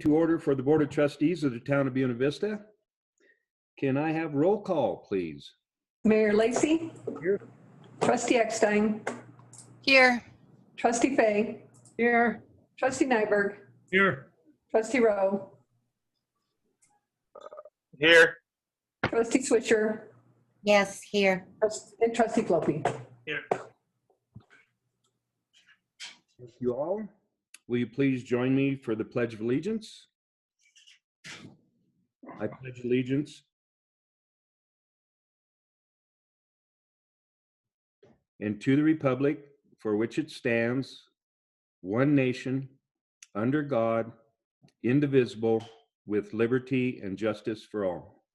To order for the Board of Trustees of the Town of Buena Vista. Can I have roll call, please? Mayor Lacy. Here. Trustee Eckstein. Here. Trustee Fay. Here. Trustee Nyberg. Here. Trustee Rowe. Here. Trustee Swisher. Yes, here. And Trustee Floppy. Here. Thank you all. Will you please join me for the Pledge of Allegiance? I pledge allegiance and to the republic for which it stands, one nation, under God, indivisible, with liberty and justice for all.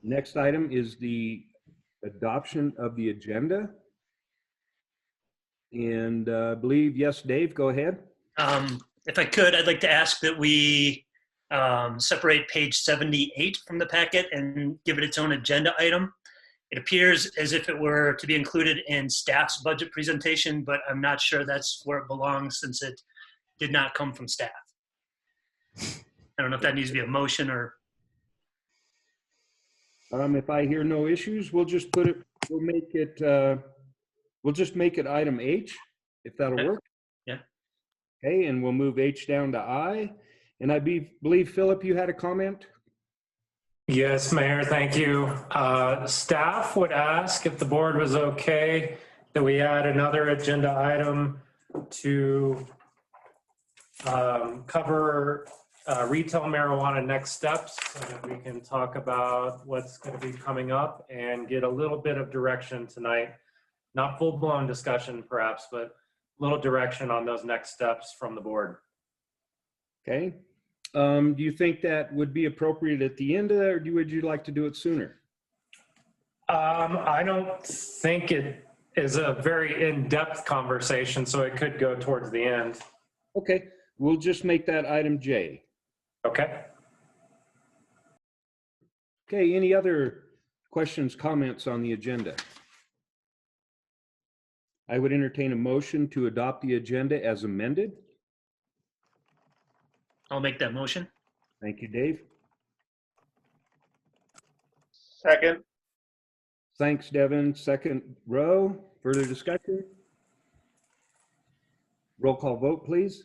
Next item is the adoption of the agenda. And I believe, yes, Dave, go ahead. If I could, I'd like to ask that we separate page 78 from the packet and give it its own agenda item. It appears as if it were to be included in staff's budget presentation, but I'm not sure that's where it belongs since it did not come from staff. I don't know if that needs to be a motion or. If I hear no issues, we'll just put it, we'll just make it item H, if that'll work. Yeah. Okay, and we'll move H down to I. And I believe, Philip, you had a comment? Yes, Mayor, thank you. Staff would ask if the board was okay that we add another agenda item to cover retail marijuana next steps so that we can talk about what's going to be coming up and get a little bit of direction tonight. Not full-blown discussion perhaps, but a little direction on those next steps from the board. Okay. Do you think that would be appropriate at the end of that, or would you like to do it sooner? I don't think it is a very in-depth conversation, so it could go towards the end. Okay, we'll just make that item J. Okay. Okay, any other questions, comments on the agenda? I would entertain a motion to adopt the agenda as amended. I'll make that motion. Thank you, Dave. Second. Thanks, Devin. Second row. Further discussion? Roll call vote, please.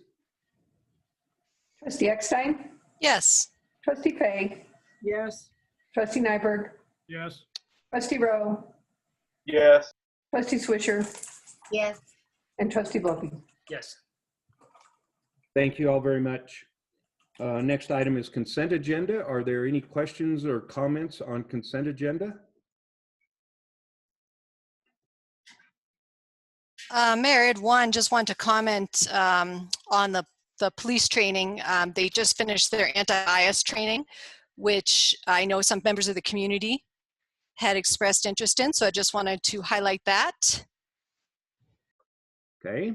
Trustee Eckstein. Yes. Trustee Fay. Yes. Trustee Nyberg. Yes. Trustee Rowe. Yes. Trustee Swisher. Yes. And Trustee Floppy. Yes. Thank you all very much. Next item is consent agenda. Are there any questions or comments on consent agenda? Mayor, I had one, just want to comment on the police training. They just finished their anti-bias training, which I know some members of the community had expressed interest in, so I just wanted to highlight that. Okay.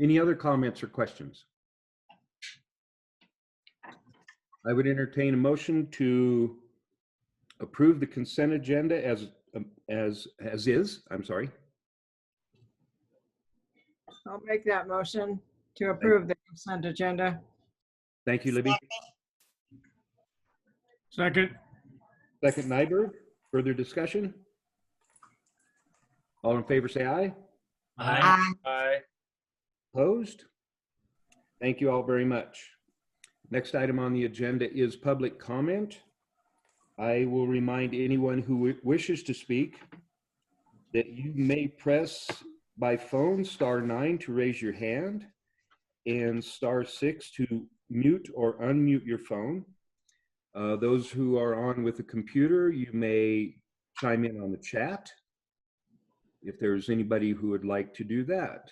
Any other comments or questions? I would entertain a motion to approve the consent agenda as is. I'm sorry. I'll make that motion to approve the consent agenda. Thank you, Libby. Second. Second, Nyberg. Further discussion? All in favor, say aye. Aye. Aye. Opposed? Thank you all very much. Next item on the agenda is public comment. I will remind anyone who wishes to speak that you may press by phone *9 to raise your hand and *6 to mute or unmute your phone. Those who are on with a computer, you may chime in on the chat if there's anybody who would like to do that.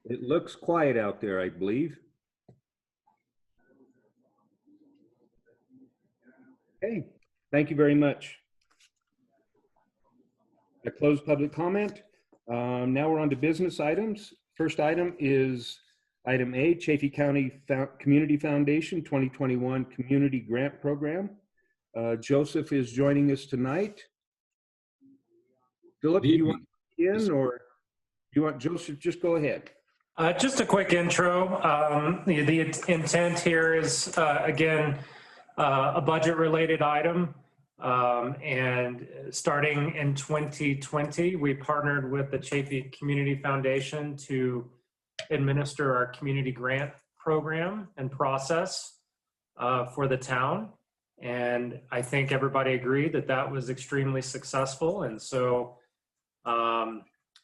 It looks quiet out there, I believe. Okay, thank you very much. I close public comment. Now we're on to business items. First item is item A, Chaffey County Community Foundation 2021 Community Grant Program. Joseph is joining us tonight. Philip, do you want in, or do you want Joseph? Just go ahead. Just a quick intro. The intent here is, again, a budget-related item. And starting in 2020, we partnered with the Chaffey Community Foundation to administer our community grant program and process for the town. And I think everybody agreed that that was extremely successful. And so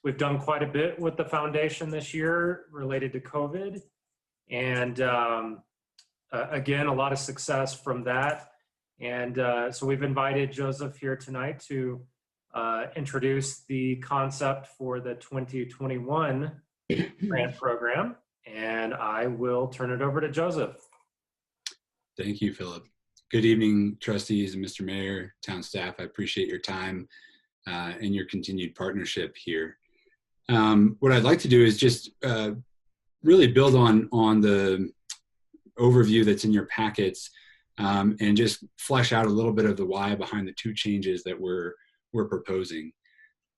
we've done quite a bit with the foundation this year related to COVID. And again, a lot of success from that. And so we've invited Joseph here tonight to introduce the concept for the 2021 grant program. And I will turn it over to Joseph. Thank you, Philip. Good evening, trustees and Mr. Mayor, town staff. I appreciate your time and your continued partnership here. What I'd like to do is just really build on the overview that's in your packets and just flesh out a little bit of the why behind the two changes that we're proposing.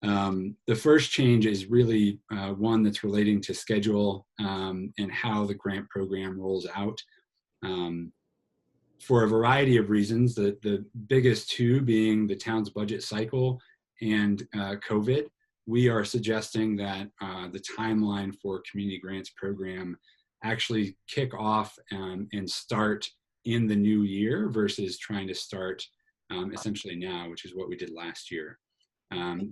The first change is really one that's relating to schedule and how the grant program rolls out. For a variety of reasons, the biggest two being the town's budget cycle and COVID, we are suggesting that the timeline for community grants program actually kick off and start in the new year versus trying to start essentially now, which is what we did last year.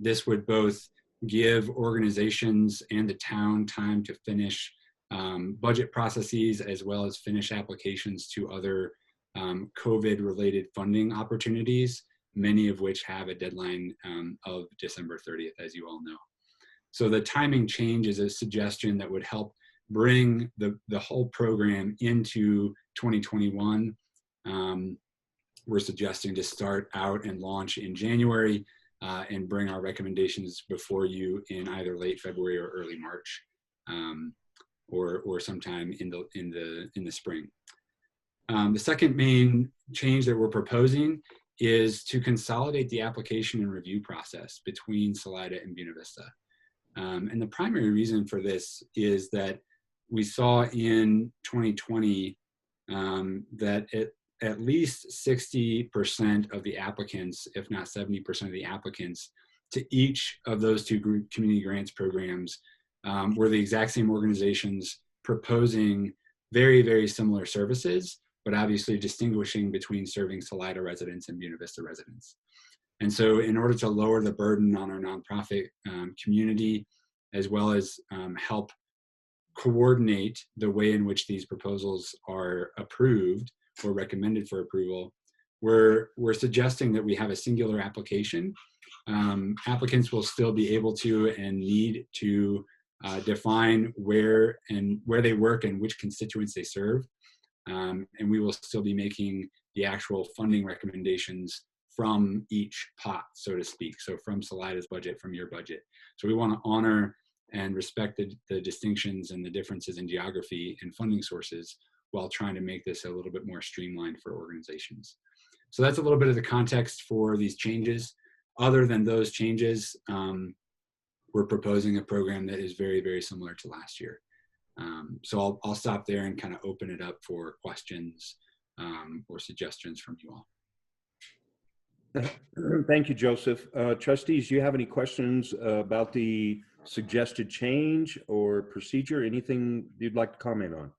This would both give organizations and the town time to finish budget processes as well as finish applications to other COVID-related funding opportunities, many of which have a deadline of December 30th, as you all know. So the timing change is a suggestion that would help bring the whole program into 2021. We're suggesting to start out and launch in January and bring our recommendations before you in either late February or early March, or sometime in the spring. The second main change that we're proposing is to consolidate the application and review process between Salida and Buena Vista. And the primary reason for this is that we saw in 2020 that at least 60% of the applicants, if not 70% of the applicants, to each of those two community grants programs were the exact same organizations proposing very, very similar services, but obviously distinguishing between serving Salida residents and Buena Vista residents. And so in order to lower the burden on our nonprofit community, as well as help coordinate the way in which these proposals are approved or recommended for approval, we're suggesting that we have a singular application. Applicants will still be able to and need to define where they work and which constituents they serve. And we will still be making the actual funding recommendations from each pot, so to speak. So from Salida's budget, from your budget. So we want to honor and respect the distinctions and the differences in geography and funding sources while trying to make this a little bit more streamlined for organizations. So that's a little bit of the context for these changes. Other than those changes, we're proposing a program that is very, very similar to last year. So I'll stop there and kind of open it up for questions or suggestions from you all. Thank you, Joseph. Trustees, do you have any questions about the suggested change or procedure? Anything you'd like to comment on?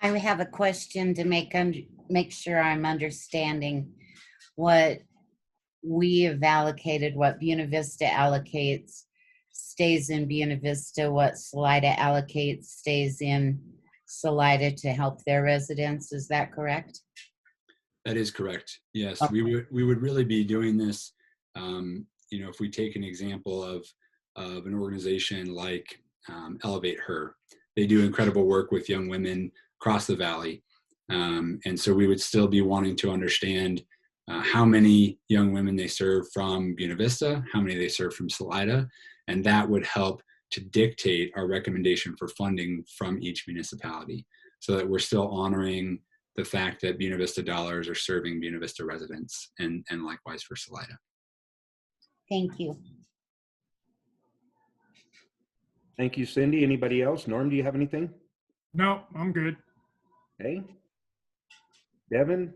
I have a question to make sure I'm understanding what we have allocated, what Buena Vista allocates stays in Buena Vista, what Salida allocates stays in Salida to help their residents. Is that correct? That is correct. Yes, Okay. we would really be doing this. If we take an example of an organization like Elevate Her, they do incredible work with young women across the valley. And so we would still be wanting to understand how many young women they serve from Buena Vista, how many they serve from Salida, and that would help to dictate our recommendation for funding from each municipality, so that we're still honoring the fact that Buena Vista dollars are serving Buena Vista residents, and likewise for Salida. Thank you. Thank you, Cindy. Anybody else? Norm, do you have anything? No, I'm good. Okay. Devin?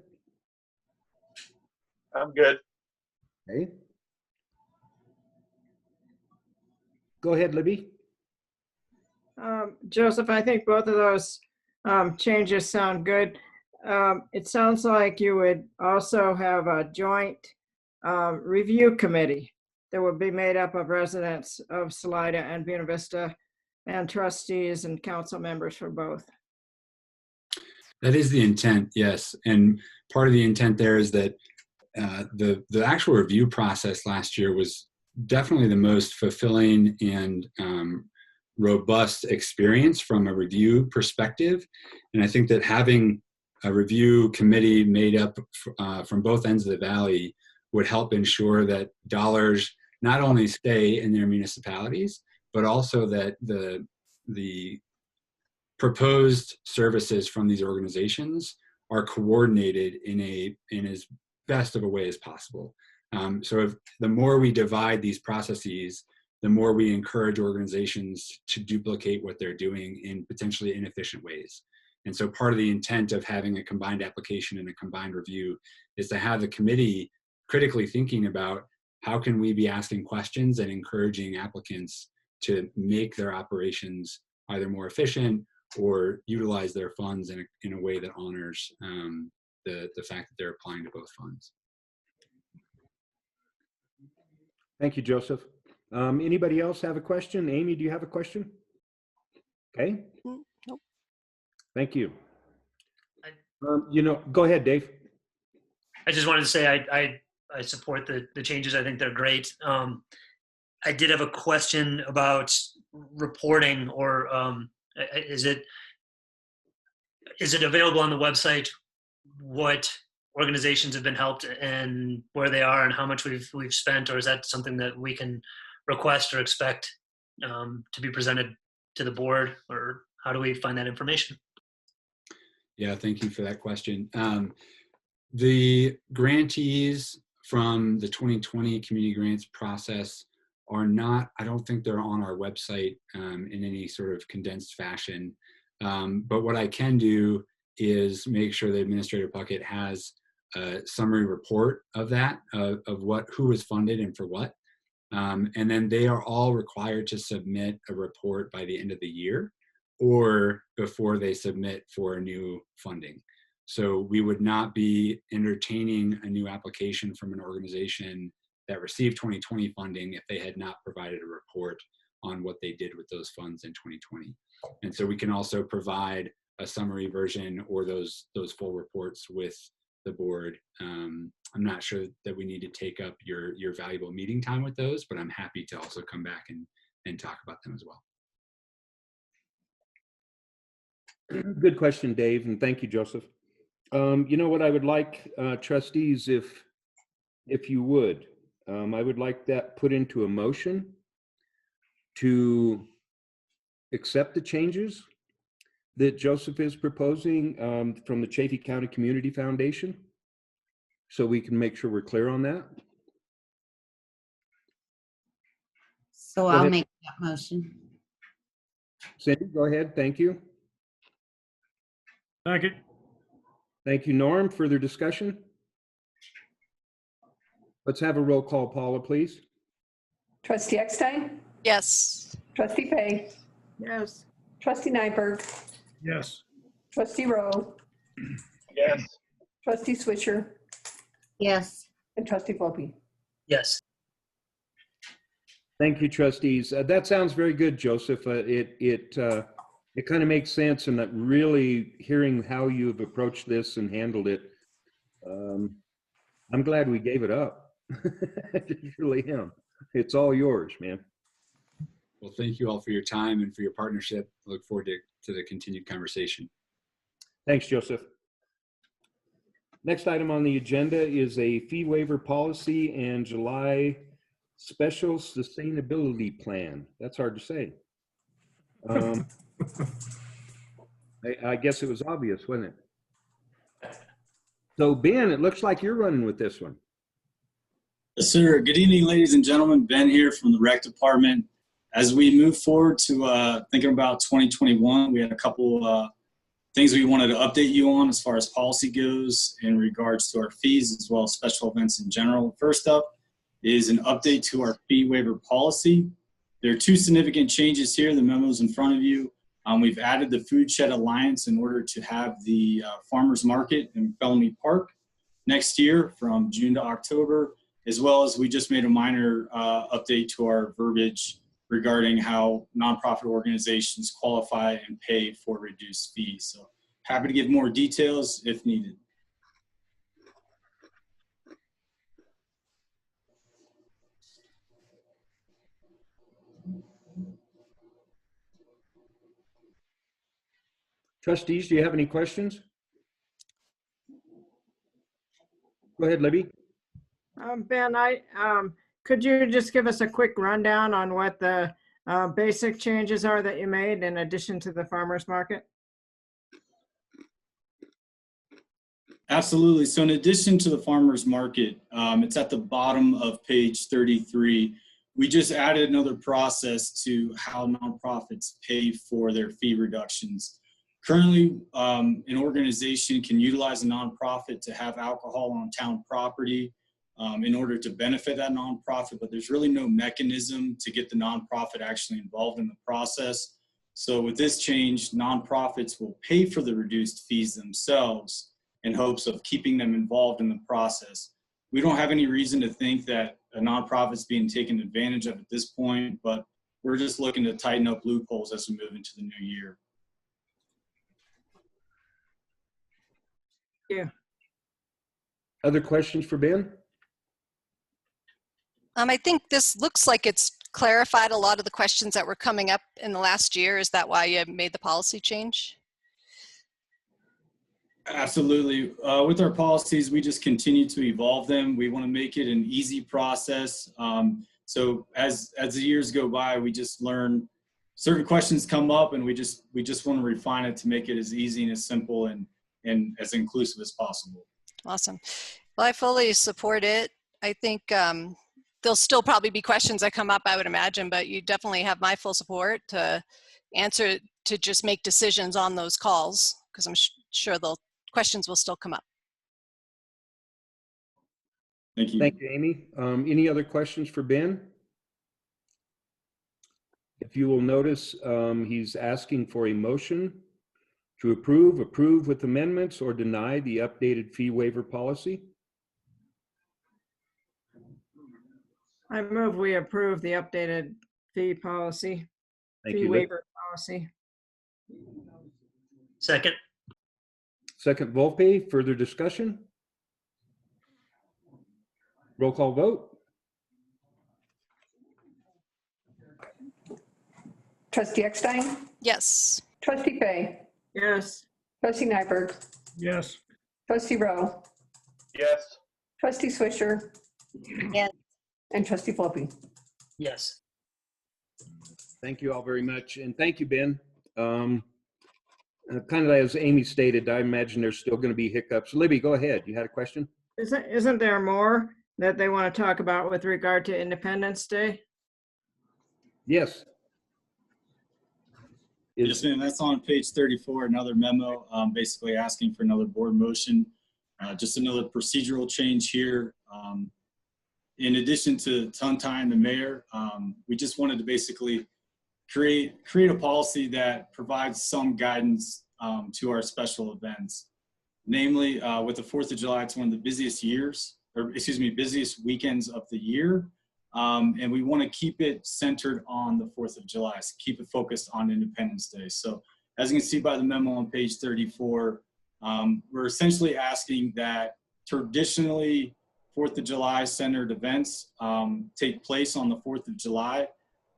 I'm good. Okay. Go ahead, Libby. Joseph, I think both of those changes sound good. It sounds like you would also have a joint review committee that would be made up of residents of Salida and Buena Vista and trustees and council members for both. That is the intent, yes. And part of the intent there is that the actual review process last year was definitely the most fulfilling and robust experience from a review perspective. And I think that having a review committee made up from both ends of the valley would help ensure that dollars not only stay in their municipalities, but also that the proposed services from these organizations are coordinated in as best of a way as possible. So if the more we divide these processes, the more we encourage organizations to duplicate what they're doing in potentially inefficient ways. And so part of the intent of having a combined application and a combined review is to have the committee critically thinking about how can we be asking questions and encouraging applicants to make their operations either more efficient or utilize their funds in a way that honors the fact that they're applying to both funds. Thank you, Joseph. Anybody else have a question? Amy, do you have a question? Okay. Nope. Thank you. Go ahead, Dave. I just wanted to say I support the changes. I think they're great. I did have a question about reporting, or is it available on the website what organizations have been helped and where they are and how much we've spent, or is that something that we can request or expect to be presented to the board, or how do we find that information? Yeah, thank you for that question. The grantees from the 2020 community grants process are not, I don't think they're on our website in any sort of condensed fashion. But what I can do is make sure the Administrative Bucket has a summary report of that, of who was funded and for what. And then they are all required to submit a report by the end of the year or before they submit for new funding. So we would not be entertaining a new application from an organization that received 2020 funding if they had not provided a report on what they did with those funds in 2020. And so we can also provide a summary version or those full reports with the board. I'm not sure that we need to take up your valuable meeting time with those, but I'm happy to also come back and talk about them as well. Good question, Dave, and thank you, Joseph. You know what I would like, trustees, if you would, I would like that put into a motion to accept the changes that Joseph is proposing from the Chaffey County Community Foundation, so we can make sure we're clear on that. So I'll make that motion. Cindy, go ahead. Thank you. Second. Thank you, Norm. Further discussion? Let's have a roll call, Paula, please. Trustee Eckstein? Yes. Trustee Fay? Yes. Trustee Nyberg? Yes. Trustee Rowe? Yes. Trustee Swisher? Yes. And Trustee Volpe? Yes. Thank you, trustees. That sounds very good, Joseph. It kind of makes sense, and that really hearing how you've approached this and handled it, I'm glad we gave it up. I really am. It's all yours, man. Well, thank you all for your time and for your partnership. I look forward to the continued conversation. Thanks, Joseph. Next item on the agenda is a fee waiver policy and July special sustainability plan. That's hard to say. I guess it was obvious, wasn't it? So Ben, it looks like you're running with this one. Yes, sir. Good evening, ladies and gentlemen. Ben here from the Rec Department. As we move forward to thinking about 2021, we had a couple things we wanted to update you on as far as policy goes in regards to our fees as well as special events in general. First up is an update to our fee waiver policy. There are two significant changes here. The memo's in front of you. We've added the Food Shed Alliance in order to have the farmers market in Bellamy Park next year from June to October, as well as we just made a minor update to our verbiage regarding how nonprofit organizations qualify and pay for reduced fees. So happy to give more details if needed. Trustees, do you have any questions? Go ahead, Libby. Ben, could you just give us a quick rundown on what the basic changes are that you made in addition to the farmers market? Absolutely. So in addition to the farmers market, it's at the bottom of page 33. We just added another process to how nonprofits pay for their fee reductions. Currently, an organization can utilize a nonprofit to have alcohol on town property in order to benefit that nonprofit, but there's really no mechanism to get the nonprofit actually involved in the process. So with this change, nonprofits will pay for the reduced fees themselves in hopes of keeping them involved in the process. We don't have any reason to think that a nonprofit's being taken advantage of at this point, but we're just looking to tighten up loopholes as we move into the new year. Yeah. Other questions for Ben? I think this looks like it's clarified a lot of the questions that were coming up in the last year. Is that why you made the policy change? Absolutely. With our policies, we just continue to evolve them. We want to make it an easy process. So as the years go by, we just learn certain questions come up, and we just want to refine it to make it as easy and as simple and as inclusive as possible. Awesome. Well, I fully support it. I think there'll still probably be questions that come up, I would imagine, but you definitely have my full support to answer, to just make decisions on those calls, because I'm sure the questions will still come up. Thank you. Thank you, Amy. Any other questions for Ben? If you will notice, he's asking for a motion to approve with amendments, or deny the updated fee waiver policy. I move we approve the updated fee policy, Thank fee you. waiver policy. Second. Second, Volpe. Further discussion? Roll call vote. Trustee Eckstein? Yes. Trustee Fay? Yes. Trustee Nyberg? Yes. Trustee Rowe? Yes. Trustee Swisher? Yes. And Trustee Floppy? Yes. Thank you all very much. And thank you, Ben. Kind of as Amy stated, I imagine there's still going to be hiccups. Libby, go ahead. You had a question? Isn't there more that they want to talk about with regard to Independence Day? Yes. Yes, ma'am. That's on page 34, another memo, basically asking for another board motion. Just another procedural change here. In addition to untying the mayor, we just wanted to basically create a policy that provides some guidance to our special events. Namely, with the 4th of July, it's one of the busiest busiest weekends of the year. And we want to keep it centered on the 4th of July, so keep it focused on Independence Day. So as you can see by the memo on page 34, we're essentially asking that traditionally 4th of July centered events take place on the 4th of July,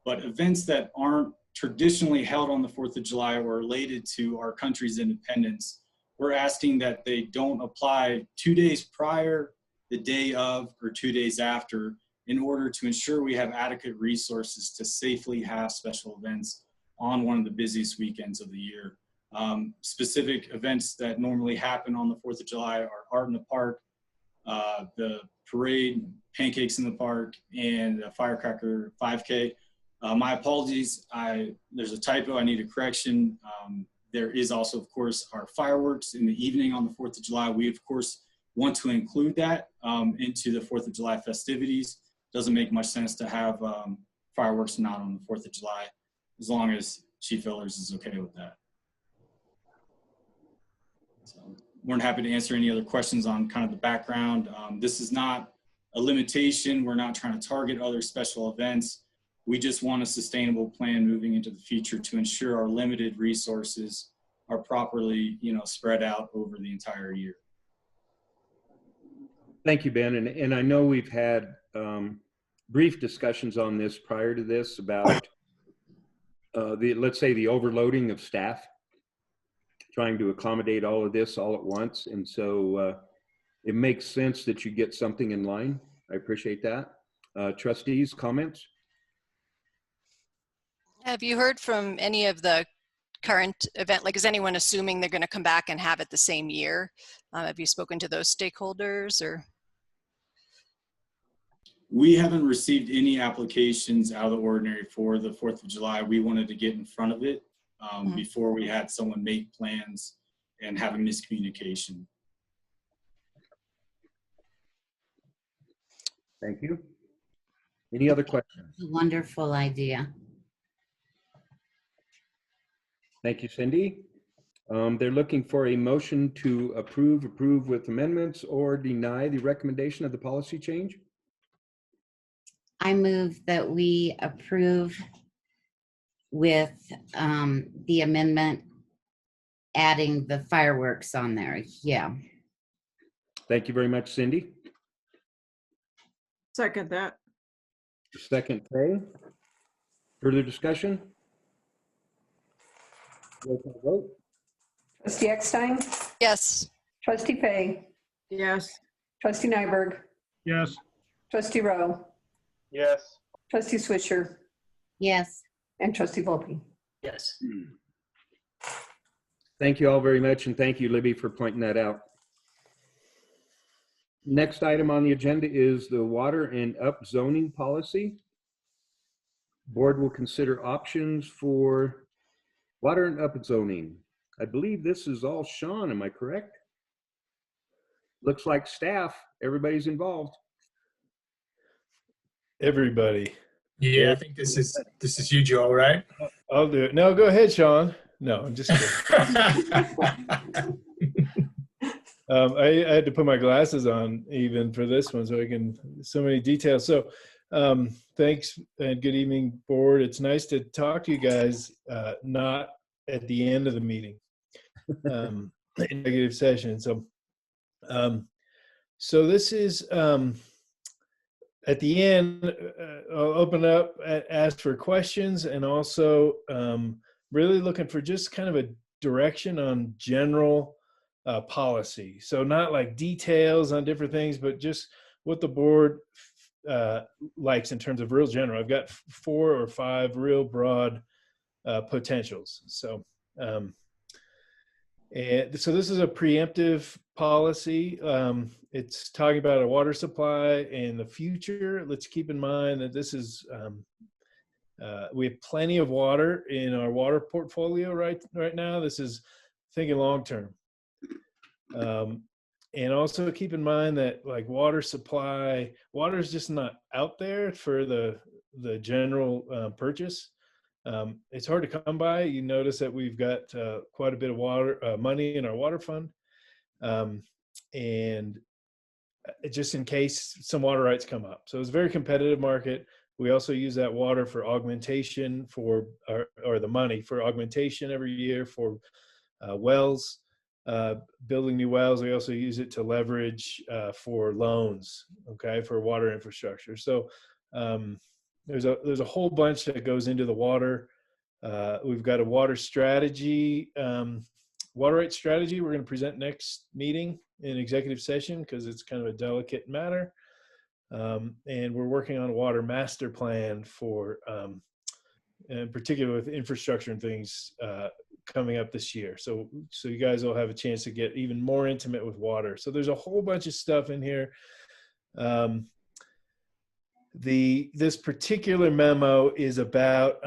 but events that aren't traditionally held on the 4th of July or related to our country's independence we're asking that they don't apply 2 days prior, the day of, or 2 days after, in order to ensure we have adequate resources to safely have special events on one of the busiest weekends of the year. Specific events that normally happen on the 4th of July are Art in the Park, the parade, Pancakes in the Park, and a Firecracker 5K. My apologies, there's a typo, I need a correction. There is also, of course, our fireworks in the evening on the 4th of July. We, of course, want to include that into the 4th of July festivities. Doesn't make much sense to have fireworks not on the 4th of July, as long as Chief Ehlers is okay with that. So we're happy to answer any other questions on kind of the background. This is not a limitation. We're not trying to target other special events. We just want a sustainable plan moving into the future to ensure our limited resources are properly, spread out over the entire year. Thank you, Ben. And I know we've had brief discussions on this prior to this about let's say the overloading of staff, trying to accommodate all of this all at once. And so it makes sense that you get something in line. I appreciate that. Trustees, comments? Have you heard from any of the current event? Like, is anyone assuming they're going to come back and have it the same year? Have you spoken to those stakeholders or? We haven't received any applications out of the ordinary for the 4th of July. We wanted to get in front of it before we had someone make plans and have a miscommunication. Thank you. Any other questions? Wonderful idea. Thank you, Cindy. They're looking for a motion to approve with amendments, or deny the recommendation of the policy change. I move that we approve with the amendment adding the fireworks on there. Yeah. Thank you very much, Cindy. Second that. Second, Faye. Further discussion? Roll call vote. Trustee Eckstein, Yes. Trustee Fay, Yes. Trustee Nyberg, Yes. Trustee Rowe, Yes. Trustee Swisher, Yes. and Trustee Volpe. Yes. Thank you all very much, and thank you, Libby, for pointing that out. Next item on the agenda is the water and up zoning policy. Board will consider options for water and up zoning. I believe this is all Sean, am I correct? Looks like staff, everybody's involved. Everybody. Yeah, I think this is you, Joe, right? I'll do it. No, go ahead, Sean. No, I'm just kidding. I had to put my glasses on even for this one so I can, so many details. So thanks and good evening, board. It's nice to talk to you guys, not at the end of the meeting, executive session. So, so this is, at the end, I'll open up, ask for questions, and also really looking for just kind of a direction on general policy. So not like details on different things, but just what the board likes in terms of real general. I've got 4 or 5 real broad potentials. So, and so this is a preemptive policy. It's talking about a water supply in the future. Let's keep in mind that this is, we have plenty of water in our water portfolio right now. This is thinking long-term. And also keep in mind that like water supply, water is just not out there for the general purchase. It's hard to come by. You notice that we've got quite a bit of water money in our water fund. And just in case some water rights come up. So it's a very competitive market. We also use that water for augmentation for, or the money for augmentation every year for wells, building new wells. We also use it to leverage for loans, okay, for water infrastructure. So there's a whole bunch that goes into the water. We've got a water strategy water rights strategy we're going to present next meeting in executive session because it's kind of a delicate matter. And we're working on a water master plan for, in particular with infrastructure and things coming up this year. So you guys will have a chance to get even more intimate with water. So there's a whole bunch of stuff in here. This particular memo is about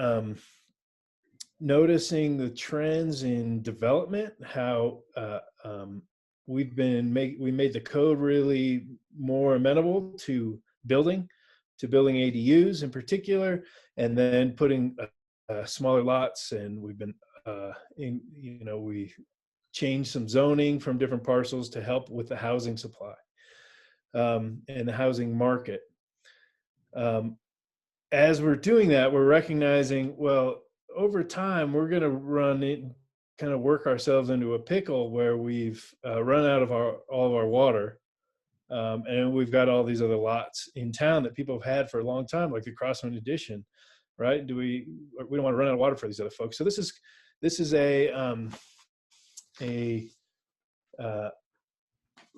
noticing the trends in development, how we made the code really more amenable to building ADUs in particular, and then putting smaller lots. And we've been we changed some zoning from different parcels to help with the housing supply and the housing market. As we're doing that, we're recognizing, well, over time, we're going to kind of work ourselves into a pickle where we've run out of all of our water. And we've got all these other lots in town that people have had for a long time, like the Crosswind Addition, right? We don't want to run out of water for these other folks. So this is a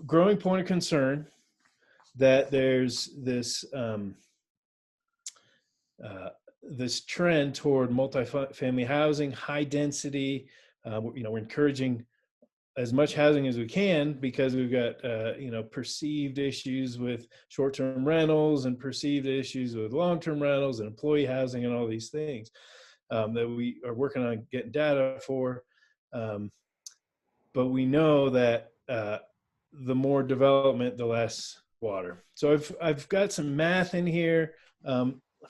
growing point of concern that there's this this trend toward multifamily housing, high density. We're encouraging as much housing as we can because we've got perceived issues with short-term rentals and perceived issues with long-term rentals and employee housing and all these things that we are working on getting data for. But we know that the more development, the less water. So I've got some math in here.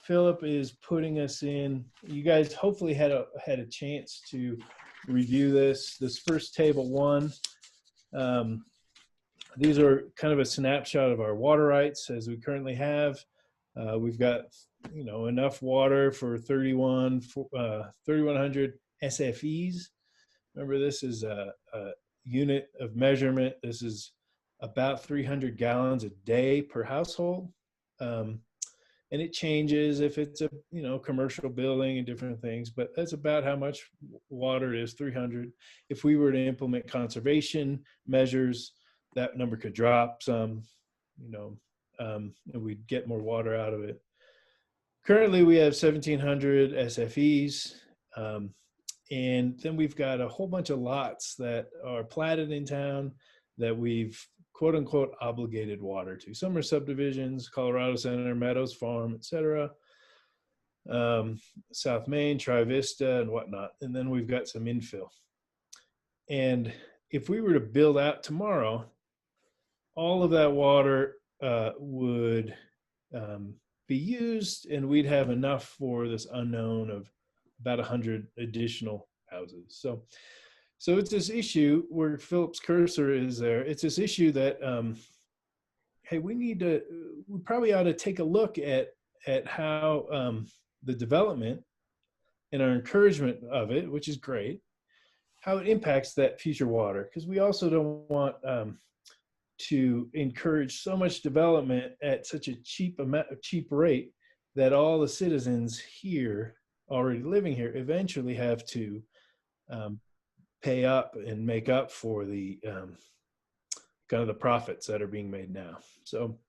Philip is putting us in. You guys hopefully had a chance to review this first table 1. These are kind of a snapshot of our water rights as we currently have. We've got enough water for 3,100 SFEs. Remember, this is a unit of measurement. This is about 300 gallons a day per household. And it changes if it's a commercial building and different things, but that's about how much water it is, 300. If we were to implement conservation measures, that number could drop some, and we'd get more water out of it. Currently, we have 1,700 SFEs, and then we've got a whole bunch of lots that are platted in town that we've quote unquote obligated water to. Some are subdivisions, Colorado Center, Meadows Farm, etc. South Main, Vista, and whatnot. And then we've got some infill. And if we were to build out tomorrow, all of that water would be used, and we'd have enough for this unknown of about 100 additional houses. So it's this issue where Philip's cursor is there. It's this issue that, hey, we probably ought to take a look at how the development and our encouragement of it, which is great, how it impacts that future water. Because we also don't want to encourage so much development at such a cheap rate that all the citizens here already living here eventually have to pay up and make up for the kind of the profits that are being made now. So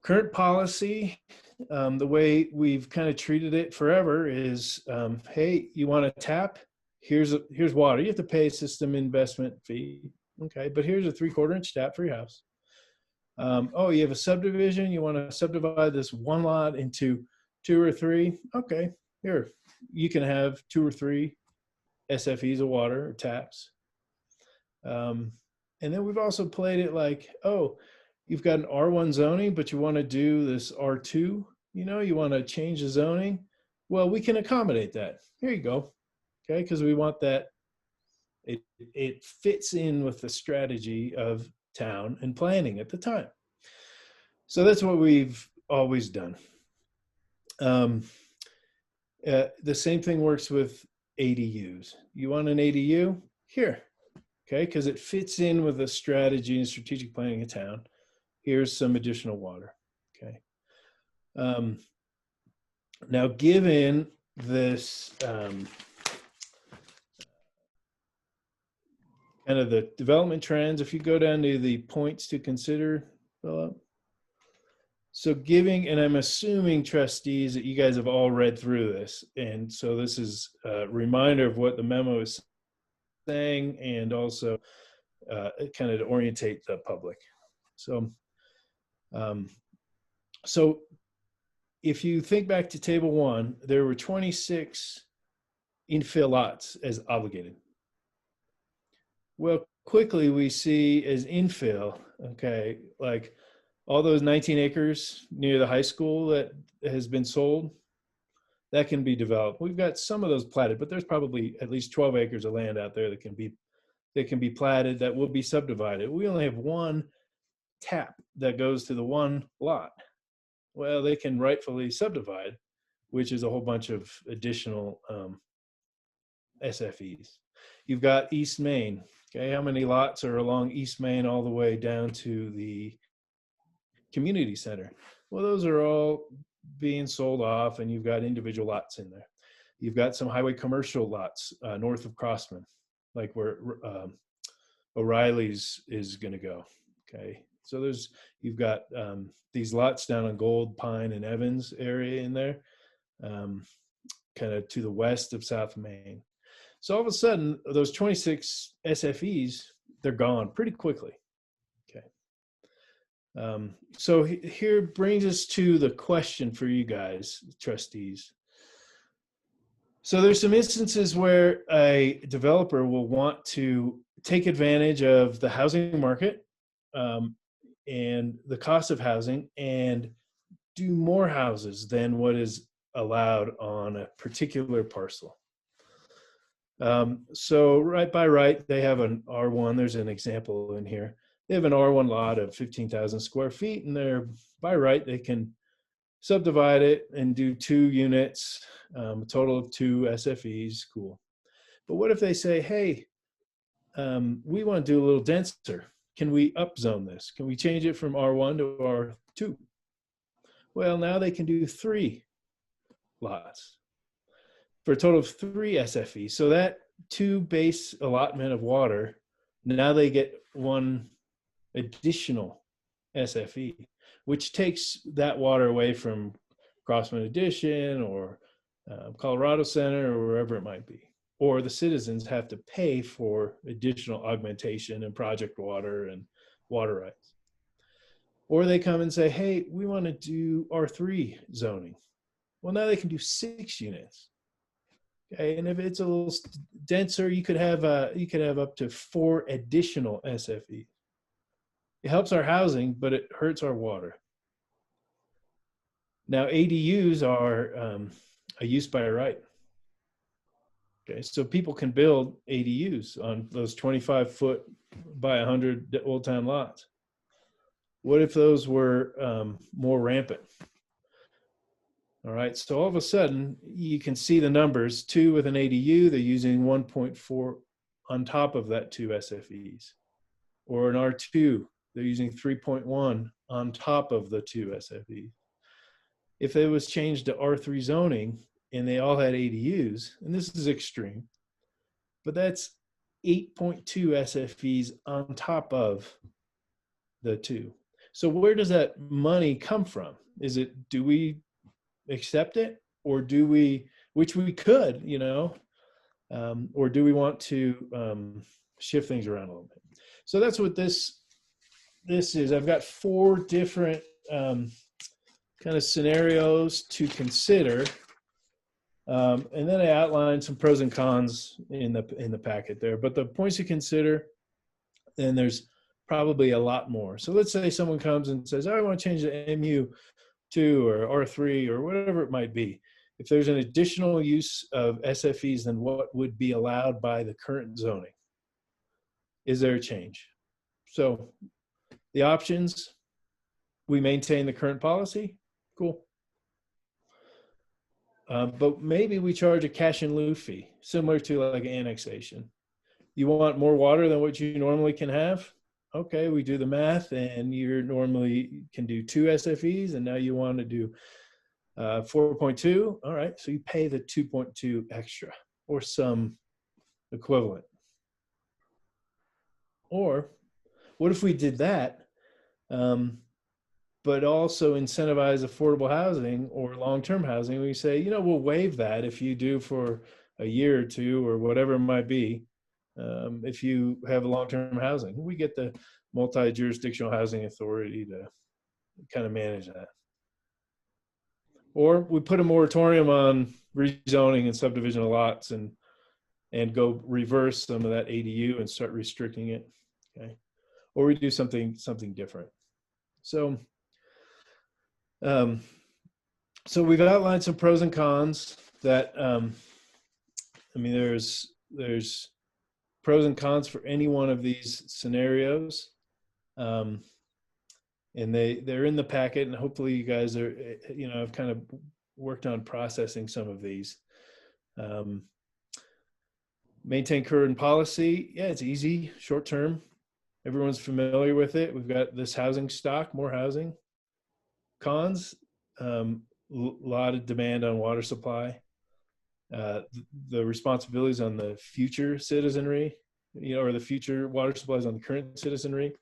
current policy, the way we've kind of treated it forever is, hey, you want to tap? Here's water. You have to pay a system investment fee. Okay, but here's a 3/4 inch tap for your house. Oh, you have a subdivision. You want to subdivide this one lot into 2 or 3. Okay, here, you can have 2 or 3 SFEs of water or taps. And then we've also played it like, oh, you've got an R1 zoning, but you want to do this R2, you want to change the zoning. Well, we can accommodate that. Here you go. Okay, because we want that. It fits in with the strategy of town and planning at the time. So that's what we've always done. The same thing works with ADUs. You want an ADU? Here, okay, because it fits in with the strategy and strategic planning of town. Here's some additional water, okay. Now, given this kind of the development trends. If you go down to the points to consider, Philip. So giving, and I'm assuming trustees that you guys have all read through this. And so this is a reminder of what the memo is saying, and also kind of to orientate the public. So, so if you think back to table 1, there were 26 infill lots as obligated. Well, quickly we see as infill, okay, like all those 19 acres near the high school that has been sold, that can be developed. We've got some of those platted, but there's probably at least 12 acres of land out there that can be platted, that will be subdivided. We only have one tap that goes to the one lot. Well, they can rightfully subdivide, which is a whole bunch of additional SFEs. You've got East Main. Okay, how many lots are along East Main all the way down to the community center? Well, those are all being sold off, and you've got individual lots in there. You've got some highway commercial lots north of Crossman, like where O'Reilly's is going to go. Okay, so you've got these lots down on Gold, Pine, and Evans area in there, kind of to the west of South Main. So all of a sudden, those 26 SFEs, they're gone pretty quickly. Okay. So here brings us to the question for you guys, trustees. So there's some instances where a developer will want to take advantage of the housing market and the cost of housing and do more houses than what is allowed on a particular parcel. So right by right, they have an R1. There's an example in here. They have an R1 lot of 15,000 square feet, and they're by right, they can subdivide it and do 2 units, a total of 2 SFEs. Cool. But what if they say, hey, we want to do a little denser. Can we upzone this? Can we change it from R1 to R2? Well, now they can do 3 lots for a total of 3 SFEs. So that 2 base allotment of water, now they get 1 additional SFE, which takes that water away from Crossman Addition or Colorado Center or wherever it might be. Or the citizens have to pay for additional augmentation and project water and water rights. Or they come and say, hey, we want to do R3 zoning. Well, now they can do 6 units. Okay, and if it's a little denser, you could have up to 4 additional SFE. It helps our housing, but it hurts our water. Now, ADUs are a use by right. Okay, so people can build ADUs on those 25-foot by 100 Old Town lots. What if those were more rampant? All right, so all of a sudden, you can see the numbers. 2 with an ADU, they're using 1.4 on top of that 2 SFEs. Or an R2, they're using 3.1 on top of the 2 SFEs. If it was changed to R3 zoning and they all had ADUs, and this is extreme, but that's 8.2 SFEs on top of the 2. So where does that money come from? Do we accept it, or do we, which we could, or do we want to shift things around a little bit? So that's what this is. I've got 4 different kind of scenarios to consider, and then I outlined some pros and cons in the packet there. But the points to consider, and there's probably a lot more. So let's say someone comes and says, oh, I want to change the MU2 or R3 or whatever it might be. If there's an additional use of SFEs than what would be allowed by the current zoning, is there a change? So the options, we maintain the current policy, cool. But maybe we charge a cash in lieu fee, similar to like annexation. You want more water than what you normally can have? Okay, we do the math, and you normally can do 2 SFEs, and now you want to do 4.2. All right, so you pay the 2.2 extra or some equivalent. Or what if we did that, but also incentivize affordable housing or long-term housing? We say, you know, we'll waive that if you do for a year or two or whatever it might be. If you have long-term housing, we get the multi-jurisdictional housing authority to kind of manage that. Or we put a moratorium on rezoning and subdivision of lots and go reverse some of that ADU and start restricting it. Okay. Or we do something different. So, so we've outlined some pros and cons that, I mean, there's pros and cons for any one of these scenarios. And they're in the packet, and hopefully you guys are, you know, I've kind of worked on processing some of these. Maintain current policy. Yeah, it's easy, short term. Everyone's familiar with it. We've got this housing stock, more housing. Cons, lot of demand on water supply. The responsibilities on the future citizenry, you know, or the future water supplies on the current citizenry.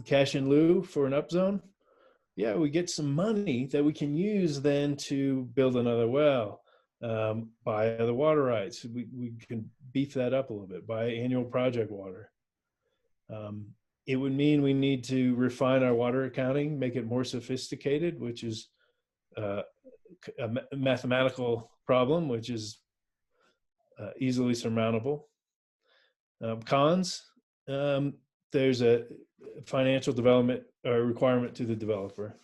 Cash in lieu for an upzone. Yeah, we get some money that we can use then to build another well, buy other water rights. We can beef that up a little bit, buy annual project water. It would mean we need to refine our water accounting, make it more sophisticated, which is a mathematical problem, which is easily surmountable. Cons, there's a financial development requirement to the developer.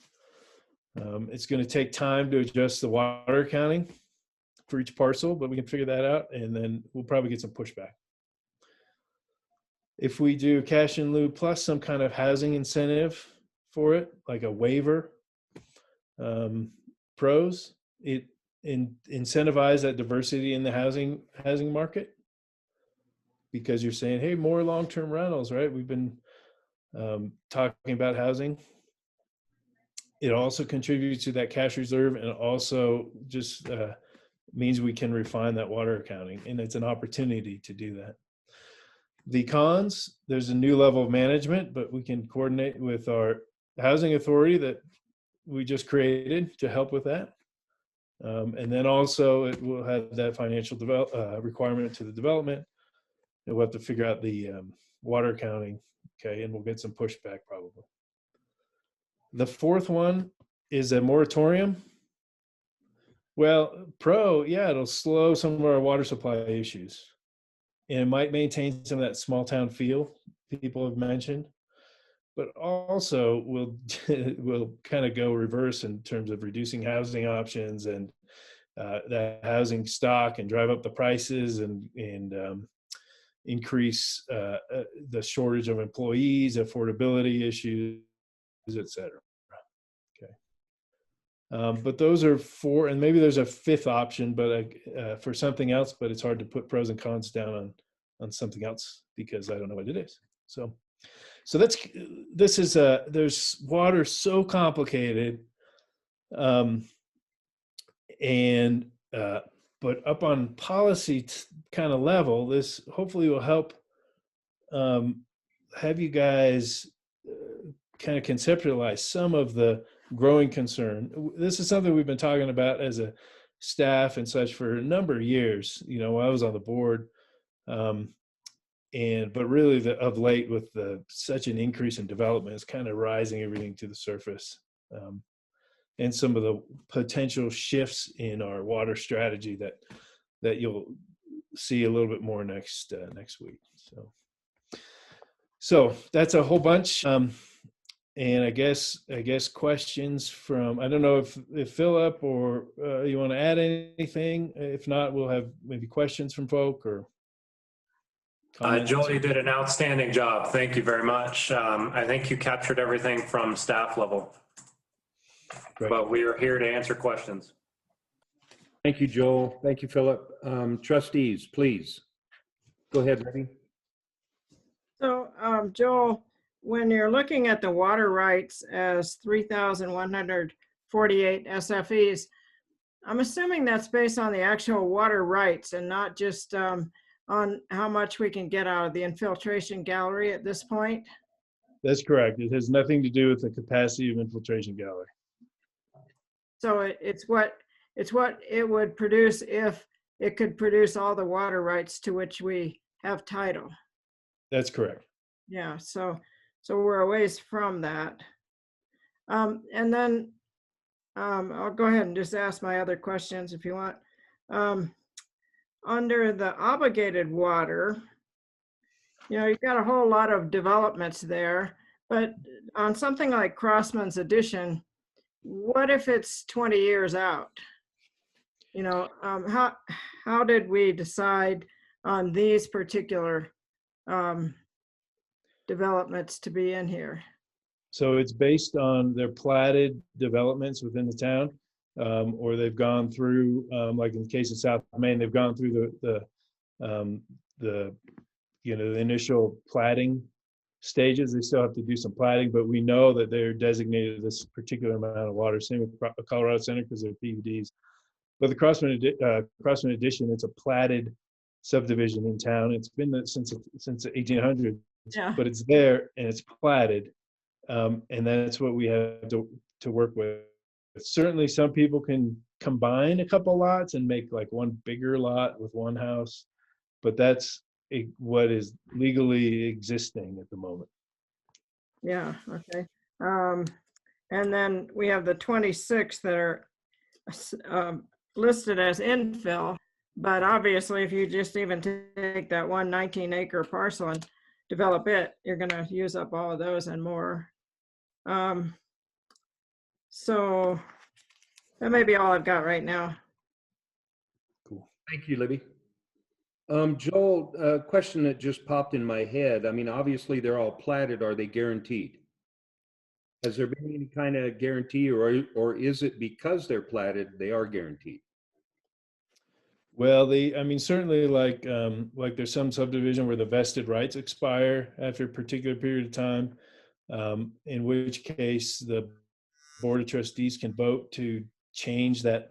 It's going to take time to adjust the water accounting for each parcel, but we can figure that out, and then we'll probably get some pushback. If we do cash in lieu plus some kind of housing incentive for it, like a waiver, pros, it incentivize that diversity in the housing market, because you're saying, hey, more long-term rentals, right? We've been talking about housing. It also contributes to that cash reserve, and also just means we can refine that water accounting, and it's an opportunity to do that. The cons, there's a new level of management, but we can coordinate with our housing authority that we just created to help with that. And then also it will have that financial requirement to the development. And we'll have to figure out the water accounting, okay, and we'll get some pushback probably. The fourth one is a moratorium. Well, yeah, it'll slow some of our water supply issues. And it might maintain some of that small town feel people have mentioned, but also will kind of go reverse in terms of reducing housing options and that housing stock, and drive up the prices and increase the shortage of employees, affordability issues, etc. Okay. But those are four, and maybe there's a fifth option, but for something else, but it's hard to put pros and cons down on something else because I don't know what it is. So there's water so complicated, but up on policy kind of level, this hopefully will help have you guys kind of conceptualize some of the growing concern. This is something we've been talking about as a staff and such for a number of years. You know, I was on the board, but really of late with such an increase in development, it's kind of rising everything to the surface. And some of the potential shifts in our water strategy that you'll see a little bit more next week. So that's a whole bunch. And I guess questions from, I don't know if Philip or you want to add anything. If not, we'll have maybe questions from folk or comments. Joel, you did an outstanding job. Thank you very much. I think you captured everything from staff level. Great. But we are here to answer questions. Thank you, Joel. Thank you, Philip. Trustees, please. Go ahead, Debbie. So, Joel, when you're looking at the water rights as 3,148 SFEs, I'm assuming that's based on the actual water rights and not just on how much we can get out of the infiltration gallery at this point? That's correct. It has nothing to do with the capacity of infiltration gallery. So it's what it would produce if it could produce all the water rights to which we have title. That's correct. Yeah, so we're a ways from that. And then I'll go ahead and just ask my other questions if you want. Under the obligated water, you've got a whole lot of developments there, but on something like Crossman's Addition, what if it's 20 years out? How did we decide on these particular developments to be in here? So it's based on their platted developments within the town, or they've gone through, like in the case of South Main, they've gone through the initial platting stages. They still have to do some platting, but we know that they're designated this particular amount of water. Same with Colorado Center because they're PUDs. But the Crossman Addition, it's a platted subdivision in town. It's been there since the 1800s, Yeah. but it's there and it's platted. And that's what we have to work with. Certainly some people can combine a couple lots and make like one bigger lot with one house, but that's what is legally existing at the moment. Yeah, okay. And then we have the 26 that are listed as infill, but obviously if you just even take that one 19-acre parcel and develop it, you're going to use up all of those and more. So that may be all I've got right now. Cool. Thank you, Libby. Joel, a question that just popped in my head. I mean, obviously they're all platted. Are they guaranteed? Has there been any kind of guarantee, or is it because they're platted, they are guaranteed? Well, certainly like there's some subdivision where the vested rights expire after a particular period of time, in which case the Board of Trustees can vote to change that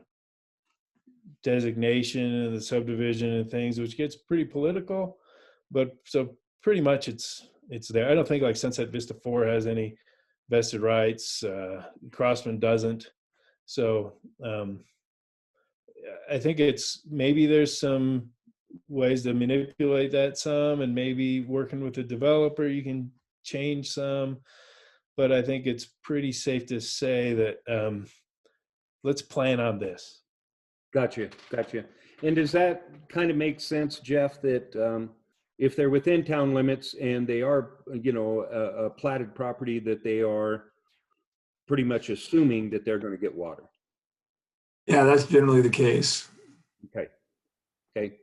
designation of the subdivision and things, which gets pretty political, but so pretty much it's there. I don't think like Sunset Vista 4 has any vested rights. Crossman doesn't. So I think maybe there's some ways to manipulate that some, and maybe working with the developer, you can change some, but I think it's pretty safe to say that let's plan on this. Gotcha. And does that kind of make sense, Jeff, that if they're within town limits and they are, a platted property, that they are pretty much assuming that they're going to get water? Yeah, that's generally the case. Okay.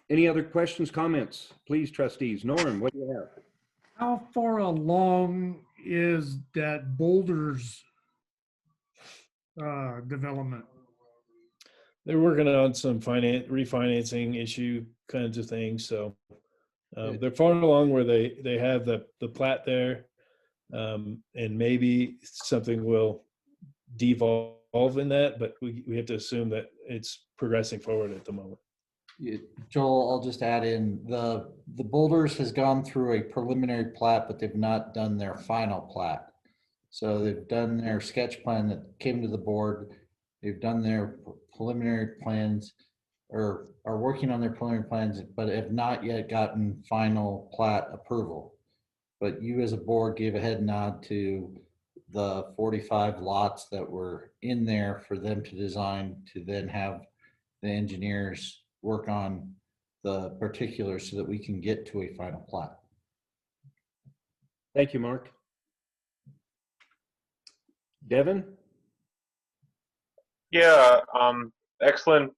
Any other questions, comments? Please, trustees. Norm, what do you have? How far along is that Boulders development? They're working on some refinancing issue kinds of things. So they're far along where they have the plat there, and maybe something will devolve in that, but we have to assume that it's progressing forward at the moment. Yeah, Joel, I'll just add in the Boulders has gone through a preliminary plat, but they've not done their final plat. So they've done their sketch plan that came to the board. They've done their preliminary plans, or are working on their preliminary plans, but have not yet gotten final plat approval. But you as a board gave a head nod to the 45 lots that were in there for them to design, to then have the engineers work on the particulars so that we can get to a final plat. Thank you, Mark. Devin? Yeah, excellent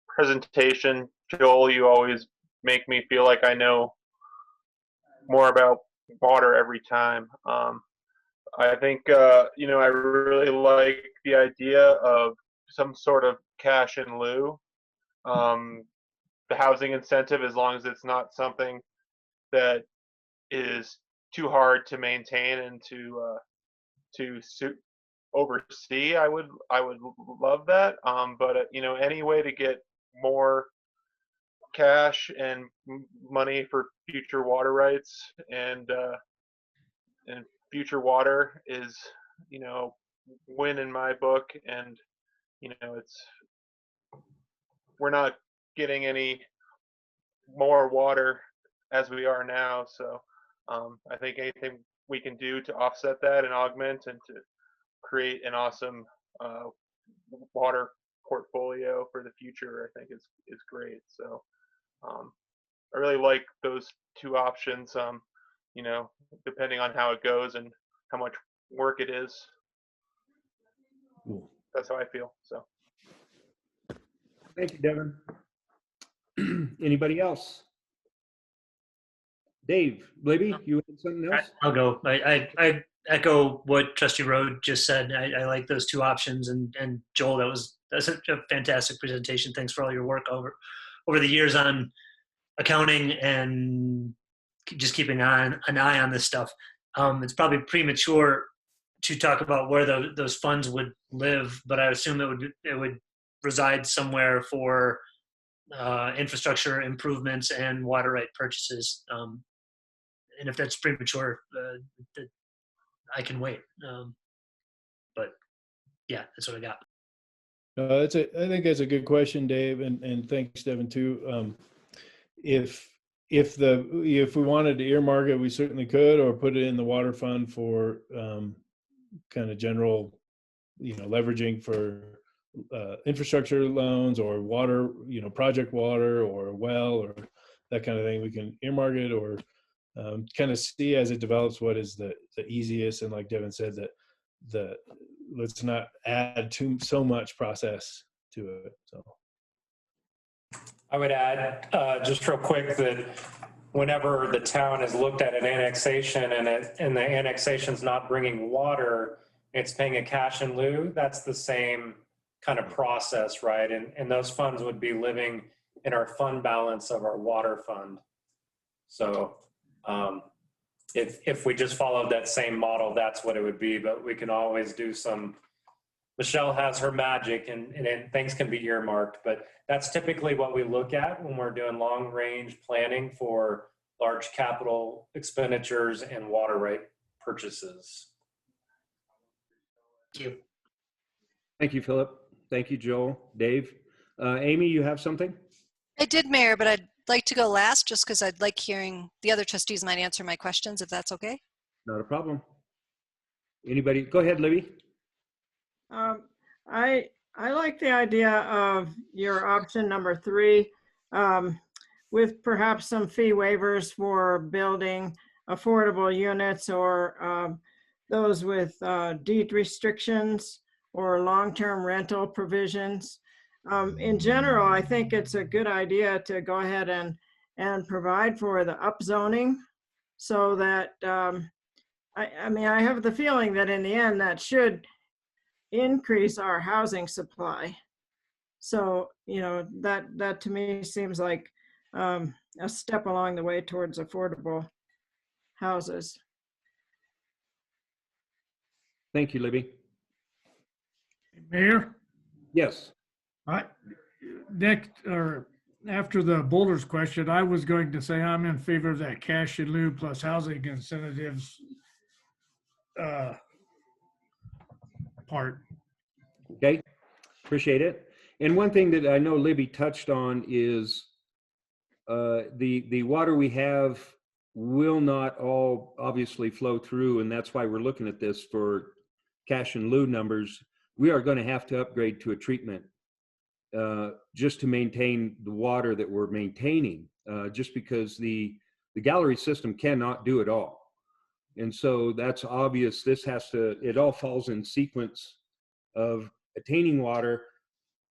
presentation. Joel, you always make me feel like I know more about water every time. I think, I really like the idea of some sort of cash in lieu. The housing incentive, as long as it's not something that is too hard to maintain and to oversee, I would love that. But any way to get more cash and money for future water rights, and future water is, win in my book. And we're not getting any more water as we are now. So I think anything we can do to offset that and augment and to create an awesome water portfolio for the future, I think is great. So I really like those two options, depending on how it goes and how much work it is. Cool. That's how I feel. So Thank you, Devin. Anybody else? Dave, Libby, you had something else? I'll go. I echo what Trustee Rowe just said. I like those two options. And Joel, that's a fantastic presentation. Thanks for all your work over the years on accounting and just keeping an eye on this stuff. It's probably premature to talk about where those funds would live, but I assume it would reside somewhere for infrastructure improvements and water right purchases. And if that's premature, I can wait. But yeah, that's what I got. I think that's a good question, Dave, and thanks, Devin, too. If we wanted to earmark it, we certainly could, or put it in the water fund for kind of general, leveraging for infrastructure loans or water, project water or a well or that kind of thing. We can earmark it or kind of see as it develops what is the easiest. And like Devin said, that let's not add so much process to it. So I would add just real quick that whenever the town has looked at an annexation and the annexation's not bringing water, it's paying a cash in lieu, that's the same kind of process, right? And those funds would be living in our fund balance of our water fund. So if we just followed that same model, that's what it would be. But we can always do some, Michelle has her magic and things can be earmarked, but that's typically what we look at when we're doing long range planning for large capital expenditures and water right purchases. Thank you. Thank you, Philip. Thank you, Joel. Dave. Amy, you have something? I did, Mayor, but I'd like to go last just because I'd like hearing the other trustees might answer my questions if that's okay. Not a problem. Anybody? Go ahead, Libby. I like the idea of your option number 3, with perhaps some fee waivers for building affordable units or those with deed restrictions or long-term rental provisions. In general, I think it's a good idea to go ahead and provide for the upzoning so that, I mean, I have the feeling that in the end that should increase our housing supply. So, that to me seems like a step along the way towards affordable houses. Thank you, Libby. Mayor? Yes. Next, or after the boulders question, I was going to say I'm in favor of that cash in lieu plus housing incentives part. Okay, appreciate it. And one thing that I know Libby touched on is the water we have will not all obviously flow through, and that's why we're looking at this for cash in lieu numbers. We are going to have to upgrade to a treatment just to maintain the water that we're maintaining, just because the gallery system cannot do it all. And so that's obvious. This it all falls in sequence of attaining water,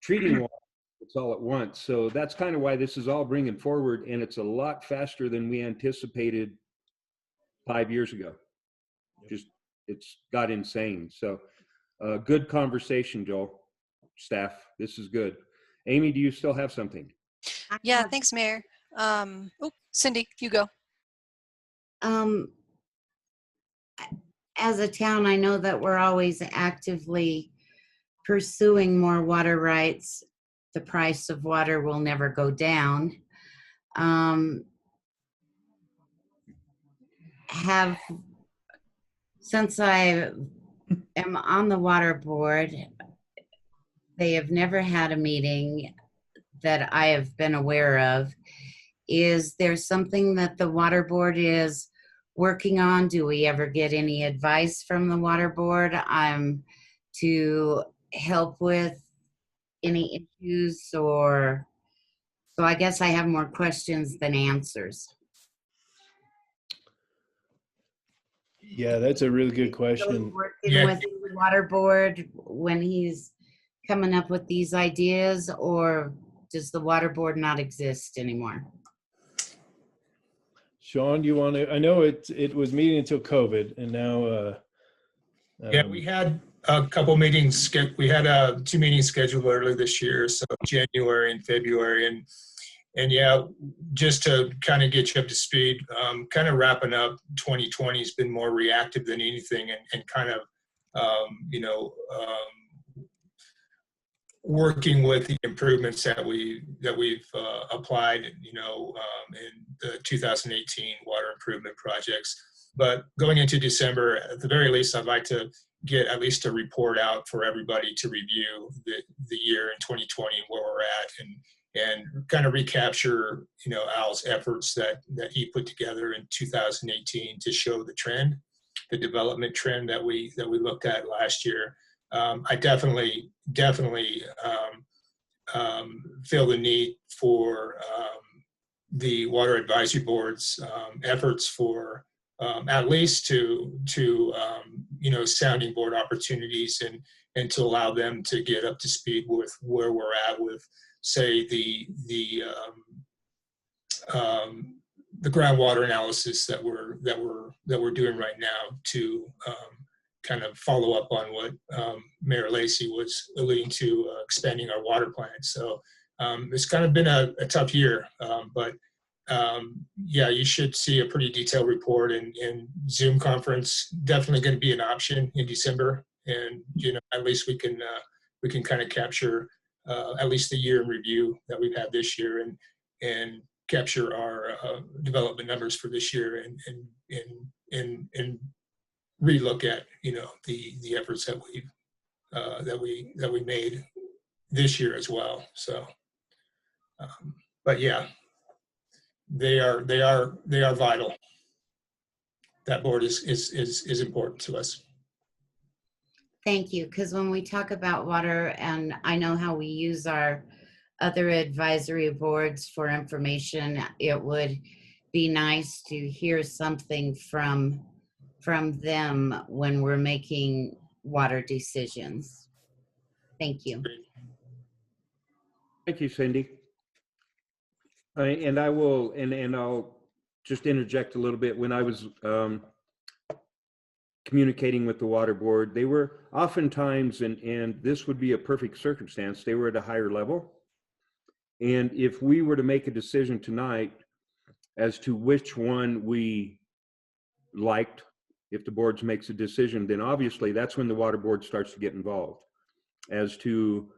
treating water, it's all at once. So that's kind of why this is all bringing forward, and it's a lot faster than we anticipated 5 years ago. It's got insane. So good conversation, Joel, staff. This is good. Amy, do you still have something? Yeah, thanks, Mayor. Cindy, you go. As a town, I know that we're always actively pursuing more water rights. The price of water will never go down. have, since I am on the water board, they have never had a meeting that I have been aware of. Is there something that the water board is working on? Do we ever get any advice from the water board to help with any issues? Or, so I guess I have more questions than answers. Yeah, that's a really good question. Working with the water board when he's coming up with these ideas, or does the water board not exist anymore? Sean, do you want to? I know it was meeting until COVID, and now. Yeah, we had a couple meetings. We had 2 meetings scheduled early this year, so January and February, and yeah, just to kind of get you up to speed, kind of wrapping up 2020 has been more reactive than anything, and kind of, working with the improvements that we've applied, in the 2018 water improvement projects. But going into December, at the very least, I'd like to get at least a report out for everybody to review the year in 2020 and where we're at, and kind of recapture, Al's efforts that he put together in 2018 to show the trend, the development trend that we looked at last year. I definitely feel the need for the Water Advisory Board's efforts for at least to sounding board opportunities, and to allow them to get up to speed with where we're at with, say, the groundwater analysis that we're doing right now, to kind of follow up on what Mayor Lacey was alluding to, expanding our water plant. So it's kind of been a tough year, but yeah, you should see a pretty detailed report, and Zoom conference definitely going to be an option in December. And at least we can kind of capture at least the year in review that we've had this year, and capture our development numbers for this year, and relook at the efforts that we made this year as well. So, but yeah, they are vital. That board is important to us. Thank you. Because when we talk about water, and I know how we use our other advisory boards for information, it would be nice to hear something from them when we're making water decisions. Thank you. Thank you, Cindy. And I will, and I'll just interject a little bit. When I was communicating with the water board, they were oftentimes, and this would be a perfect circumstance, they were at a higher level. And if we were to make a decision tonight as to which one we liked, if the board makes a decision, then obviously that's when the water board starts to get involved as to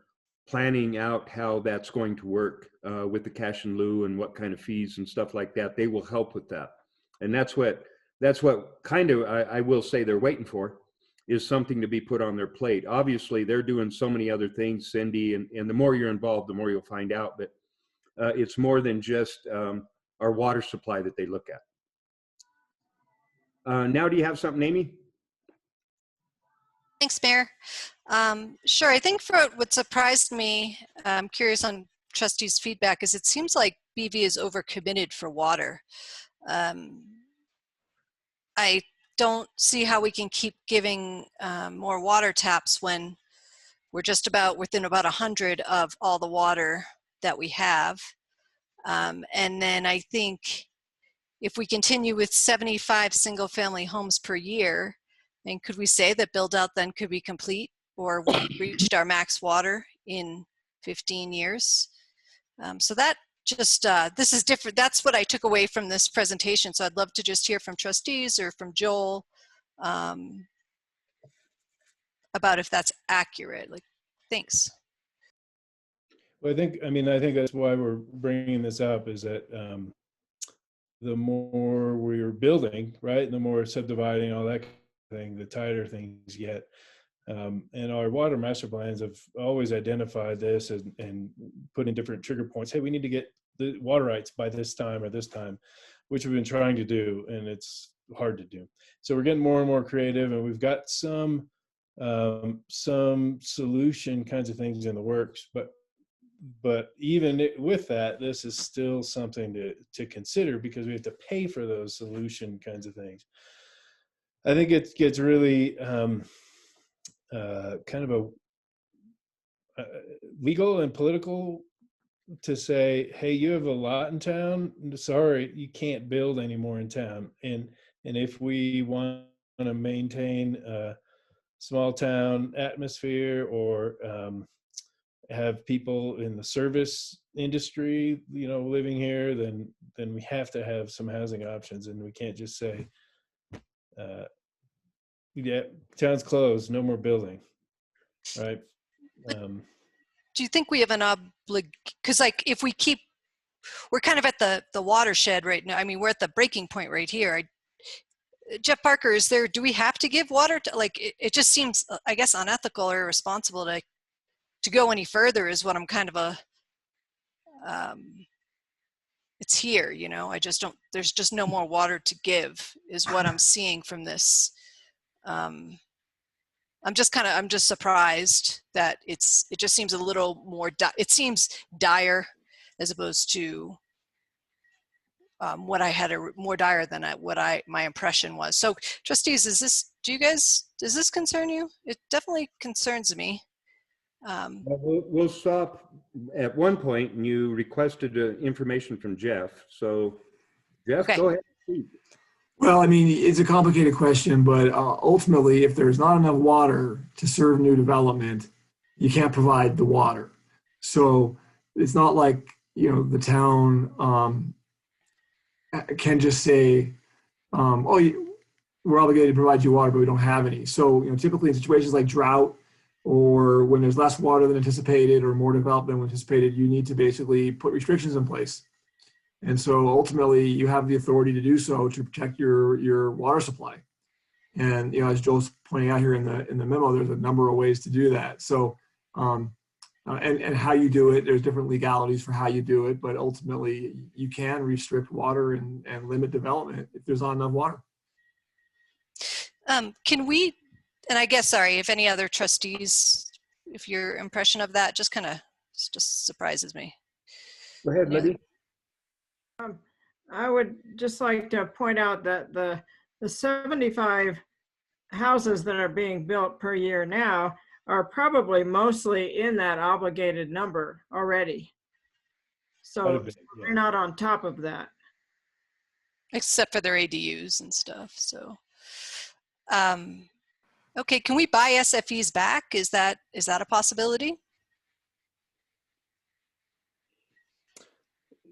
planning out how that's going to work with the cash in lieu and what kind of fees and stuff like that. They will help with that. And that's what kind of, I will say they're waiting for, is something to be put on their plate. Obviously, they're doing so many other things, Cindy, and the more you're involved, the more you'll find out. But it's more than just our water supply that they look at. Now, do you have something, Amy? Thanks, Mayor. Sure. I think for what surprised me, I'm curious on trustees' feedback, is it seems like BV is overcommitted for water. I don't see how we can keep giving more water taps when we're just about within about 100 of all the water that we have. And then I think if we continue with 75 single-family homes per year, then could we say that build-out then could be complete, or we reached our max water in 15 years? So that just, this is different. That's what I took away from this presentation. So I'd love to just hear from trustees or from Joel about if that's accurate. Like, thanks. Well, I think that's why we're bringing this up, is that the more we're building, right, the more subdividing, all that kind of thing, the tighter things get. And our water master plans have always identified this and put in different trigger points. Hey, we need to get the water rights by this time or this time, which we've been trying to do, and it's hard to do. So we're getting more and more creative, and we've got some solution kinds of things in the works, but even with that, this is still something to consider, because we have to pay for those solution kinds of things. I think it gets really kind of a legal and political to say, hey, you have a lot in town, sorry, you can't build anymore in town. And if we want to maintain a small town atmosphere, or have people in the service industry, living here, then we have to have some housing options, and we can't just say, yeah, town's closed, no more building, right? Do you think we have an because like if we're kind of at the watershed right now. I mean, we're at the breaking point right here. Jeff Parker, do we have to give water to, like, it just seems, I guess, unethical or irresponsible to go any further, is what I'm kind of it's here, I just don't, there's just no more water to give, is what I'm seeing from this. I'm just surprised that it just seems a little more, it seems dire as opposed to what I had more dire than my impression was. So trustees, does this concern you? It definitely concerns me. We'll stop at one point, and you requested information from Jeff. So Jeff, okay. Go ahead. Please. Well, it's a complicated question, but ultimately, if there's not enough water to serve new development, you can't provide the water. So it's not like, the town can just say, we're obligated to provide you water, but we don't have any. So, typically in situations like drought, or when there's less water than anticipated or more development than anticipated, you need to basically put restrictions in place. And so ultimately you have the authority to do so to protect your water supply. And, as Joel's pointing out here in the memo, there's a number of ways to do that. So, and how you do it, there's different legalities for how you do it, but ultimately you can restrict water and limit development if there's not enough water. Can we, and I guess, sorry, if any other trustees, if your impression of that just surprises me. Go ahead, Libby. I would just like to point out that the 75 houses that are being built per year now are probably mostly in that obligated number already. So they're not on top of that. Except for their ADUs and stuff, so. Okay, can we buy SFEs back? Is that a possibility?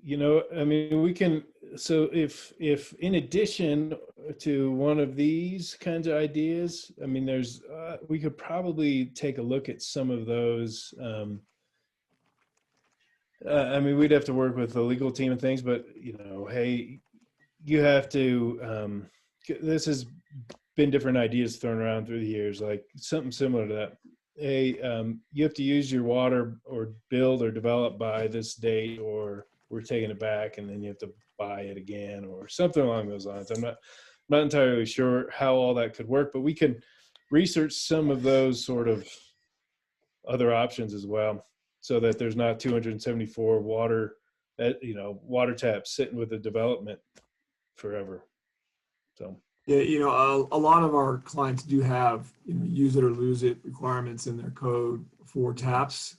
We can, so if in addition to one of these kinds of ideas, there's, we could probably take a look at some of those. We'd have to work with the legal team and things, but, hey, you have to, this has been different ideas thrown around through the years, like something similar to that. Hey, you have to use your water or build or develop by this date, or we're taking it back and then you have to buy it again, or something along those lines. I'm not entirely sure how all that could work, but we can research some of those sort of other options as well, so that there's not 274 water taps sitting with the development forever. So. Yeah, a lot of our clients do have, use it or lose it requirements in their code for taps.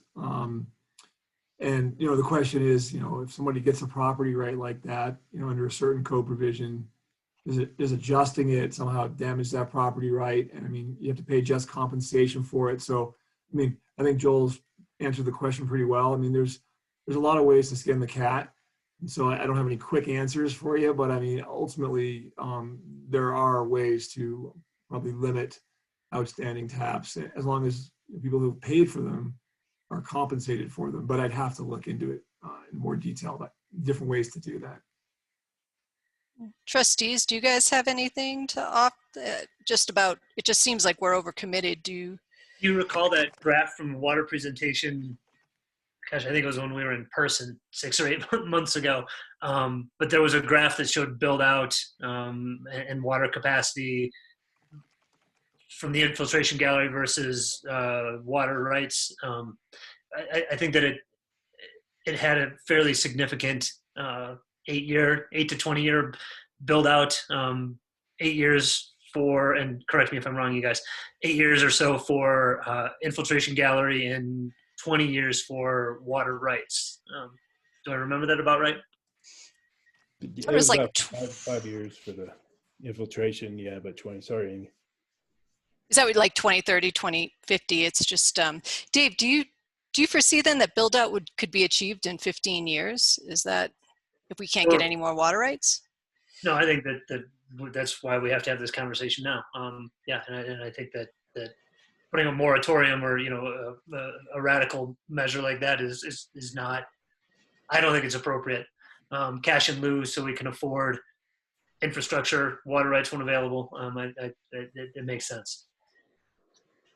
And, the question is, if somebody gets a property right like that, under a certain code provision, does adjusting it somehow damage that property right? And you have to pay just compensation for it. So, I think Joel's answered the question pretty well. There's a lot of ways to skin the cat. And so I don't have any quick answers for you, but ultimately there are ways to probably limit outstanding taps, as long as people who paid for them are compensated for them. But I'd have to look into it in more detail, but different ways to do that. Trustees, do you guys have anything to opt? Just about, it just seems like we're overcommitted. Do you recall that graph from water presentation? Gosh, I think it was when we were in person 6 or 8 months ago. But there was a graph that showed build out and water capacity from the infiltration gallery versus water rights. I think that it had a fairly significant 8 to 20 year build out, 8 years for, and correct me if I'm wrong, you guys, 8 years or so for infiltration gallery and 20 years for water rights. Do I remember that about right? It was like about 5 years for the infiltration. Yeah, but 20, sorry, Amy. Is that like 2030, 2050? It's just, Dave, do you foresee then that build out could be achieved in 15 years? Is that if we can't get any more water rights? No, I think that's why we have to have this conversation now. Yeah, and I think that putting a moratorium or a radical measure like that is not. I don't think it's appropriate. Cash in lieu, so we can afford infrastructure, water rights when available. It makes sense.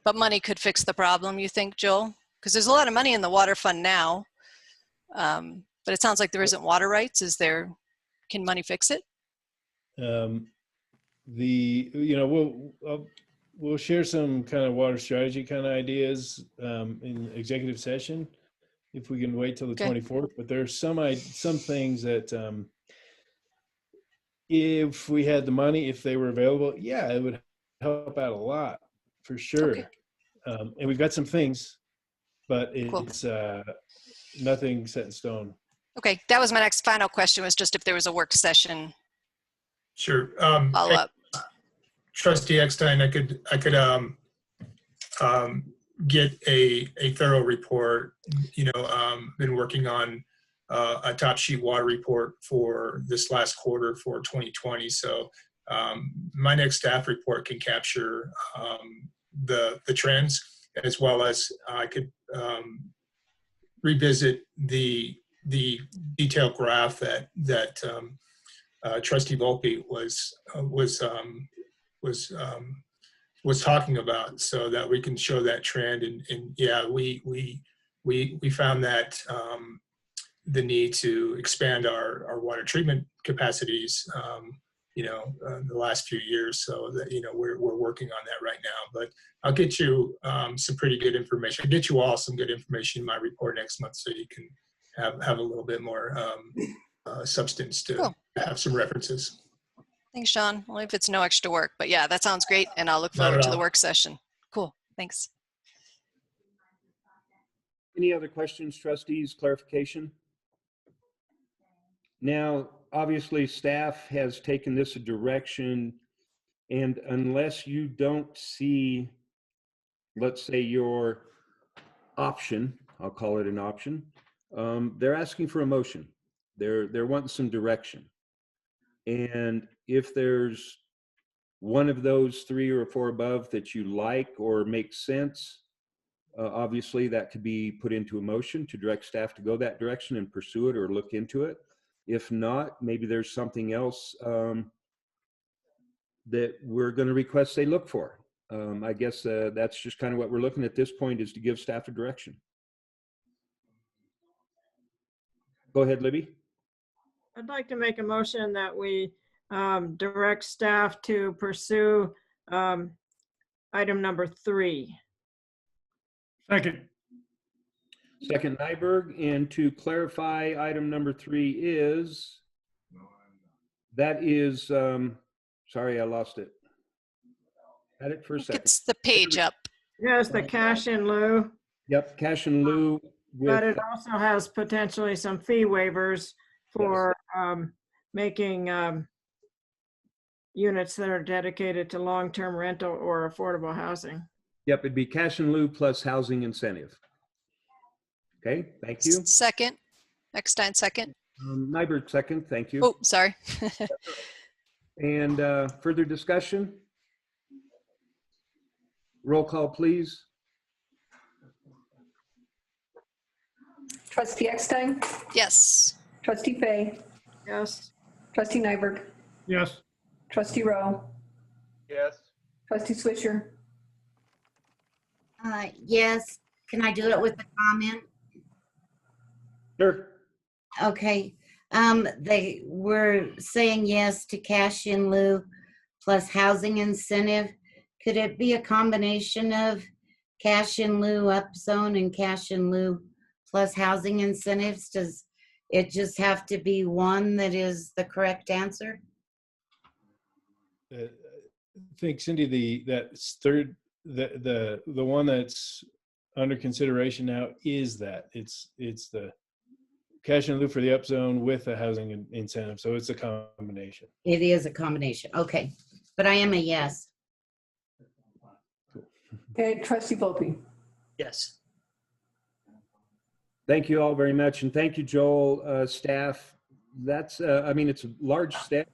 But money could fix the problem, you think, Joel? Because there's a lot of money in the water fund now, but it sounds like there isn't water rights. Can money fix it? We'll share some kind of water strategy kind of ideas in executive session if we can wait till the 24th. But there's some things that if we had the money, if they were available, yeah, it would help out a lot for sure. Okay. And we've got some things, but it's nothing set in stone. Okay, that was my next final question, was just if there was a work session. Sure. Follow up. Trustee Eckstein, I could get a thorough report. Been working on a top sheet water report for this last quarter for 2020. So my next staff report can capture the trends, as well as I could revisit the detailed graph that Trustee Volpe was talking about, so that we can show that trend. And yeah, we found that the need to expand our water treatment capacities, in the last few years. So that, we're working on that right now. But I'll get you some pretty good information. I'll get you all some good information in my report next month, so you can have a little bit more substance to have some references. Thanks, Sean. Only if it's no extra work, but yeah, that sounds great. And I'll look forward to the work session. Cool. Thanks. Any other questions, trustees, clarification? Now, obviously, staff has taken this a direction, and unless you don't see, let's say, your option, I'll call it an option, they're asking for a motion. They're wanting some direction. And if there's one of those 3 or 4 above that you like or makes sense, obviously that could be put into a motion to direct staff to go that direction and pursue it or look into it. If not, maybe there's something else that we're going to request they look for. I guess that's just kind of what we're looking at this point, is to give staff a direction. Go ahead, Libby. I'd like to make a motion that we direct staff to pursue item number 3. Second. Second, Nyberg. And to clarify, item number 3 is, that is, sorry, I lost it. Had it for a second. It's the page up. Yes, the cash in lieu. Yep, cash in lieu. But it also has potentially some fee waivers for making units that are dedicated to long-term rental or affordable housing. Yep, it'd be cash in lieu plus housing incentive. Okay, thank you. Second. Eckstein, second. Nyberg, second. Thank you. Oh, sorry. And further discussion? Roll call, please. Trustee Eckstein, Yes. Trustee Fay, Yes. Trustee Nyberg, Yes. Trustee Rowe, Yes. Trustee Swisher, Yes, can I do it with a comment? Sure. Okay, they were saying yes to cash in lieu plus housing incentive. Could it be a combination of cash in lieu upzone and cash in lieu plus housing incentives? Does it just have to be one that is the correct answer? I think Cindy, the one that's under consideration now is that it's the cash in lieu for the upzone with a housing incentive. So it's a combination. It is a combination. Okay, but I am a yes. okay, Trustee Volpe. Yes. Thank you all very much. And thank you, Joel, staff. That's, I mean, it's a large step.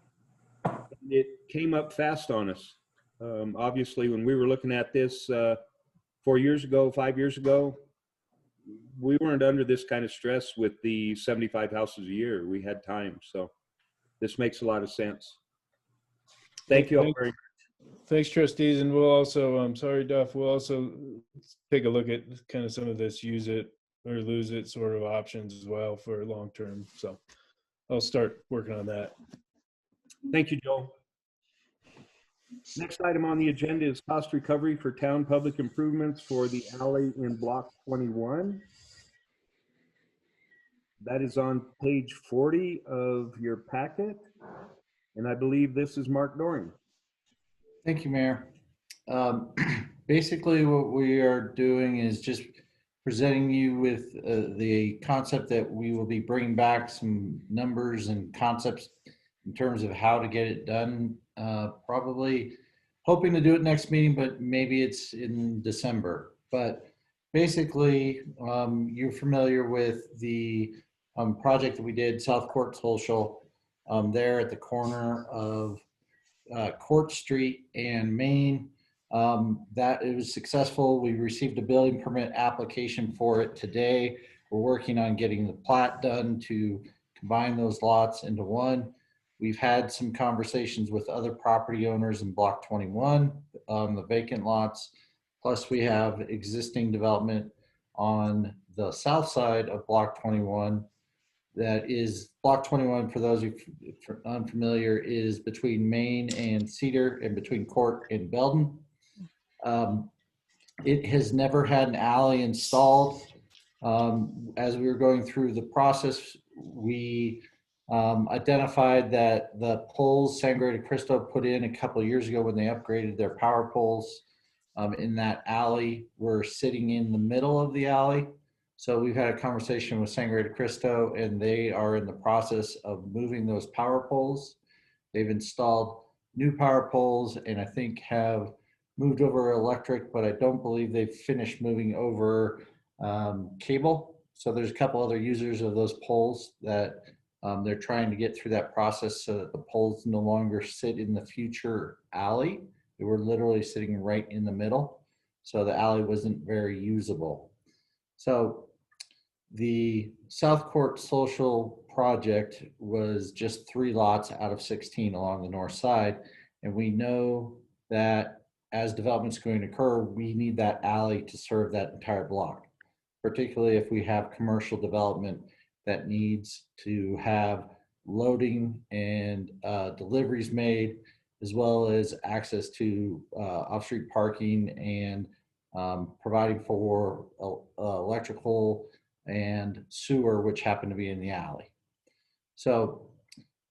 It came up fast on us. Obviously, when we were looking at this 4 years ago, 5 years ago, we weren't under this kind of stress with the 75 houses a year. We had time. So this makes a lot of sense. Thank you all very much. Thanks, trustees. And we'll also, I'm sorry, Duff, we'll also take a look at kind of some of this use it or lose it sort of options as well for long term. So I'll start working on that. Thank you, Joel. Next item on the agenda is cost recovery for town public improvements for the alley in block 21. That is on page 40 of your packet. And I believe this is Mark Doring. Thank you, Mayor. Basically, what we are doing is just presenting you with the concept that we will be bringing back some numbers and concepts in terms of how to get it done. Probably hoping to do it next meeting, but maybe it's in December. But basically, you're familiar with the project that we did, South Court Social, there at the corner of Court Street and Main. That it was successful. We received a building permit application for it today. We're working on getting the plat done to combine those lots into one. We've had some conversations with other property owners in block 21 on the vacant lots. Plus we have existing development on the south side of block 21. That is block 21, for those of you unfamiliar, is between Main and Cedar and between Court and Belden. It has never had an alley installed. As we were going through the process, we identified that the poles Sangre de Cristo put in a couple of years ago when they upgraded their power poles in that alley were sitting in the middle of the alley. So we've had a conversation with Sangre de Cristo, and they are in the process of moving those power poles. They've installed new power poles and I think have moved over electric, but I don't believe they've finished moving over cable. So there's a couple other users of those poles that they're trying to get through that process so that the poles no longer sit in the future alley. They were literally sitting right in the middle. So the alley wasn't very usable. So the South Court Social project was just 3 lots out of 16 along the north side. And we know that as development's going to occur, we need that alley to serve that entire block, particularly if we have commercial development that needs to have loading and deliveries made, as well as access to off-street parking and providing for electrical and sewer, which happen to be in the alley. So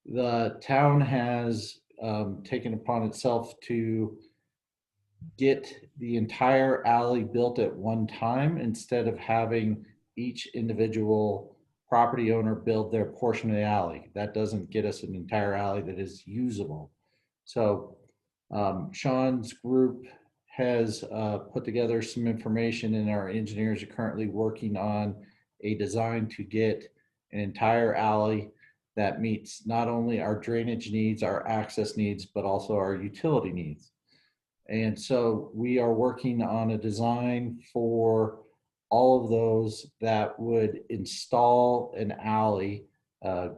the town has taken upon itself to get the entire alley built at one time instead of having each individual property owner build their portion of the alley. That doesn't get us an entire alley that is usable. So Sean's group has put together some information, and our engineers are currently working on a design to get an entire alley that meets not only our drainage needs, our access needs, but also our utility needs. And so we are working on a design for all of those that would install an alley,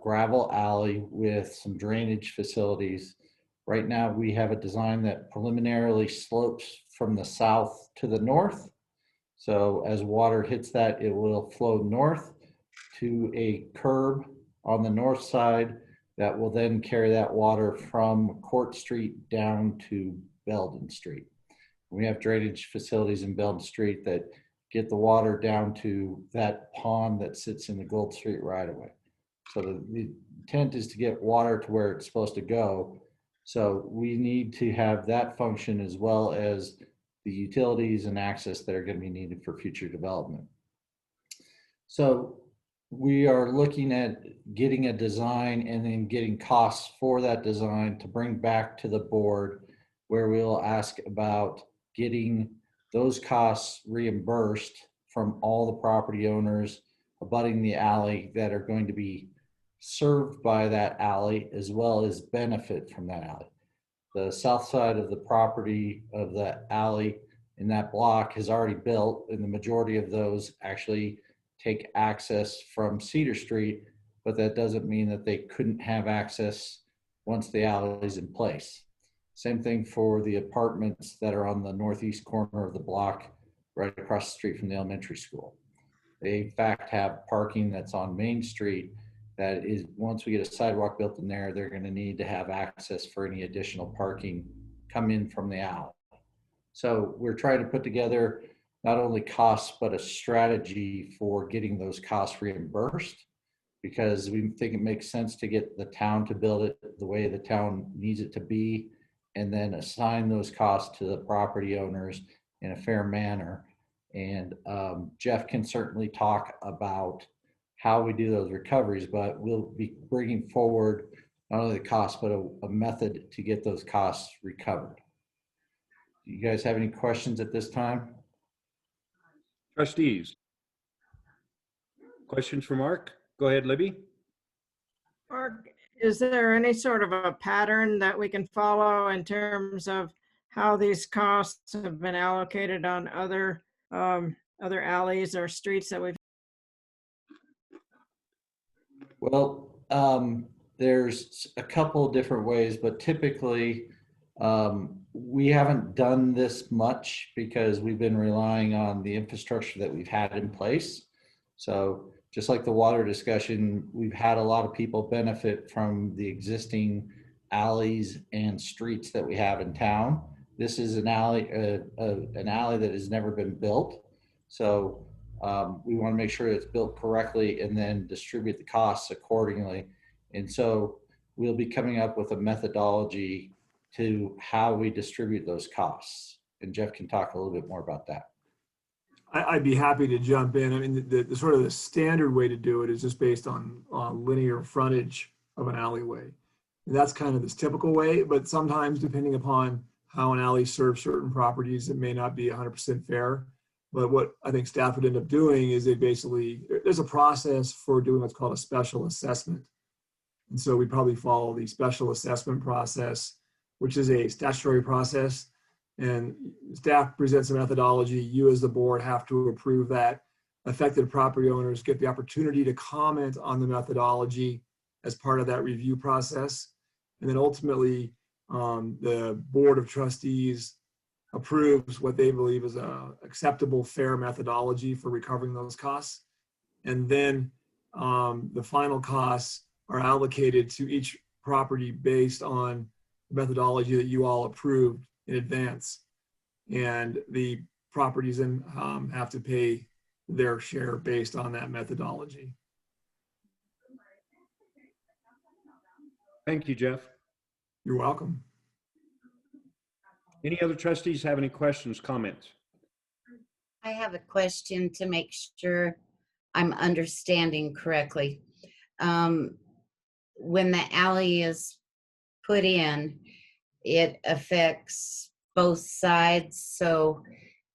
gravel alley with some drainage facilities. Right now, we have a design that preliminarily slopes from the south to the north. So as water hits that, it will flow north to a curb on the north side that will then carry that water from Court Street down to Belden Street. We have drainage facilities in Belden Street that get the water down to that pond that sits in the Gold Street right away. So the intent is to get water to where it's supposed to go. So we need to have that function as well as the utilities and access that are going to be needed for future development. So we are looking at getting a design and then getting costs for that design to bring back to the board, where we'll ask about getting those costs reimbursed from all the property owners abutting the alley that are going to be served by that alley, as well as benefit from that alley. The south side of the property of the alley in that block has already built, and the majority of those actually take access from Cedar Street, but that doesn't mean that they couldn't have access once the alley is in place. Same thing for the apartments that are on the northeast corner of the block, right across the street from the elementary school. They in fact have parking that's on Main Street that is, once we get a sidewalk built in there, they're going to need to have access for any additional parking come in from the alley. So we're trying to put together not only costs, but a strategy for getting those costs reimbursed, because we think it makes sense to get the town to build it the way the town needs it to be, and then assign those costs to the property owners in a fair manner. And Jeff can certainly talk about how we do those recoveries, but we'll be bringing forward not only the cost, but a method to get those costs recovered. Do you guys have any questions at this time? Trustees, questions for Mark? Go ahead, Libby. Mark, is there any sort of a pattern that we can follow in terms of how these costs have been allocated on other alleys or streets that we've? Well, there's a couple of different ways, but typically we haven't done this much because we've been relying on the infrastructure that we've had in place. So just like the water discussion, we've had a lot of people benefit from the existing alleys and streets that we have in town. This is an alley that has never been built. So we want to make sure it's built correctly and then distribute the costs accordingly. And so we'll be coming up with a methodology to how we distribute those costs. And Jeff can talk a little bit more about that. I'd be happy to jump in. I mean, the sort of the standard way to do it is just based on linear frontage of an alleyway. And that's kind of this typical way, but sometimes depending upon how an alley serves certain properties, it may not be 100% fair. But what I think staff would end up doing is there's a process for doing what's called a special assessment. And so we probably follow the special assessment process, which is a statutory process. And staff presents a methodology. You as the board have to approve that. Affected property owners get the opportunity to comment on the methodology as part of that review process. And then ultimately, the Board of Trustees approves what they believe is an acceptable, fair methodology for recovering those costs. And then the final costs are allocated to each property based on the methodology that you all approved in advance. And the properties then have to pay their share based on that methodology. Thank you, Jeff. You're welcome. Any other trustees have any questions, comments? I have a question to make sure I'm understanding correctly. When the alley is put in, it affects both sides. So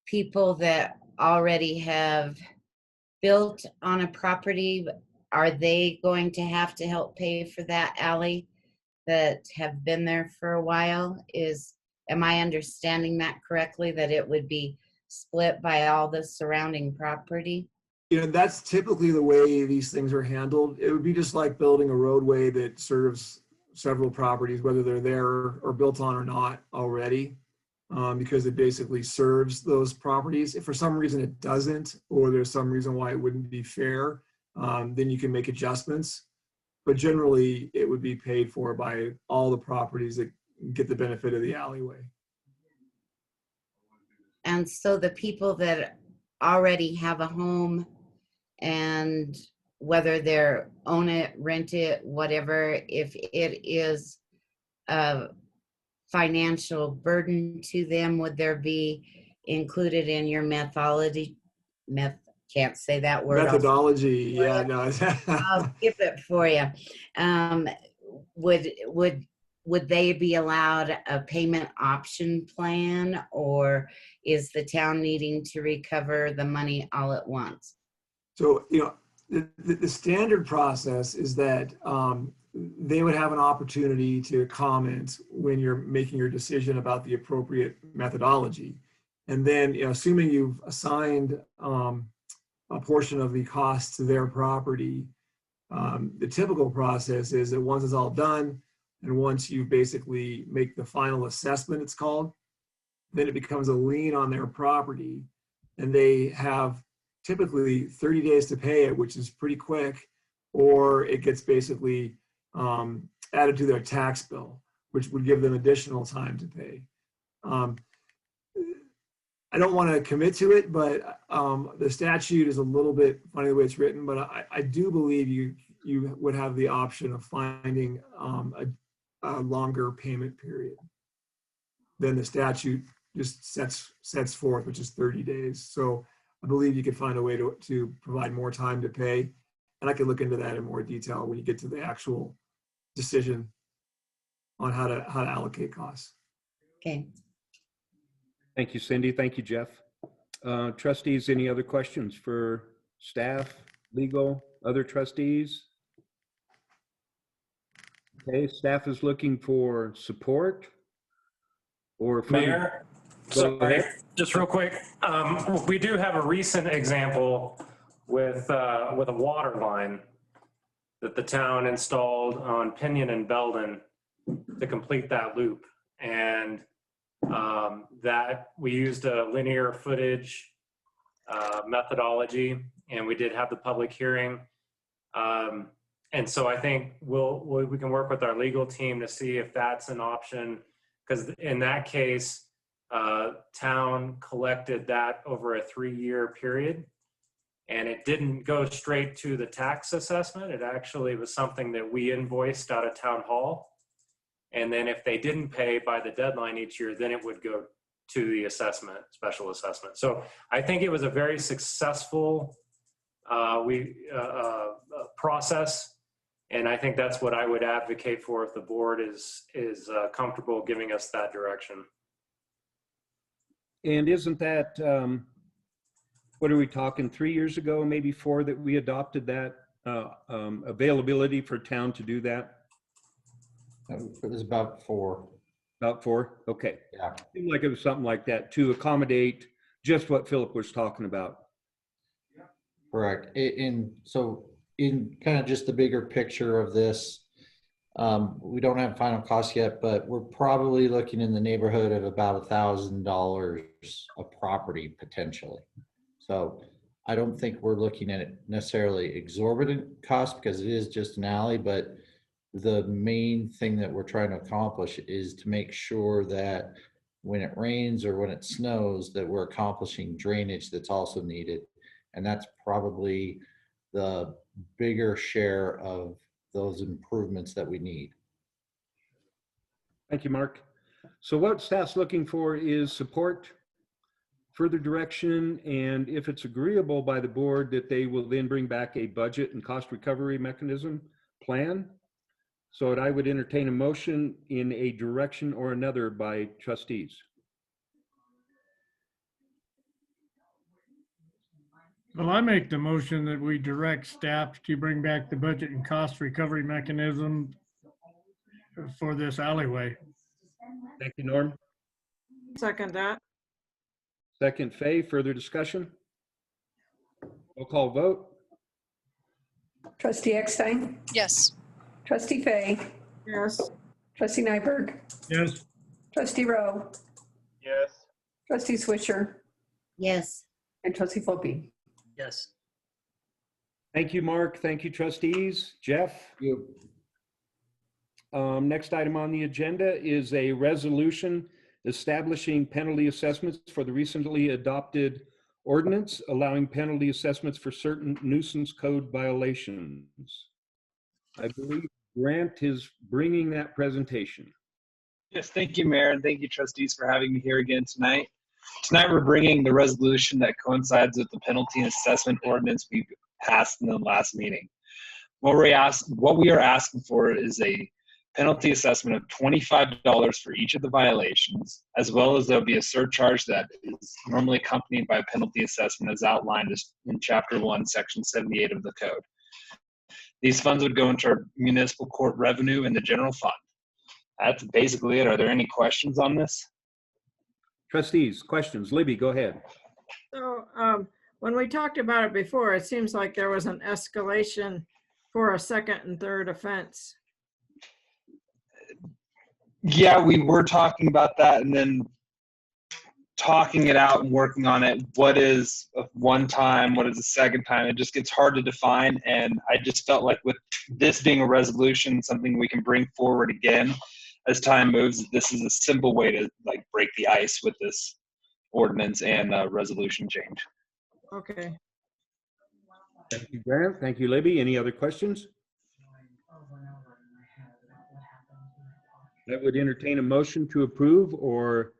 people that already have built on a property, are they going to have to help pay for that alley that have been there for a while? Am I understanding that correctly, that it would be split by all the surrounding property? You know, that's typically the way these things are handled. It would be just like building a roadway that serves several properties, whether they're there or built on or not already, because it basically serves those properties. If for some reason it doesn't, or there's some reason why it wouldn't be fair, then you can make adjustments. But generally, it would be paid for by all the properties that get the benefit of the alleyway. And so the people that already have a home, and whether they're own it, rent it, whatever, if it is a financial burden to them, would there be included in your can't say that word. Methodology, yeah, no. I'll skip it for you. Would they be allowed a payment option plan, or is the town needing to recover the money all at once? So, you know, the standard process is that they would have an opportunity to comment when you're making your decision about the appropriate methodology. And then, you know, assuming you've assigned a portion of the cost to their property, the typical process is that once it's all done, and once you basically make the final assessment, it's called, then it becomes a lien on their property, and they have typically 30 days to pay it, which is pretty quick, or it gets basically added to their tax bill, which would give them additional time to pay. I don't want to commit to it, but the statute is a little bit funny the way it's written, but I do believe you would have the option of finding a longer payment period than the statute just sets forth, which is 30 days. So I believe you could find a way to provide more time to pay. And I can look into that in more detail when you get to the actual decision on how to allocate costs. Okay. Thank you, Cindy. Thank you, Jeff. Trustees, any other questions for staff, legal, other trustees? Okay, staff is looking for support or Mayor, sorry, just real quick. We do have a recent example with a water line that the town installed on Pinion and Belden to complete that loop. And that we used a linear footage methodology, and we did have the public hearing. And so I think we can work with our legal team to see if that's an option, because in that case, town collected that over a 3-year period, and it didn't go straight to the tax assessment. It actually was something that we invoiced out of town hall. And then if they didn't pay by the deadline each year, then it would go to the assessment, special assessment. So I think it was a very successful process. And I think that's what I would advocate for if the board is comfortable giving us that direction. And isn't that, what are we talking, 3 years ago, maybe 4, that we adopted that availability for town to do that? It was about 4. About 4? Okay. Yeah. Seemed like it was something like that to accommodate just what Philip was talking about. Correct. So in kind of just the bigger picture of this, we don't have final costs yet, but we're probably looking in the neighborhood of about $1,000 a property potentially. So I don't think we're looking at it necessarily exorbitant cost, because it is just an alley, but the main thing that we're trying to accomplish is to make sure that when it rains or when it snows, that we're accomplishing drainage that's also needed. And that's probably the bigger share of those improvements that we need. Thank you, Mark. So what staff's looking for is support, further direction, and if it's agreeable by the board, that they will then bring back a budget and cost recovery mechanism plan. So I would entertain a motion in a direction or another by trustees. Well, I make the motion that we direct staff to bring back the budget and cost recovery mechanism for this alleyway. Thank you, Norm. Second that. Second, Fay. Further discussion? Roll call vote. Trustee Eckstein, Yes. Trustee Fay, Yes. Trustee Nyberg, Yes. Trustee Rowe, Yes. Trustee Swisher, Yes. and Trustee Volpe. Yes. Thank you, Mark. Thank you, trustees. Jeff? Next item on the agenda is a resolution establishing penalty assessments for the recently adopted ordinance, allowing penalty assessments for certain nuisance code violations. I believe Grant is bringing that presentation. Yes, thank you, Mayor, and thank you, trustees, for having me here again tonight. Tonight, we're bringing the resolution that coincides with the penalty and assessment ordinance we passed in the last meeting. What we are asking for is a penalty assessment of $25 for each of the violations, as well as there'll be a surcharge that is normally accompanied by a penalty assessment as outlined in Chapter 1, Section 78 of the code. These funds would go into our municipal court revenue and the general fund. That's basically it. Are there any questions on this? Trustees, questions? Libby, go ahead. So when we talked about it before, it seems like there was an escalation for a second and third offense. Yeah, we were talking about that and then talking it out and working on it. What is a one time? What is a second time? It just gets hard to define. And I just felt like with this being a resolution, something we can bring forward again as time moves, this is a simple way to like break the ice with this ordinance and resolution change. Okay. Thank you, Grant. Thank you, Libby. Any other questions? That would entertain a motion to approve or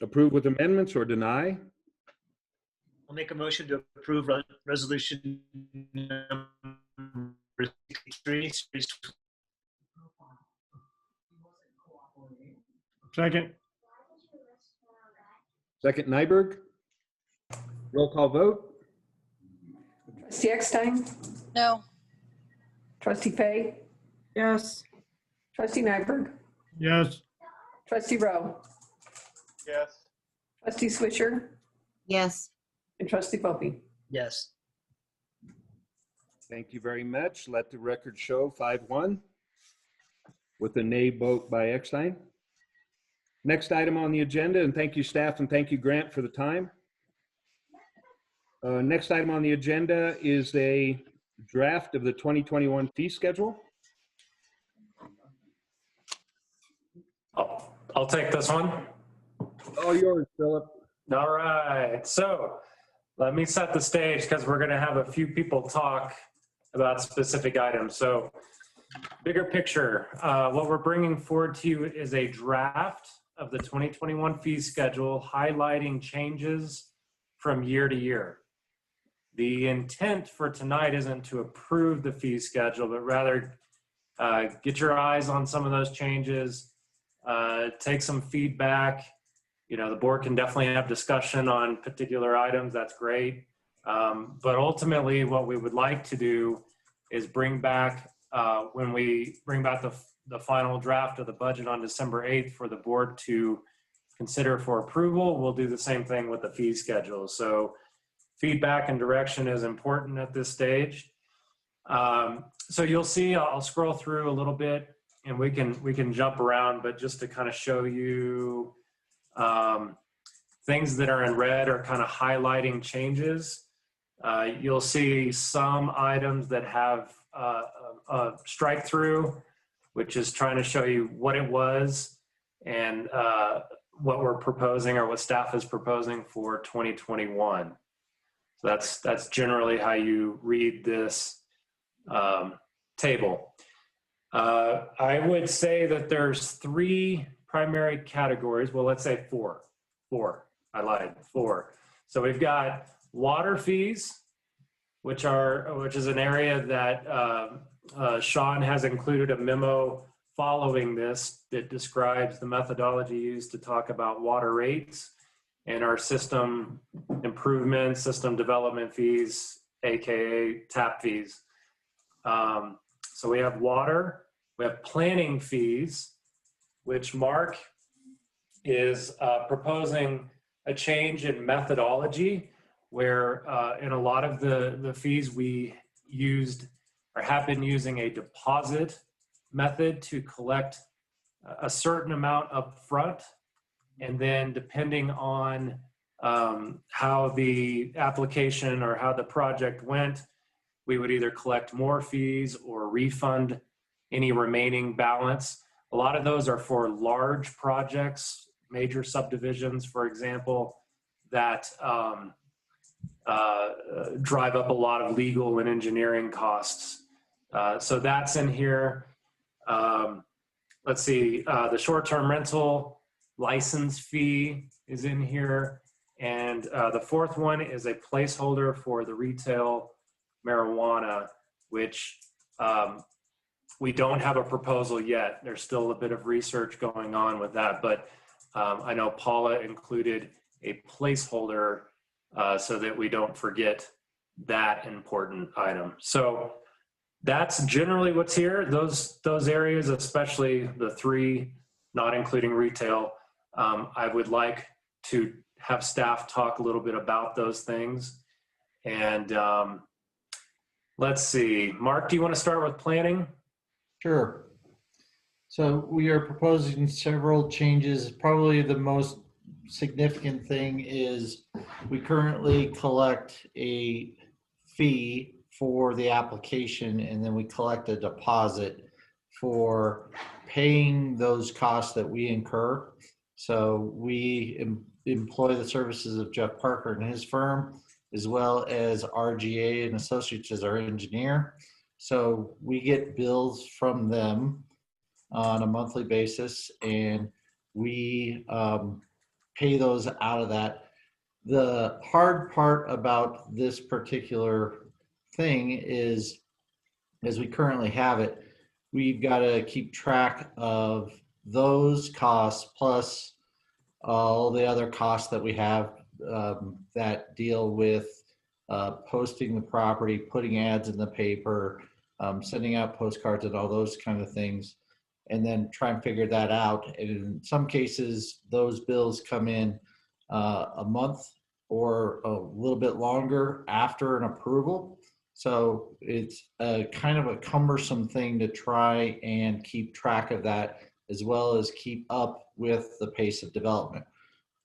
approve with amendments or deny. I'll make a motion to approve resolution number 63. Second. Second, Nyberg. Roll call vote. Trustee Eckstein, No. Trustee Fay, Yes. Trustee Nyberg, Yes. Trustee Rowe, Yes. Trustee Swisher, Yes. and Trustee Volpe. Yes. Thank you very much. Let the record show 5-1 with a nay vote by Eckstein. Next item on the agenda, and thank you staff and thank you Grant for the time. Next item on the agenda is a draft of the 2021 fee schedule. I'll take this one. All yours, Philip. All right. So let me set the stage because we're going to have a few people talk about specific items. So bigger picture, what we're bringing forward to you is a draft of the 2021 fee schedule highlighting changes from year to year. The intent for tonight isn't to approve the fee schedule, but rather get your eyes on some of those changes, take some feedback. You know, the board can definitely have discussion on particular items. That's great. But ultimately, what we would like to do is bring back, when we bring back the final draft of the budget on December 8th for the board to consider for approval, we'll do the same thing with the fee schedule. So feedback and direction is important at this stage. So you'll see, I'll scroll through a little bit and we can jump around, but just to kind of show you things that are in red are kind of highlighting changes. You'll see some items that have a strike through, which is trying to show you what it was and what we're proposing or what staff is proposing for 2021. So that's generally how you read this table. I would say that there's 3 primary categories. Well, let's say 4. I lied, 4. So we've got water fees, which is an area that Sean has included a memo following this that describes the methodology used to talk about water rates and our system improvement, system development fees, AKA TAP fees. So we have water, we have planning fees, which Mark is proposing a change in methodology where in a lot of the fees we used or have been using a deposit method to collect a certain amount up front. And then depending on how the application or how the project went, we would either collect more fees or refund any remaining balance. A lot of those are for large projects, major subdivisions, for example, that drive up a lot of legal and engineering costs. So that's in here. Let's see, the short-term rental license fee is in here. And the fourth one is a placeholder for the retail marijuana, which we don't have a proposal yet. There's still a bit of research going on with that, but I know Paula included a placeholder so that we don't forget that important item. So that's generally what's here. Those areas, especially the three, not including retail, I would like to have staff talk a little bit about those things. And let's see, Mark, do you want to start with planning? Sure. So we are proposing several changes. Probably the most significant thing is we currently collect a fee for the application, and then we collect a deposit for paying those costs that we incur. So we employ the services of Jeff Parker and his firm, as well as RGA and Associates as our engineer. So we get bills from them on a monthly basis, and we pay those out of that. The hard part about this particular thing is, as we currently have it, we've got to keep track of those costs plus all the other costs that we have that deal with posting the property, putting ads in the paper, sending out postcards and all those kind of things, and then try and figure that out. And in some cases, those bills come in a month or a little bit longer after an approval. So it's a kind of a cumbersome thing to try and keep track of that, as well as keep up with the pace of development.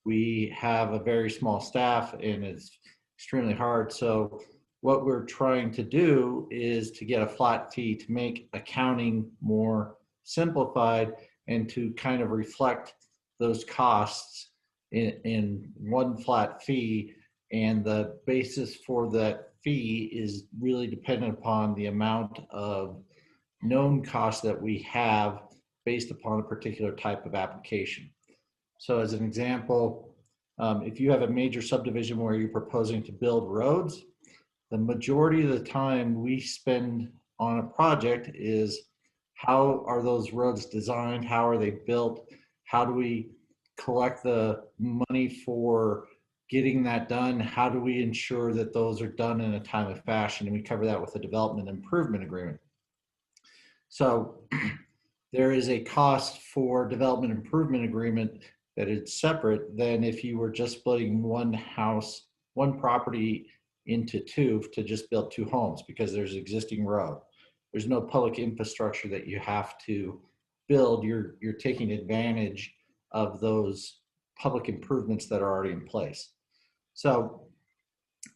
We have a very small staff and it's extremely hard. So what we're trying to do is to get a flat fee to make accounting more simplified and to kind of reflect those costs in one flat fee. And the basis for that fee is really dependent upon the amount of known costs that we have based upon a particular type of application. So as an example, if you have a major subdivision where you're proposing to build roads, the majority of the time we spend on a project is how are those roads designed? How are they built? How do we collect the money for getting that done? How do we ensure that those are done in a timely fashion? And we cover that with a development improvement agreement. So there is a cost for development improvement agreement that is separate than if you were just splitting one house, one property into two to just build two homes, because there's existing road. There's no public infrastructure that you have to build. You're taking advantage of those public improvements that are already in place. So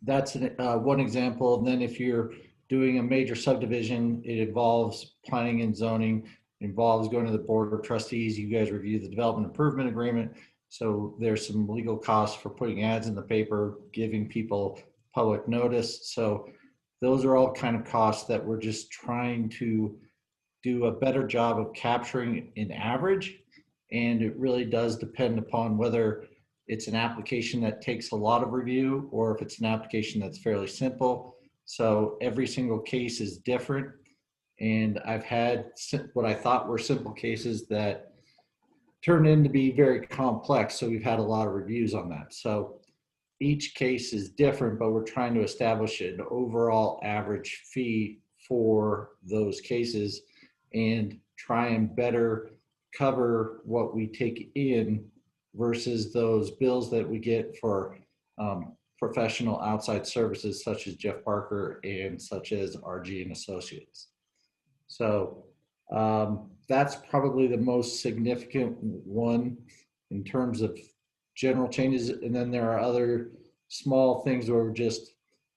that's one example. And then if you're doing a major subdivision, it involves planning and zoning, it involves going to the board of trustees. You guys review the development improvement agreement. So there's some legal costs for putting ads in the paper, giving people public notice. So those are all kind of costs that we're just trying to do a better job of capturing in average. And it really does depend upon whether it's an application that takes a lot of review or if it's an application that's fairly simple. So every single case is different. And I've had what I thought were simple cases that turned into be very complex. So we've had a lot of reviews on that. So each case is different, but we're trying to establish an overall average fee for those cases and try and better cover what we take in versus those bills that we get for professional outside services such as Jeff Parker and such as RG and Associates. So that's probably the most significant one in terms of general changes. And then there are other small things where we're just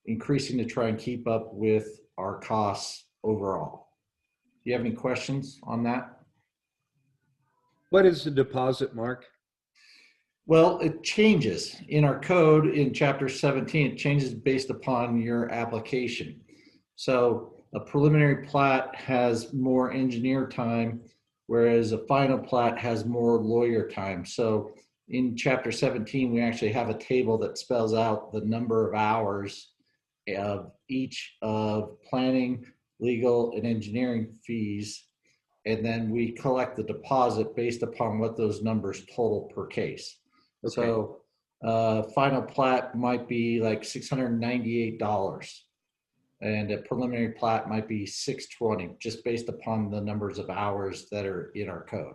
increasing to try and keep up with our costs overall. Do you have any questions on that? What is the deposit, Mark? Well, it changes in our code in chapter 17. It changes based upon your application. So a preliminary plat has more engineer time, whereas a final plat has more lawyer time. So in chapter 17, we actually have a table that spells out the number of hours of each of planning, legal, and engineering fees. And then we collect the deposit based upon what those numbers total per case. Okay. So final plat might be like $698. And a preliminary plat might be $620, just based upon the numbers of hours that are in our code.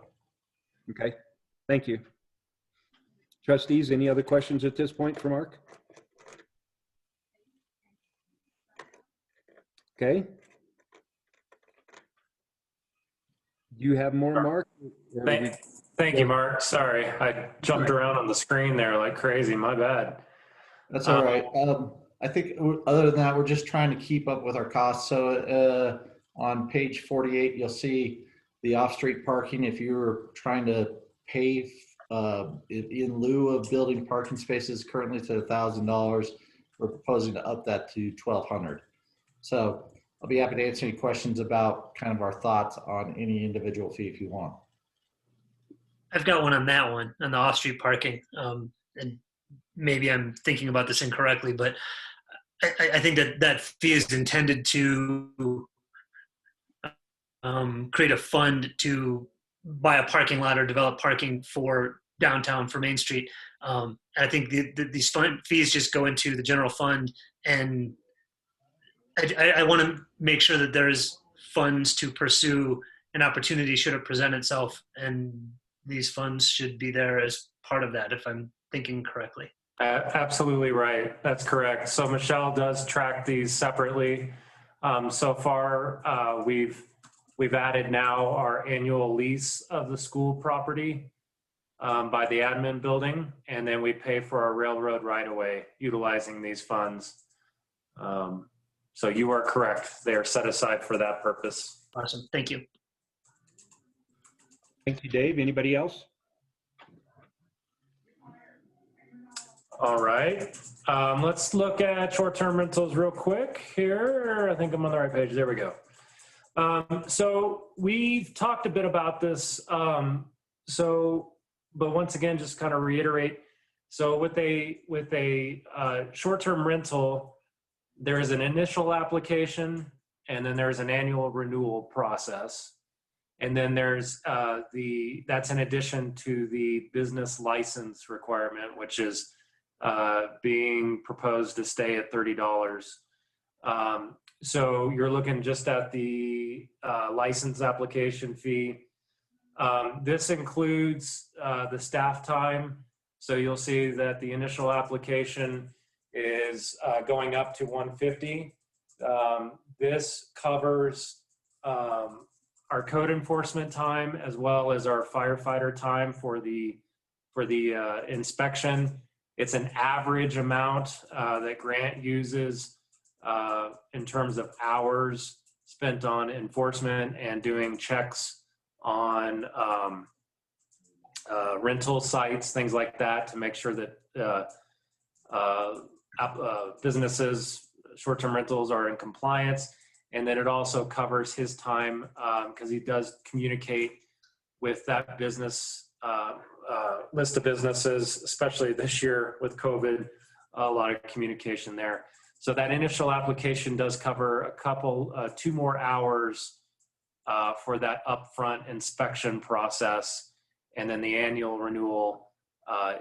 Okay, thank you. Trustees, any other questions at this point for Mark? Okay. Do you have more, Mark? Thank you, Mark. Sorry, I jumped around on the screen there like crazy. My bad. That's all right. I think other than that, we're just trying to keep up with our costs. So on page 48, you'll see the off-street parking. If you were trying to pay in lieu of building parking spaces currently to $1,000, we're proposing to up that to $1,200. So I'll be happy to answer any questions about kind of our thoughts on any individual fee if you want. I've got one on that one, on the off-street parking. And maybe I'm thinking about this incorrectly, but I think that fee is intended to create a fund to buy a parking lot or develop parking for downtown, for Main Street. I think these fees just go into the general fund, and I want to make sure that there's funds to pursue an opportunity should it present itself, and these funds should be there as part of that, if I'm thinking correctly. Absolutely right. That's correct. So Michelle does track these separately. So far, we've added now our annual lease of the school property by the admin building, and then we pay for our railroad right-of-way utilizing these funds. So you are correct. They are set aside for that purpose. Awesome. Thank you. Thank you, Dave. Anybody else? All right. Let's look at short-term rentals real quick here. I think I'm on the right page. There we go. So we've talked a bit about this. But once again, just kind of reiterate. So with a short-term rental, there is an initial application, and then there's an annual renewal process. And then there's that's in addition to the business license requirement, which is being proposed to stay at $30. So you're looking just at the license application fee. This includes the staff time. So you'll see that the initial application is going up to $150. This covers our code enforcement time as well as our firefighter time for the inspection. It's an average amount that Grant uses in terms of hours spent on enforcement and doing checks on rental sites, things like that, to make sure that businesses, short-term rentals are in compliance. And then it also covers his time because he does communicate with that business list of businesses, especially this year with COVID, a lot of communication there. So that initial application does cover two more hours for that upfront inspection process. And then the annual renewal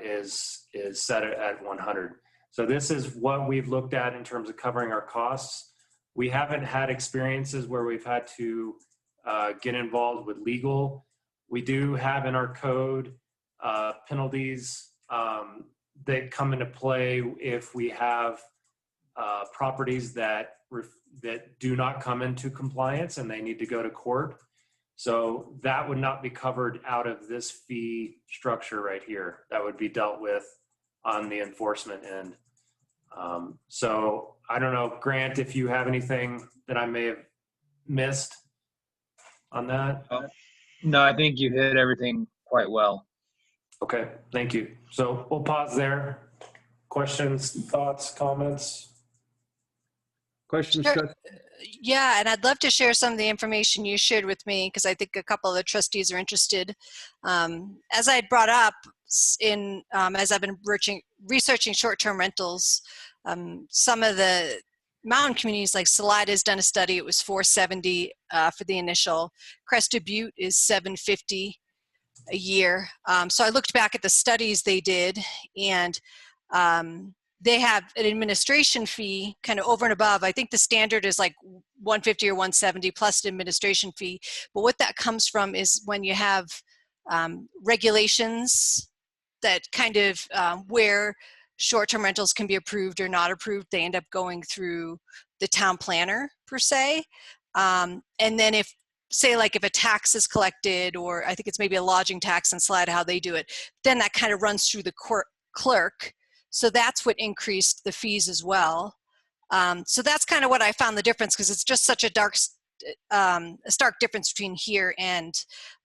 is set at 100. So this is what we've looked at in terms of covering our costs. We haven't had experiences where we've had to get involved with legal. We do have in our code penalties that come into play if we have properties that do not come into compliance and they need to go to court. So that would not be covered out of this fee structure right here. That would be dealt with on the enforcement end. So I don't know, Grant, if you have anything that I may have missed on that. No, I think you hit everything quite well. Okay, thank you. So we'll pause there. Questions, thoughts, comments? Questions? Sure. Yeah, and I'd love to share some of the information you shared with me because I think a couple of the trustees are interested. As I brought up as I've been researching short-term rentals, some of the mountain communities like Salida has done a study. It was $470 for the initial. Crested Butte is $750 a year. So I looked back at the studies they did, and they have an administration fee kind of over and above. I think the standard is like $150 or $170 plus an administration fee. But what that comes from is when you have regulations that kind of where short-term rentals can be approved or not approved, they end up going through the town planner per se. And then if, say like if a tax is collected, or I think it's maybe a lodging tax and Salida how they do it, then that kind of runs through the clerk. So that's what increased the fees as well. So that's kind of what I found the difference, because it's just such a stark difference between here and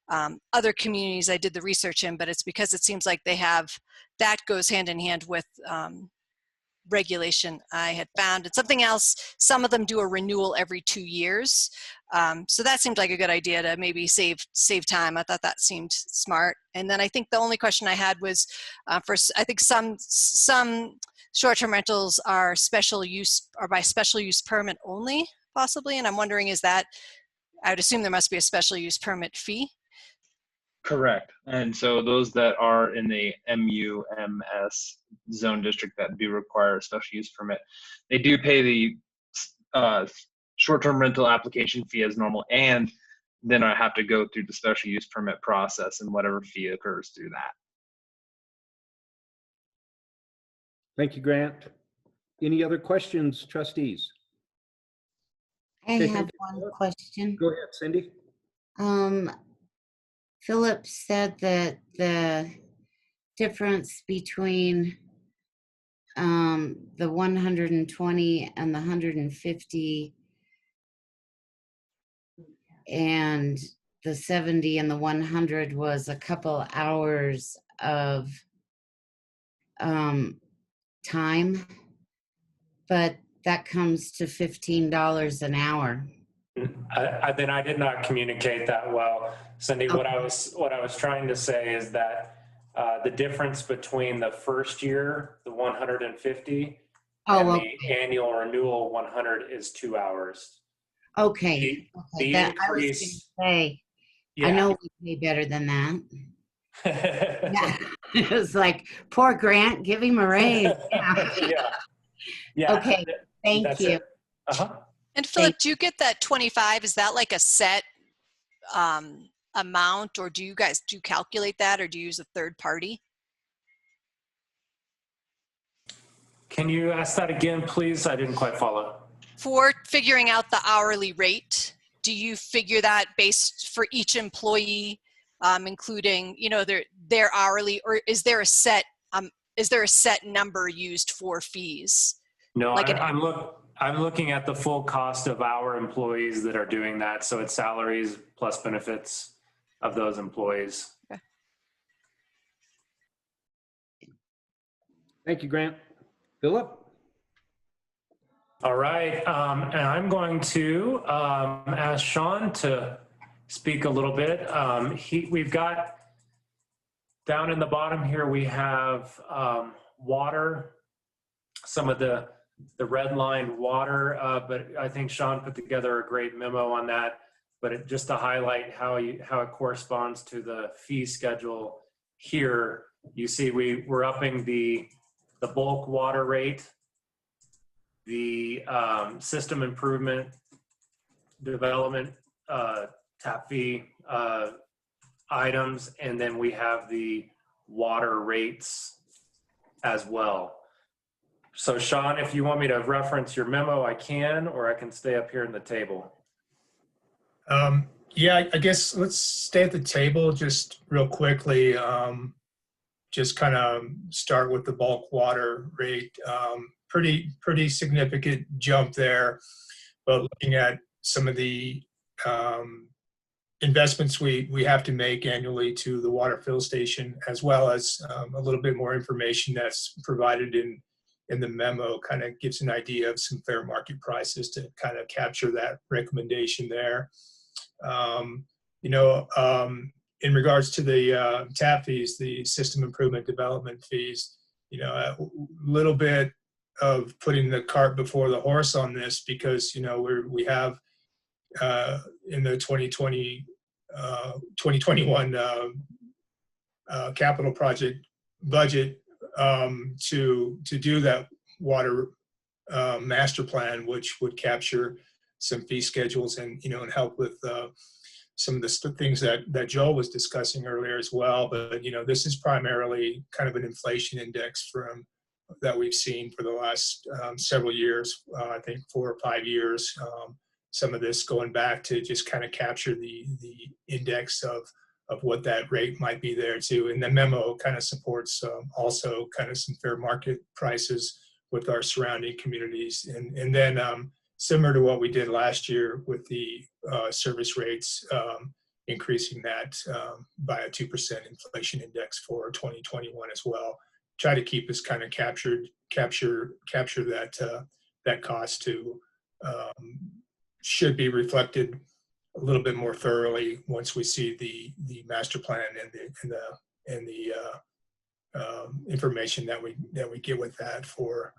other communities I did the research in, but it's because it seems like they have, that goes hand in hand with regulation I had found. And something else, some of them do a renewal every 2 years. So that seemed like a good idea to maybe save time. I thought that seemed smart. And then I think the only question I had was for, I think some short-term rentals are special use or by special use permit only, possibly. And I'm wondering, is that, I would assume there must be a special use permit fee. Correct. And so those that are in the MUMS zone district that do require a special use permit, they do pay the short-term rental application fee as normal, and then I have to go through the special use permit process and whatever fee occurs through that. Thank you, Grant. Any other questions, trustees? I Okay, have one question. Go ahead, Cindy. Philip said that the difference between the 120 and the 150 and the 70 and the 100 was a couple hours of time, but that comes to $15 an hour. Then I did not communicate that well, Cindy. Okay. What I was trying to say is that the difference between the first year, the 150, and the annual renewal 100 is 2 hours. Okay. The That, I was increase. gonna say, Yeah. I know we pay better than that. Yeah. It was like, poor Grant, give him a raise. Yeah. Okay, thank you. And Philip, do you get that 25? Is that like a set amount, or do you calculate that, or do you use a third party? Can you ask that again, please? I didn't quite follow. For figuring out the hourly rate, do you figure that based for each employee, including, you know, their hourly, or is there a set number used for fees? No, like I'm looking at the full cost of our employees that are doing that. So it's salaries plus benefits of those employees. Okay. Thank you, Grant. Philip? All right, and I'm going to ask Sean to speak a little bit. We've got down in the bottom here, we have water, some of the red-lined water, but I think Sean put together a great memo on that. But just to highlight how it corresponds to the fee schedule here, you see we're upping the bulk water rate, the system improvement development tap fee items, and then we have the water rates as well. So Sean, if you want me to reference your memo, I can, or I can stay up here in the table. Yeah, I guess let's stay at the table just real quickly. Just kind of start with the bulk water rate. Pretty significant jump there. But looking at some of the investments we have to make annually to the water fill station, as well as a little bit more information that's provided in the memo, kind of gives an idea of some fair market prices to kind of capture that recommendation there. In regards to the TAP fees, the system improvement development fees, a little bit of putting the cart before the horse on this, because we have in the 2021 capital project budget to do that water master plan, which would capture some fee schedules and help with some of the things that Joel was discussing earlier as well. But this is primarily kind of an inflation index that we've seen for the last several years, I think 4 or 5 years. Some of this going back to just kind of capture the index of what that rate might be there too. And the memo kind of supports also kind of some fair market prices with our surrounding communities. And then similar to what we did last year with the service rates, increasing that by a 2% inflation index for 2021 as well. Try to keep us kind of capture that cost to should be reflected a little bit more thoroughly once we see the master plan and the information that we get with that for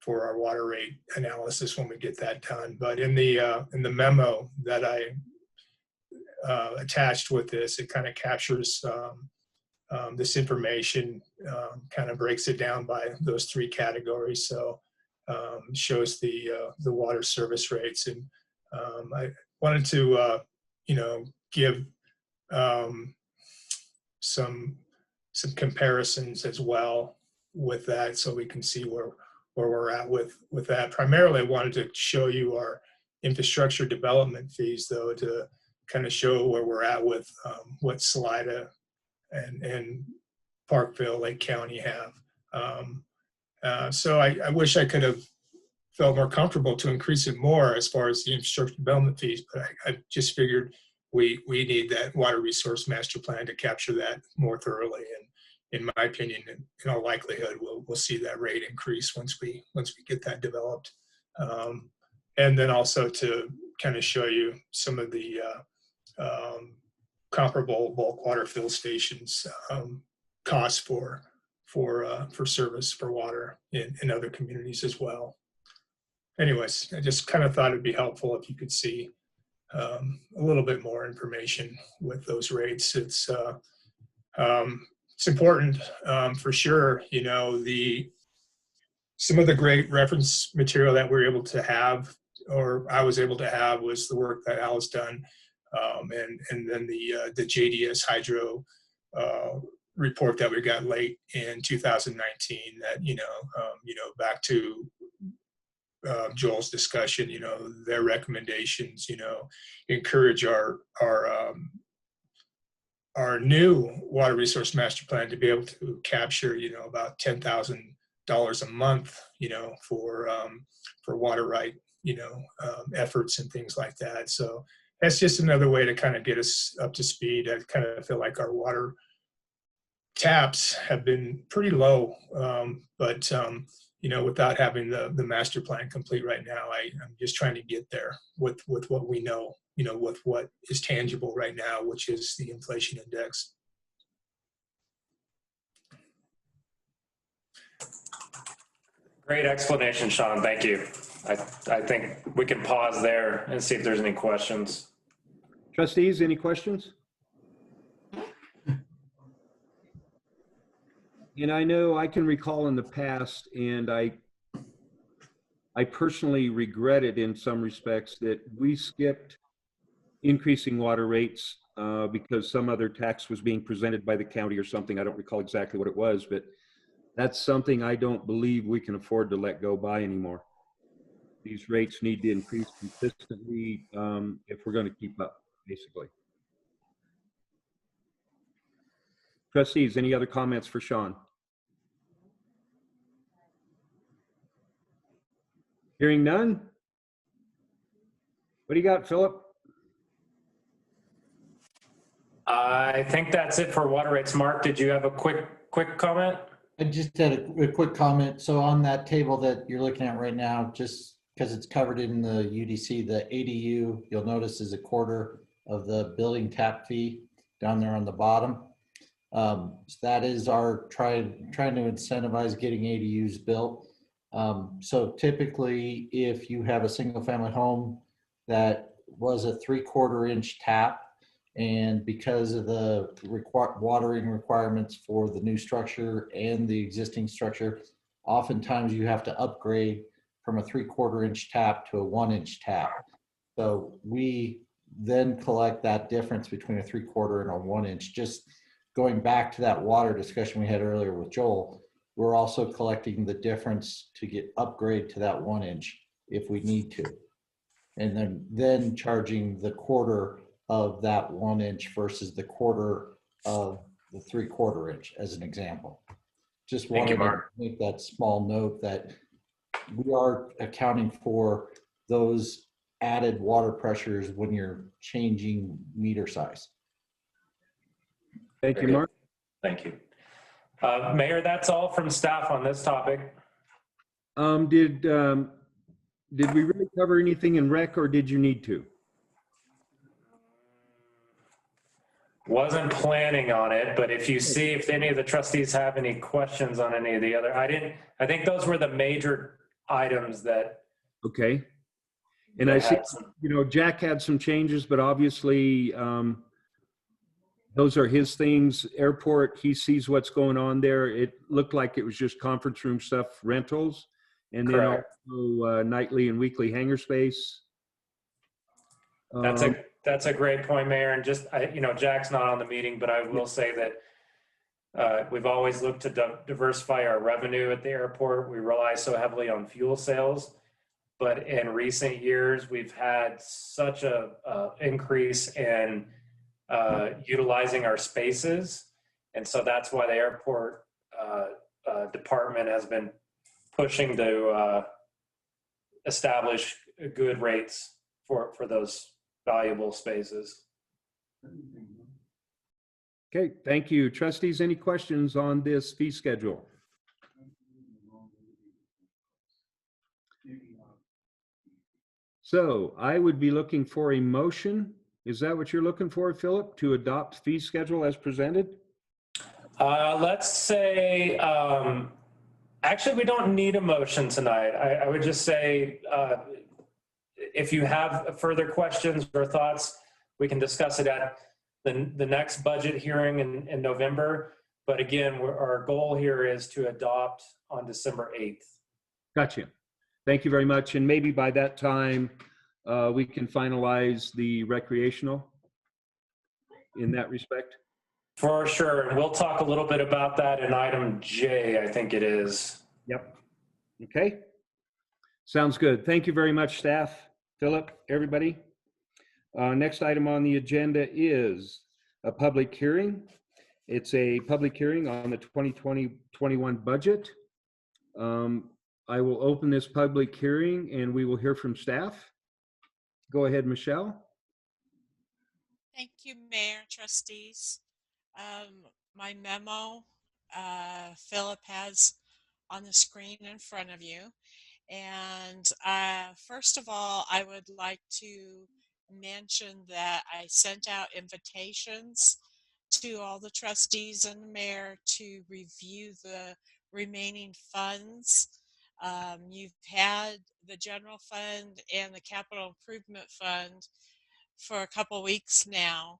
our water rate analysis when we get that done. But in the memo that I attached with this, it kind of captures this information, kind of breaks it down by those 3 categories. So shows the water service rates, and I wanted to give some comparisons as well with that, so we can see where we're at with that. Primarily, I wanted to show you our infrastructure development fees, though, to kind of show where we're at with what Salida and Parkville, Lake County have. So I wish I could have felt more comfortable to increase it more as far as the infrastructure development fees, but I just figured we need that water resource master plan to capture that more thoroughly. And in my opinion, in all likelihood, we'll see that rate increase once we get that developed. And then also to kind of show you some of the comparable bulk water fill stations costs for service for water in other communities as well. Anyways, I just kind of thought it'd be helpful if you could see a little bit more information with those rates. It's important for sure. Some of the great reference material that we're able to have, or I was able to have, was the work that Al has done, and then the JDS hydro report that we got late in 2019. That back to Joel's discussion, their recommendations, encourage our new water resource master plan to be able to capture, about $10,000 a month, for water right, efforts and things like that. So that's just another way to kind of get us up to speed. I kind of feel like our water taps have been pretty low, but without having the master plan complete right now, I'm just trying to get there with what we know, with what is tangible right now, which is the inflation index. Great explanation, Sean. Thank you. I think we can pause there and see if there's any questions. Trustees, any questions? And I know I can recall in the past, and I personally regret it in some respects, that we skipped increasing water rates because some other tax was being presented by the county or something. I don't recall exactly what it was, but that's something I don't believe we can afford to let go by anymore. These rates need to increase consistently if we're going to keep up, basically. Trustees, any other comments for Sean? Hearing none? What do you got, Philip? I think that's it for water rates. Mark, did you have a quick comment? I just had a quick comment. So on that table that you're looking at right now, just because it's covered in the UDC, the ADU, you'll notice is a quarter of the building tap fee down there on the bottom. So that is our trying to incentivize getting ADUs built. So typically, if you have a single family home that was a 3/4 inch tap, and because of the watering requirements for the new structure and the existing structure, oftentimes you have to upgrade from a 3/4 inch tap to a 1 inch tap. So we then collect that difference between a 3/4 and a 1 inch. Just going back to that water discussion we had earlier with Joel, we're also collecting the difference to get upgrade to that 1 inch if we need to. And then charging the quarter of that 1 inch versus the quarter of the 3/4 inch as an example. Just wanted to make that small note that we are accounting for those added water pressures when you're changing meter size. Thank you, Mark. Thank you. Mayor, that's all from staff on this topic. Did we really cover anything in rec, or did you need to? Wasn't planning on it, but if you see if any of the trustees have any questions on any of the other, I think those were the major items that. Okay. And I see, Jack had some changes, but obviously those are his things. Airport, he sees what's going on there. It looked like it was just conference room stuff, rentals, and then also nightly and weekly hangar space. That's a great point, Mayor. And just, Jack's not on the meeting, but I will say that we've always looked to diversify our revenue at the airport. We rely so heavily on fuel sales, but in recent years, we've had such a increase in utilizing our spaces. And so that's why the airport department has been pushing to establish good rates for those valuable spaces. Okay, thank you. Trustees, any questions on this fee schedule? So I would be looking for a motion. Is that what you're looking for, Philip, to adopt fee schedule as presented? Let's say, actually, we don't need a motion tonight. I would just say, if you have further questions or thoughts, we can discuss it at the next budget hearing in November. But again, our goal here is to adopt on December 8th. Gotcha. Thank you very much. And maybe by that time, we can finalize the recreational in that respect. For sure. And we'll talk a little bit about that in item J, I think it is. Yep. Okay. Sounds good. Thank you very much, staff. Philip, everybody. Next item on the agenda is a public hearing. It's a public hearing on the 2020-21 budget. I will open this public hearing and we will hear from staff. Go ahead, Michelle. Thank you, Mayor, trustees. My memo, Philip has on the screen in front of you. And first of all, I would like to mention that I sent out invitations to all the trustees and the mayor to review the remaining funds. You've had the general fund and the capital improvement fund for a couple weeks now.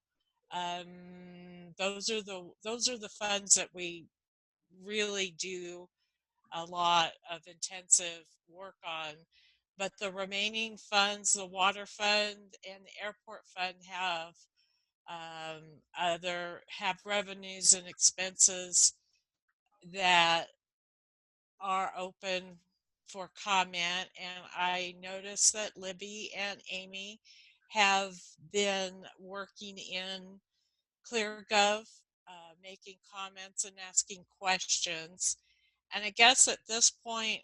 Those are the funds that we really do a lot of intensive work on, but the remaining funds, the water fund and the airport fund, have other have revenues and expenses that are open for comment. And I noticed that Libby and Amy have been working in ClearGov, making comments and asking questions. And I guess at this point,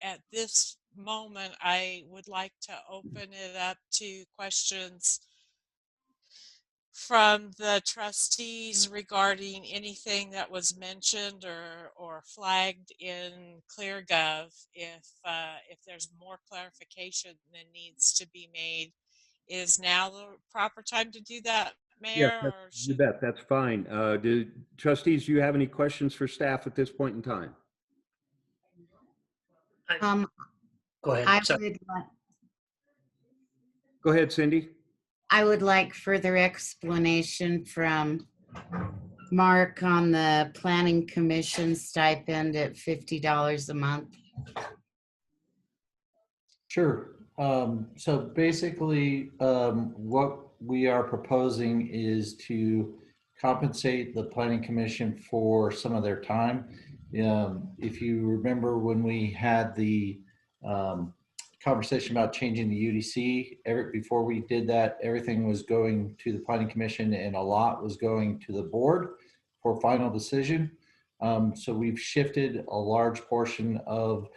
at this moment, I would like to open it up to questions from the trustees regarding anything that was mentioned or flagged in ClearGov. If there's more clarification that needs to be made, is now the proper time to do that, Yes, Mayor? Or you bet. That's fine. Do trustees, do you have any questions for staff at this point in time? Go ahead. I Sorry. would, Go ahead, Cindy. I would like further explanation from Mark on the Planning Commission stipend at $50 a month. Sure. So basically, what we are proposing is to compensate the Planning Commission for some of their time. If you remember when we had the conversation about changing the UDC, before we did that, everything was going to the Planning Commission and a lot was going to the board for final decision. So we've shifted a large portion of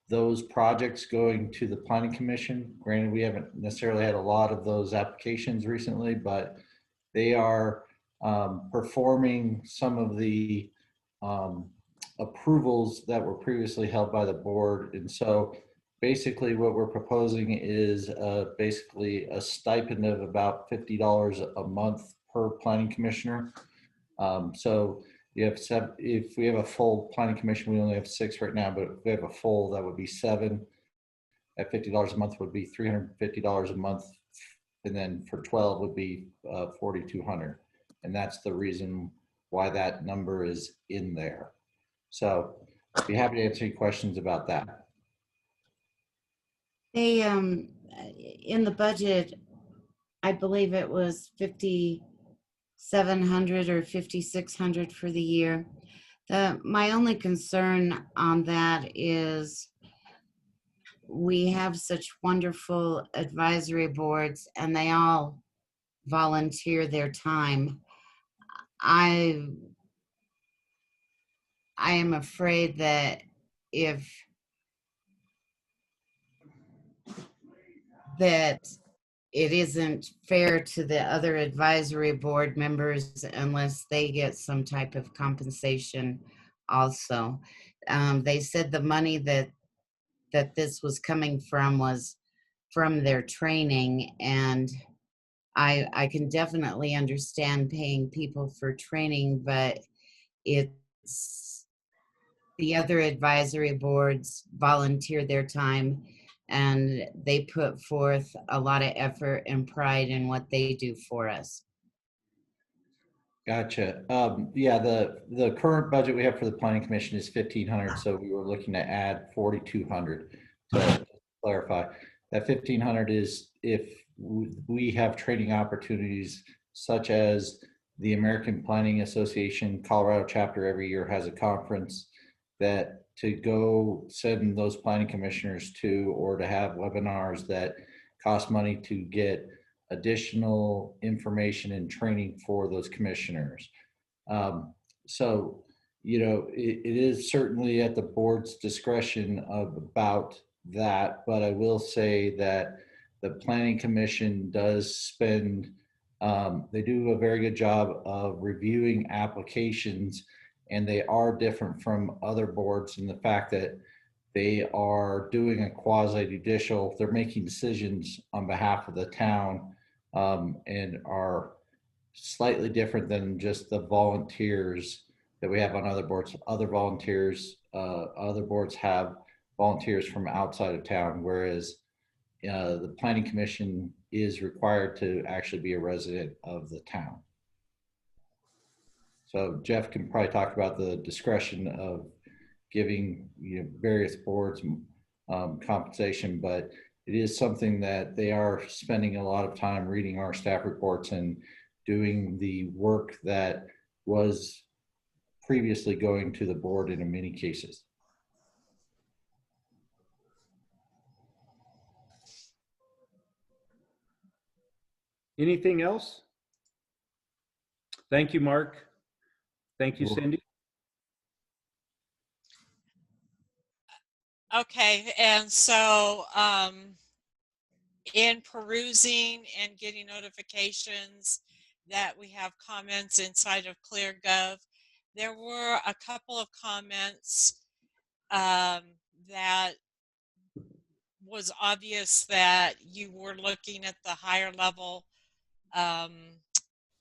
those projects going to the Planning Commission. Granted, we haven't necessarily had a lot of those applications recently, but they are performing some of the approvals that were previously held by the board. And so basically what we're proposing is basically a stipend of about $50 a month per planning commissioner. So you have if we have a full planning commission, we only have 6 right now, but if we have a full, that would be 7 at $50 a month would be $350 a month. And then for 12 would be $4,200. And that's the reason why that number is in there. So I'd be happy to answer any questions about that. They, in the budget, I believe it was 5,700 or 5,600 for the year. My only concern on that is we have such wonderful advisory boards and they all volunteer their time. I am afraid that it isn't fair to the other advisory board members unless they get some type of compensation also. They said the money that this was coming from was from their training, and I can definitely understand paying people for training, but it's the other advisory boards volunteer their time and they put forth a lot of effort and pride in what they do for us. Gotcha. Yeah, the current budget we have for the Planning Commission is $1,500, so we were looking to add $4,200 to clarify. That $1,500 is if we have training opportunities such as the American Planning Association Colorado chapter every year has a conference that to go send those planning commissioners to, or to have webinars that cost money to get additional information and training for those commissioners. So, you know, it is certainly at the board's discretion about that, but I will say that the Planning Commission does spend, they do a very good job of reviewing applications, and they are different from other boards in the fact that they are doing a quasi-judicial, they're making decisions on behalf of the town, and are slightly different than just the volunteers that we have on other boards. Other volunteers, other boards have volunteers from outside of town, whereas the Planning Commission is required to actually be a resident of the town. So Jeff can probably talk about the discretion of giving, you know, various boards compensation, but it is something that they are spending a lot of time reading our staff reports and doing the work that was previously going to the board in many cases. Anything else? Thank you, Mark. Thank you, Cindy. Okay, and so in perusing and getting notifications that we have comments inside of ClearGov, there were a couple of comments that was obvious that you were looking at the higher level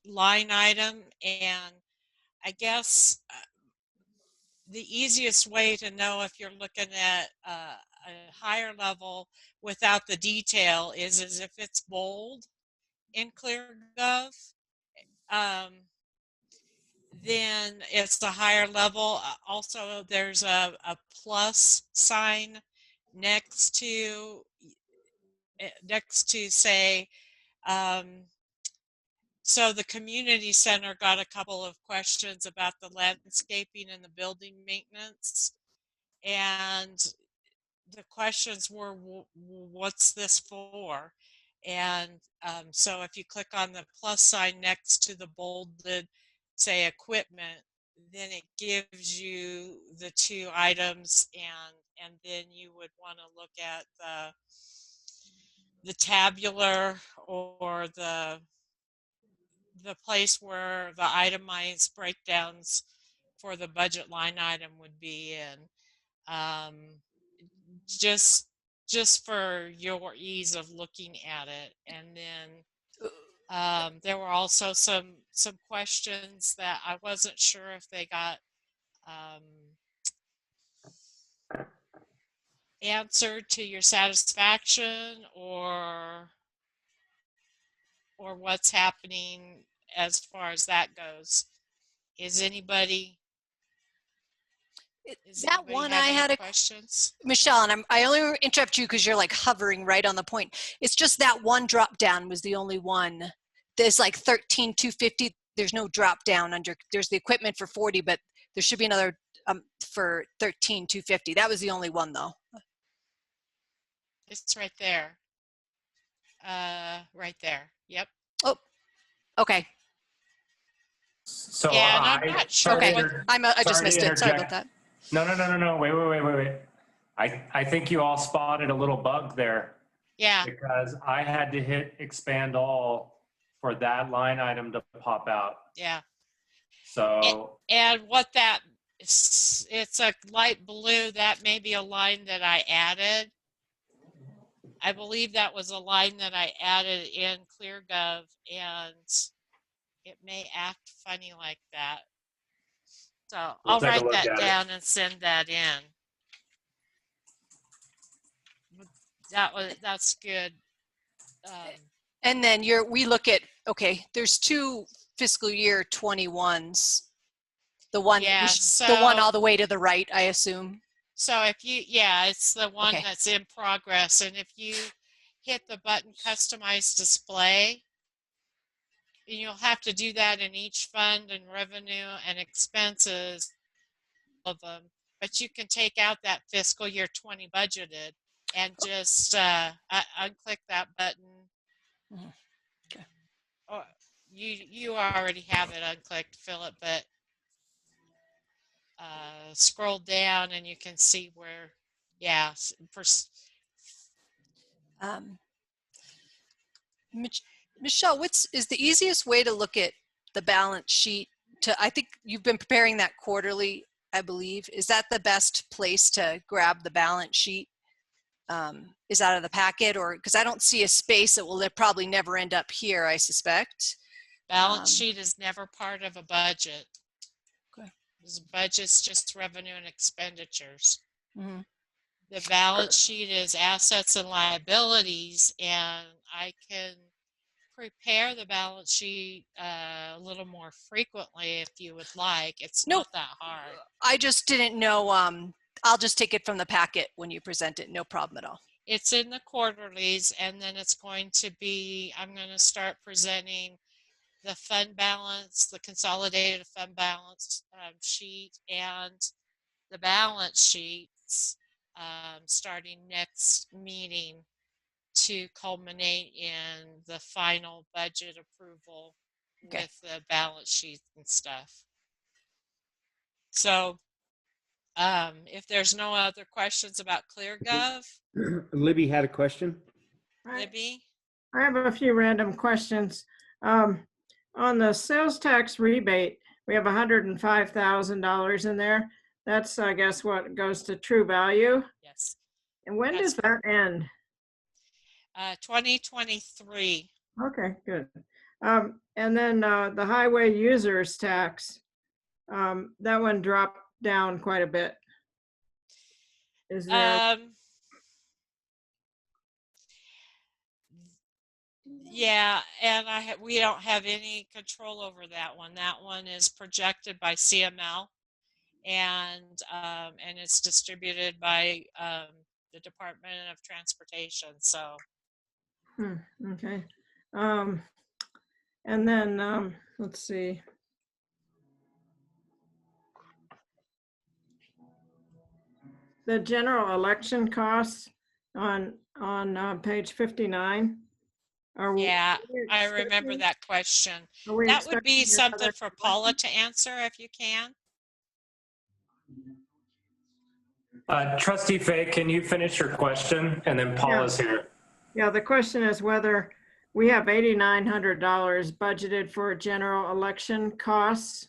line item, and I guess the easiest way to know if you're looking at a higher level without the detail is if it's bold in ClearGov, then it's the higher level. Also, there's a plus sign next to say, so the community center got a couple of questions about the landscaping and the building maintenance, and the questions were, what's this for? And so if you click on the plus sign next to the bolded, say, equipment, then it gives you the two items, and then you would want to look at the tabular or the place where the itemized breakdowns for the budget line item would be in. Just for your ease of looking at it. And then there were also some questions that I wasn't sure if they got answered to your satisfaction, or what's happening as far as that goes. Is anybody that one I had questions? Michelle, and I only interrupt you because you're like hovering right on the point. It's just that one drop down was the only one. There's like 13,250. There's no drop down under. There's the equipment for 40, but there should be another for 13,250. That was the only one though. It's right there. Right there. Yep. Oh, okay. So and I'm not sure. Okay, I just missed it. Sorry about that. No. Wait. I think you all spotted a little bug there. Yeah. Because I had to hit expand all for that line item to pop out. Yeah. So. And what that is, it's a light blue. That may be a line that I added. I believe that was a line that I added in ClearGov, and it may act funny like that. So I'll write that down and send that in. That's good. And then we look at, okay, there's two fiscal year 21s. The one, the one all the way to the right, I assume. So if it's the one that's in progress, and if you hit the button customize display, you'll have to do that in each fund and revenue and expenses of them, but you can take out that fiscal year 20 budgeted and just unclick that button. Okay. Or you already have it unclicked, Philip, but scroll down and you can see where, Michelle, is the easiest way to look at the balance sheet? I think you've been preparing that quarterly, I believe. Is that the best place to grab the balance sheet? Is out of the packet, or because I don't see a space that will probably never end up here, I suspect. Balance sheet is never part of a budget. Okay. This budget's just revenue and expenditures. Mm-hmm. The balance sheet is assets and liabilities, and I can prepare the balance sheet a little more frequently if you would like. It's not that hard. I just didn't know. I'll just take it from the packet when you present it. No problem at all. It's in the quarterlies, and then it's going to be, I'm going to start presenting the fund balance, the consolidated fund balance sheet, and the balance sheets starting next meeting to culminate in the final budget approval with the balance sheet and stuff. So if there's no other questions about ClearGov, Libby had a question. Libby? I have a few random questions. On the sales tax rebate, we have $105,000 in there. That's, I guess, what goes to true value. Yes. And when does that end? 2023. Okay, good. And then the highway users tax, that one dropped down quite a bit. Is there? Yeah, and we don't have any control over that one. That one is projected by CML, and it's distributed by the Department of Transportation. So. Okay. And then let's see. The general election costs on page 59. Yeah, I remember that question. That would be something for Paula to answer if you can. Trustee Fay, can you finish your question? And then Paula's here. Yeah, the question is whether we have $8,900 budgeted for general election costs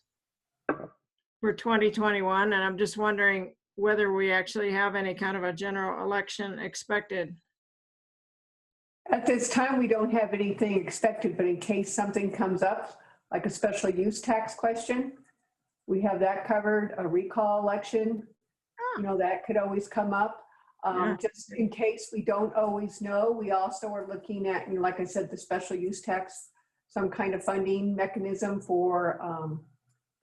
for 2021. And I'm just wondering whether we actually have any kind of a general election expected. At this time, we don't have anything expected, but in case something comes up, like a special use tax question, we have that covered. A recall election, you know, that could always come up. Just in case we don't always know, we also are looking at, you know, like I said, the special use tax, some kind of funding mechanism for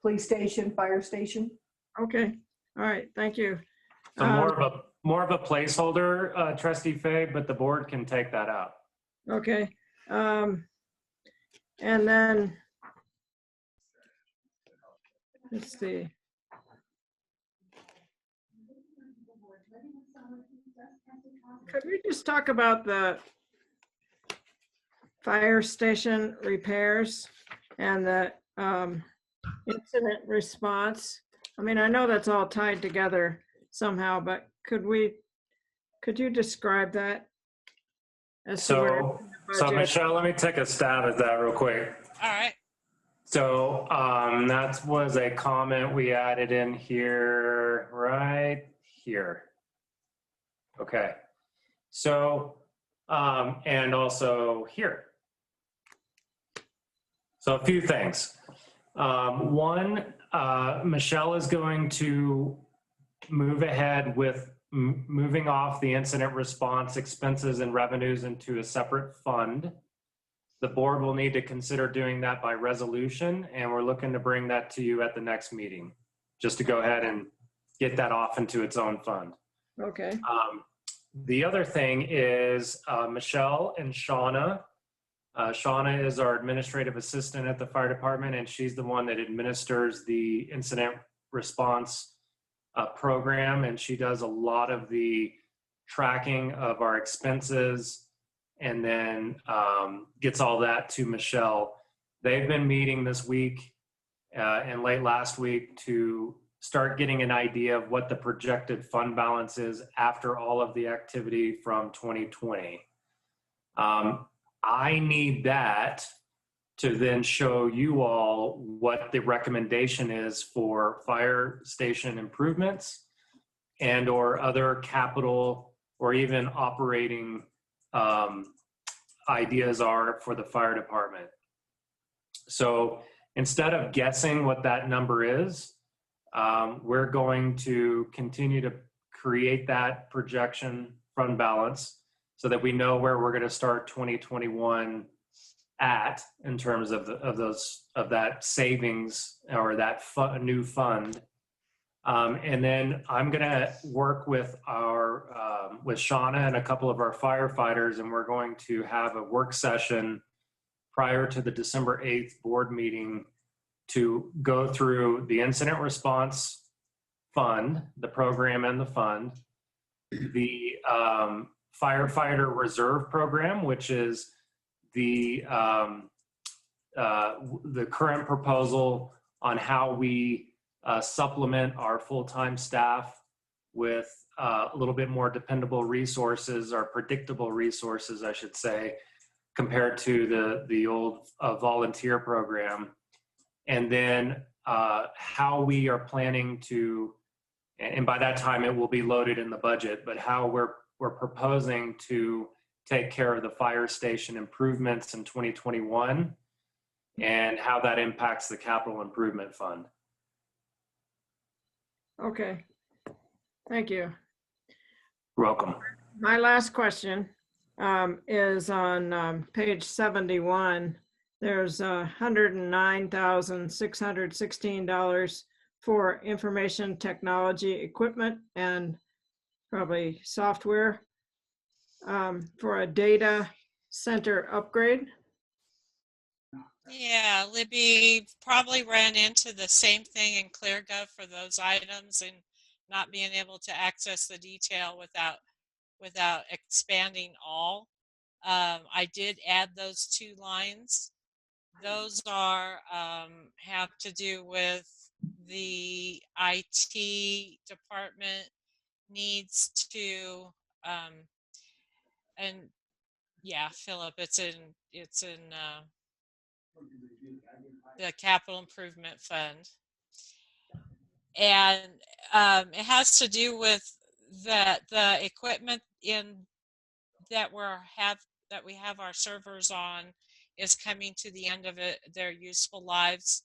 police station, fire station. Okay, all right, thank you. So more of a placeholder, Trustee Fay, but the board can take that out. Okay. And then, let's see. Could we just talk about the fire station repairs and the incident response? I mean, I know that's all tied together somehow, but could you describe that? So Michelle, let me take a stab at that real quick. All right. So that was a comment we added in here, right here. Okay. So, and also here. So a few things. One, Michelle is going to move ahead with moving off the incident response expenses and revenues into a separate fund. The board will need to consider doing that by resolution, and we're looking to bring that to you at the next meeting, just to go ahead and get that off into its own fund. Okay. The other thing is Michelle and Shauna. Shauna is our administrative assistant at the fire department, and she's the one that administers the incident response program, and she does a lot of the tracking of our expenses and then gets all that to Michelle. They've been meeting this week and late last week to start getting an idea of what the projected fund balance is after all of the activity from 2020. I need that to then show you all what the recommendation is for fire station improvements and or other capital or even operating ideas are for the fire department. So instead of guessing what that number is, we're going to continue to create that projection fund balance so that we know where we're going to start 2021 at in terms of that savings or that new fund. And then I'm going to work with with Shauna and a couple of our firefighters, and we're going to have a work session prior to the December 8th board meeting to go through the incident response fund, the program and the fund, the firefighter reserve program, which is the current proposal on how we supplement our full-time staff with a little bit more dependable resources, or predictable resources, I should say, compared to the old volunteer program. And then how we are planning to, and by that time it will be loaded in the budget, but how we're proposing to take care of the fire station improvements in 2021 and how that impacts the capital improvement fund. Okay, thank you. You're welcome. My last question is on page 71. There's $109,616 for information technology equipment and probably software for a data center upgrade. Yeah, Libby probably ran into the same thing in ClearGov for those items and not being able to access the detail without expanding all. I did add those 2 lines. Those are have to do with the IT department needs to and yeah, Philip, it's in the capital improvement fund, and it has to do with the equipment that we have our servers on is coming to the end of their useful lives,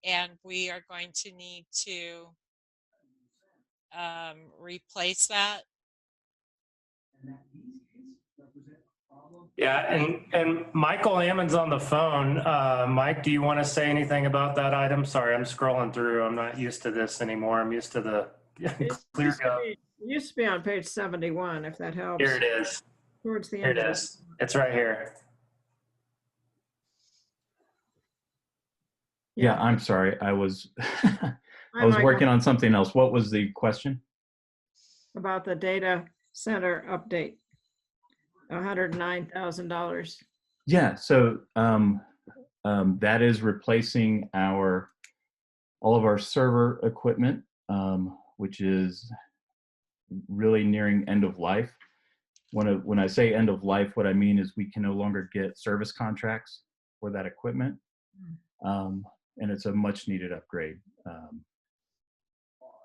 and we are going to need to replace that. Yeah, and Michael Ammon's on the phone. Mike, do you want to say anything about that item? Sorry, I'm scrolling through. I'm not used to this anymore. I'm used to the ClearGov. It used to be on page 71, if that helps. Here it is. Towards the Here end. it is. It's right here. Yeah, I'm sorry. I was I was working on something else. What was the question? About the data center update. $109,000. Yeah, so that is replacing all of our server equipment, which is really nearing end of life. When I say end of life, what I mean is we can no longer get service contracts for that equipment, and it's a much needed upgrade.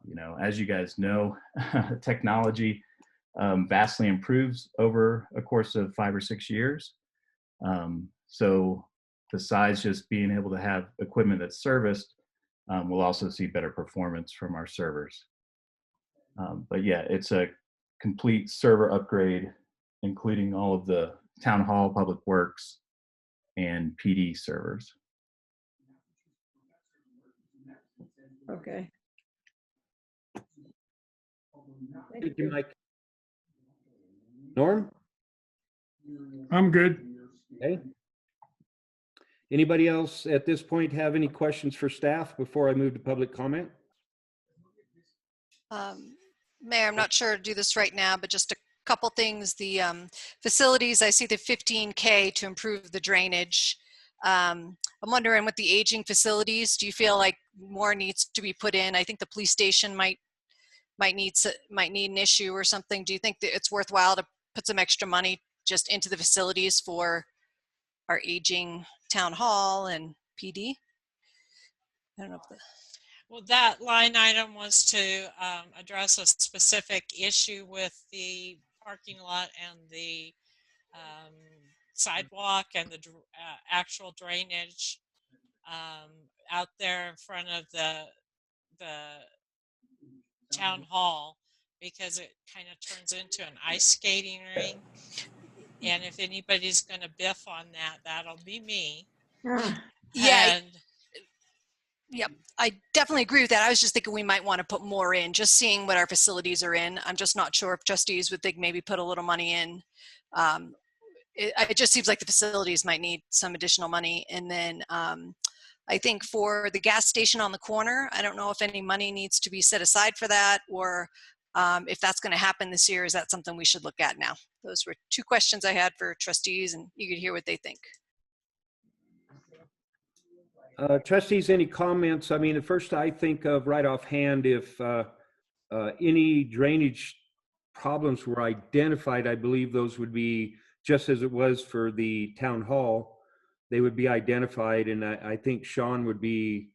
You know, as you guys know, technology vastly improves over a course of 5 or 6 years. So besides just being able to have equipment that's serviced, we'll also see better performance from our servers. But yeah, it's a complete server upgrade, including all of the town hall, public works, and PD servers. Okay. Thank you, Mike. Norm? I'm good. Okay. Anybody else at this point have any questions for staff before I move to public comment? Mayor, I'm not sure to do this right now, but just a couple things. The facilities, I see the $15K to improve the drainage. I'm wondering with the aging facilities, do you feel like more needs to be put in? I think the police station might need an issue or something. Do you think that it's worthwhile to put some extra money just into the facilities for our aging town hall and PD? I don't know if Well, that line item was to address a specific issue with the parking lot and the sidewalk and the actual drainage out there in front of the town hall, because it kind of turns into an ice skating rink. And if anybody's going to biff on that, that'll be me. Yeah. Yep, I definitely agree with that. I was just thinking we might want to put more in, just seeing what our facilities are in. I'm just not sure if trustees would think maybe put a little money in it just seems like the facilities might need some additional money. And then I think for the gas station on the corner, I don't know if any money needs to be set aside for that, or if that's going to happen this year. Is that something we should look at now? Those were two questions I had for trustees, and you could hear what they think. Trustees, any comments? I mean, at first I think of right offhand, if any drainage problems were identified, I believe those would be, just as it was for the town hall, they would be identified. And I think Sean would be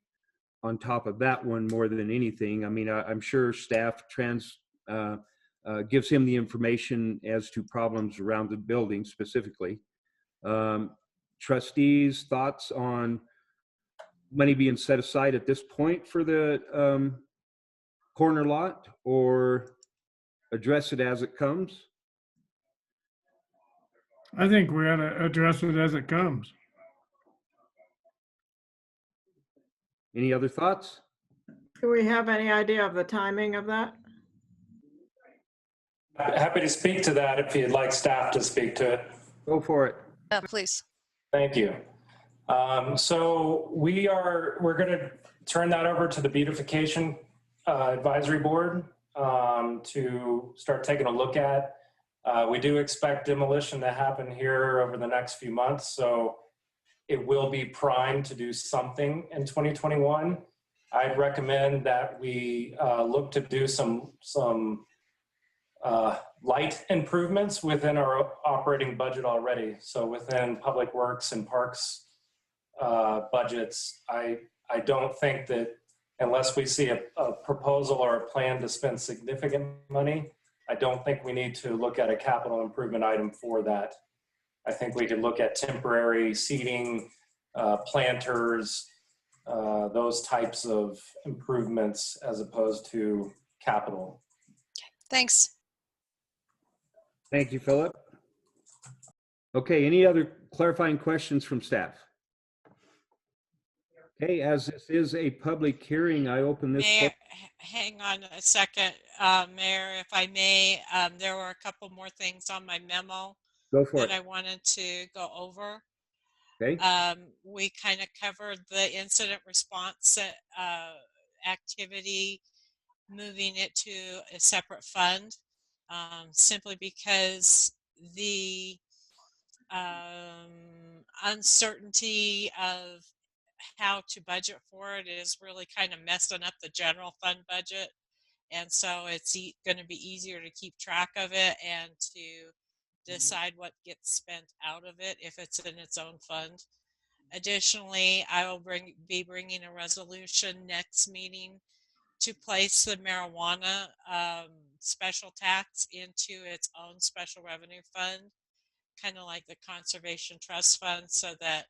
on top of that one more than anything. I mean, I'm sure staff gives him the information as to problems around the building specifically. Trustees, thoughts on money being set aside at this point for the corner lot, or address it as it comes? I think we ought to address it as it comes. Any other thoughts? Do we have any idea of the timing of that? Happy to speak to that if you'd like staff to speak to it. Go for it. Please. Thank you. So we're going to turn that over to the beautification advisory board to start taking a look at. We do expect demolition to happen here over the next few months, so it will be primed to do something in 2021. I'd recommend that we look to do some light improvements within our operating budget already. So within Public Works and Parks budgets, I don't think that unless we see a proposal or a plan to spend significant money, I don't think we need to look at a capital improvement item for that. I think we could look at temporary seating, planters, those types of improvements as opposed to capital. Thanks. Thank you, Philip. Okay, any other clarifying questions from staff? Okay, as this is a public hearing, I open this. Mayor, hang on a second, Mayor, if I may. There were a couple more things on my memo Go for that it. I wanted to go over. Okay. We kind of covered the incident response activity, moving it to a separate fund, simply because the uncertainty of how to budget for it is really kind of messing up the general fund budget. And so it's going to be easier to keep track of it and to decide what gets spent out of it if it's in its own fund. Additionally, I will be bringing a resolution next meeting to place the marijuana special tax into its own special revenue fund, kind of like the Conservation Trust Fund, so that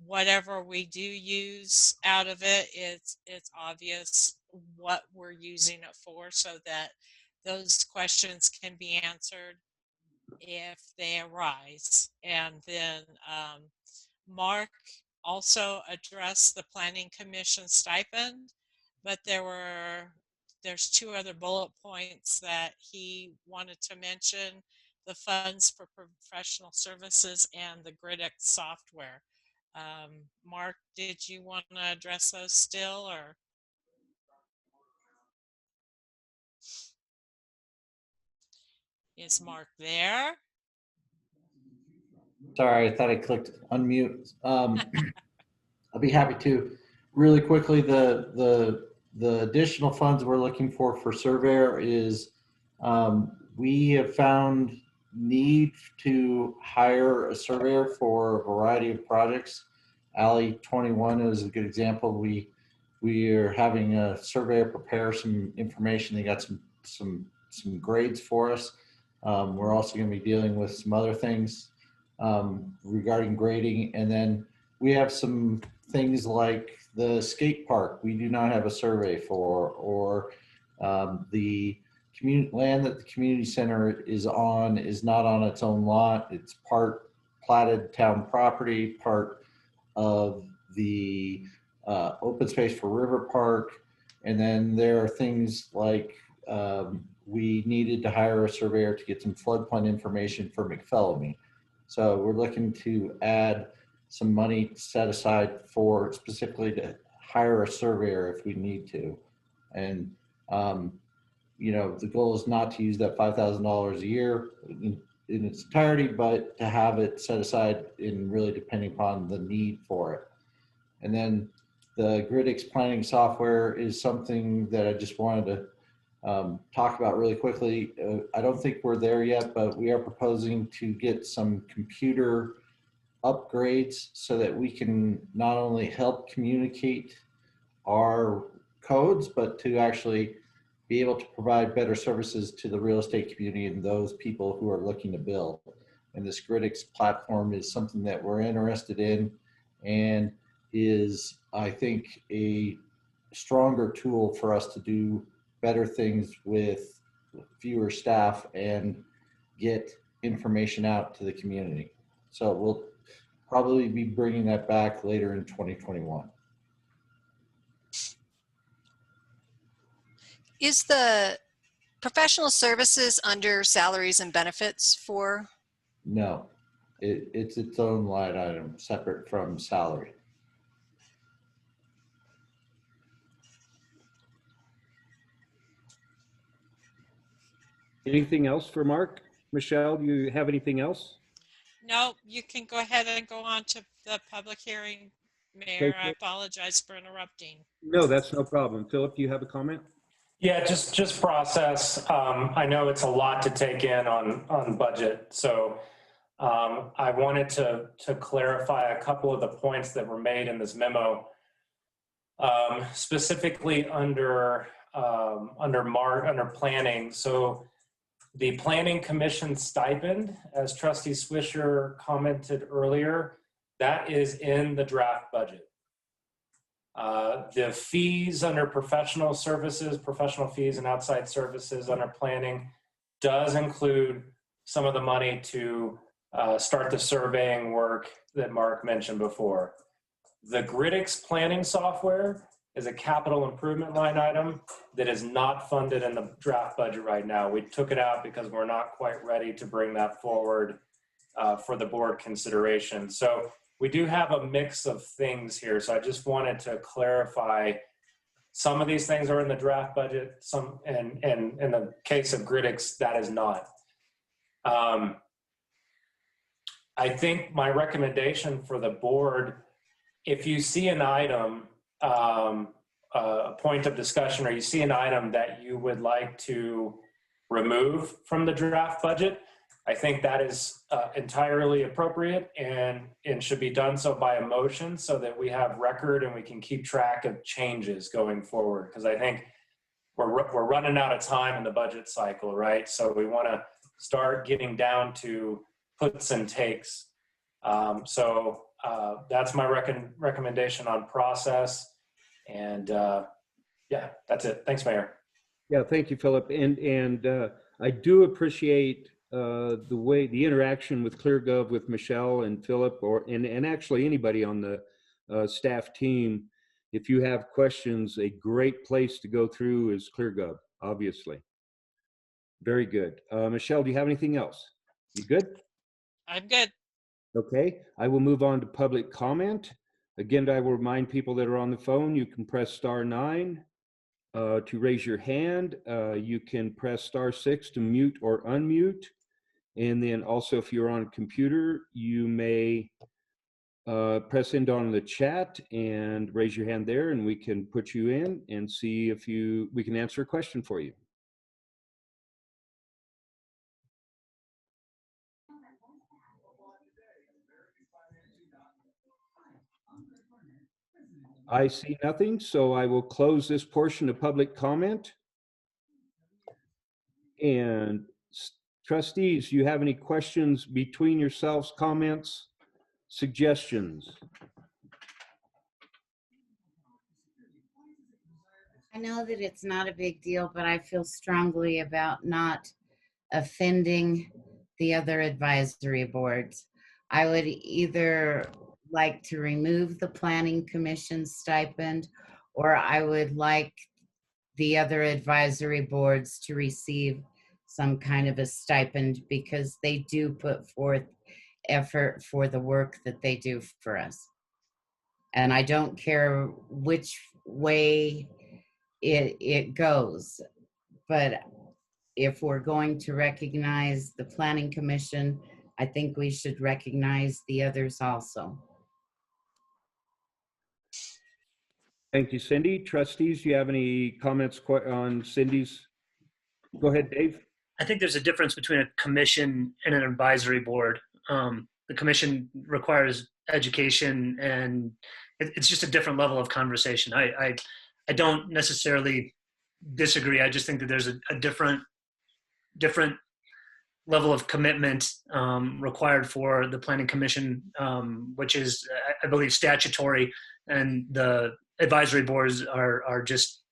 whatever we do use out of it, it's obvious what we're using it for, so that those questions can be answered if they arise. And then Mark also addressed the Planning Commission stipend, but there's two other bullet points that he wanted to mention: the funds for professional services and the Gridix software. Mark, did you want to address those still, or? Is Mark there? Sorry, I thought I clicked unmute. I'll be happy to. Really quickly, the additional funds we're looking for surveyor is we have found need to hire a surveyor for a variety of projects. Alley 21 is a good example. We are having a surveyor prepare some information. They got some grades for us. We're also going to be dealing with some other things regarding grading, and then we have some things like the skate park we do not have a survey for, or the land that the community center is on is not on its own lot. It's part platted town property, part of the open space for River Park. And then there are things like we needed to hire a surveyor to get some floodplain information for McPhillamy. So we're looking to add some money set aside for specifically to hire a surveyor if we need to. And, you know, the goal is not to use that $5,000 a year in its entirety, but to have it set aside in really depending upon the need for it. And then the Gridix planning software is something that I just wanted to talk about really quickly. I don't think we're there yet, but we are proposing to get some computer upgrades so that we can not only help communicate our codes, but to actually be able to provide better services to the real estate community and those people who are looking to build. And this Gridix platform is something that we're interested in and is, I think, a stronger tool for us to do better things with fewer staff and get information out to the community. So we'll probably be bringing that back later in 2021. Is the professional services under salaries and benefits for? No, it's its own line item, separate from salary. Anything else for Mark? Michelle, do you have anything else? No, you can go ahead and go on to the public hearing, Mayor. I apologize for interrupting. No, that's no problem. Philip, do you have a comment? Yeah, just process. I know it's a lot to take in on budget, so I wanted to clarify a couple of the points that were made in this memo, specifically under planning. So the Planning Commission stipend, as Trustee Swisher commented earlier, that is in the draft budget. The fees under professional services, professional fees and outside services under planning does include some of the money to start the surveying work that Mark mentioned before. The Gridix planning software is a capital improvement line item that is not funded in the draft budget right now. We took it out because we're not quite ready to bring that forward for the board consideration. So we do have a mix of things here. So I just wanted to clarify some of these things are in the draft budget, some, and in the case of Gridix, that is not. I think my recommendation for the board, if you see an item, a point of discussion, or you see an item that you would like to remove from the draft budget, I think that is entirely appropriate and should be done so by a motion so that we have record and we can keep track of changes going forward. Because I think we're running out of time in the budget cycle, right? So we want to start getting down to puts and takes. So that's my recommendation on process. And yeah, that's it. Thanks, Mayor. Yeah, thank you, Philip. And I do appreciate the interaction with ClearGov with Michelle and Philip, and actually anybody on the staff team. If you have questions, a great place to go through is ClearGov, obviously. Very good. Michelle, do you have anything else? You good? I'm good. Okay, I will move on to public comment. Again, I will remind people that are on the phone, you can press *9 to raise your hand. You can press *6 to mute or unmute. And then also, if you're on a computer, you may press into on the chat and raise your hand there, and we can put you in and see if we can answer a question for you. I see nothing, so I will close this portion of public comment. And trustees, do you have any questions between yourselves, comments, suggestions? I know that it's not a big deal, but I feel strongly about not offending the other advisory boards. I would either like to remove the Planning Commission stipend, or I would like the other advisory boards to receive some kind of a stipend because they do put forth effort for the work that they do for us. And I don't care which way it goes, but if we're going to recognize the Planning Commission, I think we should recognize the others also. Thank you, Cindy. Trustees, do you have any comments on Cindy's? Go ahead, Dave. I think there's a difference between a commission and an advisory board. The commission requires education, and it's just a different level of conversation. I don't necessarily disagree. I just think that there's a different level of commitment required for the planning commission, which is, I believe, statutory, and the advisory boards are just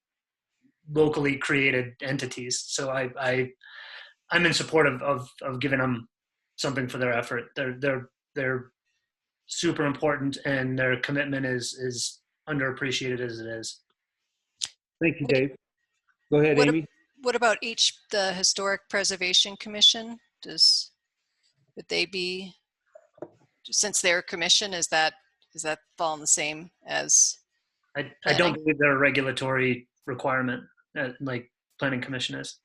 locally created entities. So I'm in support of giving them something for their effort. They're super important, and their commitment is underappreciated as it is. Thank you, Dave. Go ahead, Amy. What about the Historic Preservation Commission? Would they be, since they're a commission, is that fall in the same as? I don't believe they're a regulatory requirement like Planning Commission is.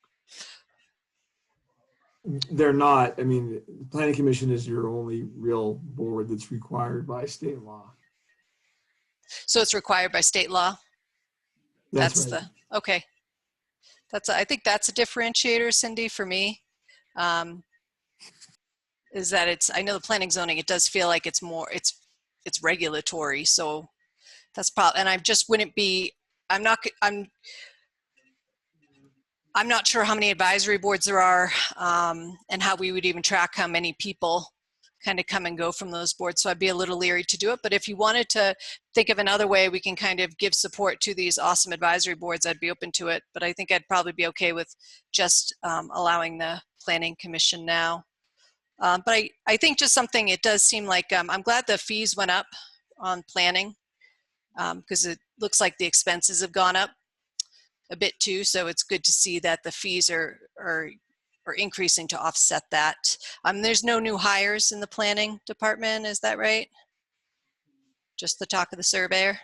They're not. I mean, the Planning Commission is your only real board that's required by state law. So it's required by state law? That's right. Okay. I think that's a differentiator, Cindy, for me. Is that I know the planning zoning, it does feel like it's regulatory. So that's probably, and I just wouldn't be, I'm not sure how many advisory boards there are, and how we would even track how many people kind of come and go from those boards. So I'd be a little leery to do it. But if you wanted to think of another way we can kind of give support to these awesome advisory boards, I'd be open to it. But I think I'd probably be okay with just allowing the Planning Commission now. But I think just something, it does seem like, I'm glad the fees went up on planning, because it looks like the expenses have gone up a bit too. So it's good to see that the fees are increasing to offset that. There's no new hires in the planning department, is that right? Just the talk of the surveyor?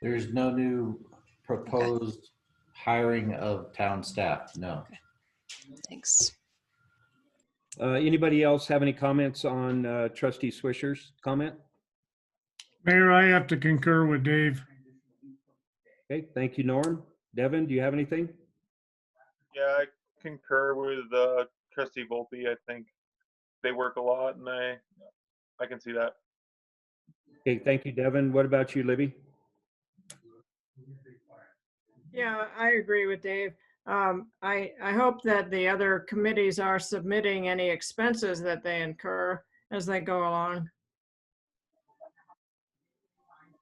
There's no new proposed hiring of town staff, no. Okay. Thanks. Anybody else have any comments on Trustee Swisher's comment? Mayor, I have to concur with Dave. Okay, thank you, Norm. Devin, do you have anything? Yeah, I concur with Trustee Volpe. I think they work a lot, and I can see that. Okay, thank you, Devin. What about you, Libby? Yeah, I agree with Dave. I hope that the other committees are submitting any expenses that they incur as they go along.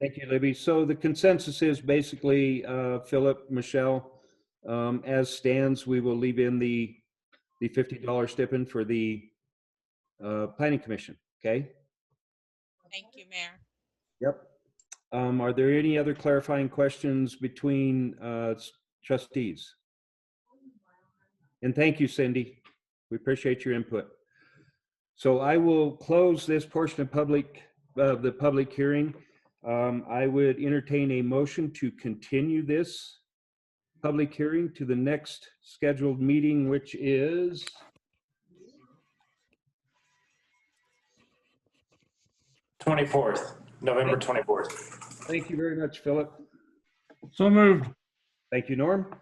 Thank you, Libby. So the consensus is basically, Philip, Michelle, as stands, we will leave in the $50 stipend for the Planning Commission, okay? Thank you, Mayor. Yep. Are there any other clarifying questions between trustees? And thank you, Cindy. We appreciate your input. So I will close this portion of the public hearing. I would entertain a motion to continue this public hearing to the next scheduled meeting, which is November 24th. Thank you very much, Philip. So moved. Thank you, Norm.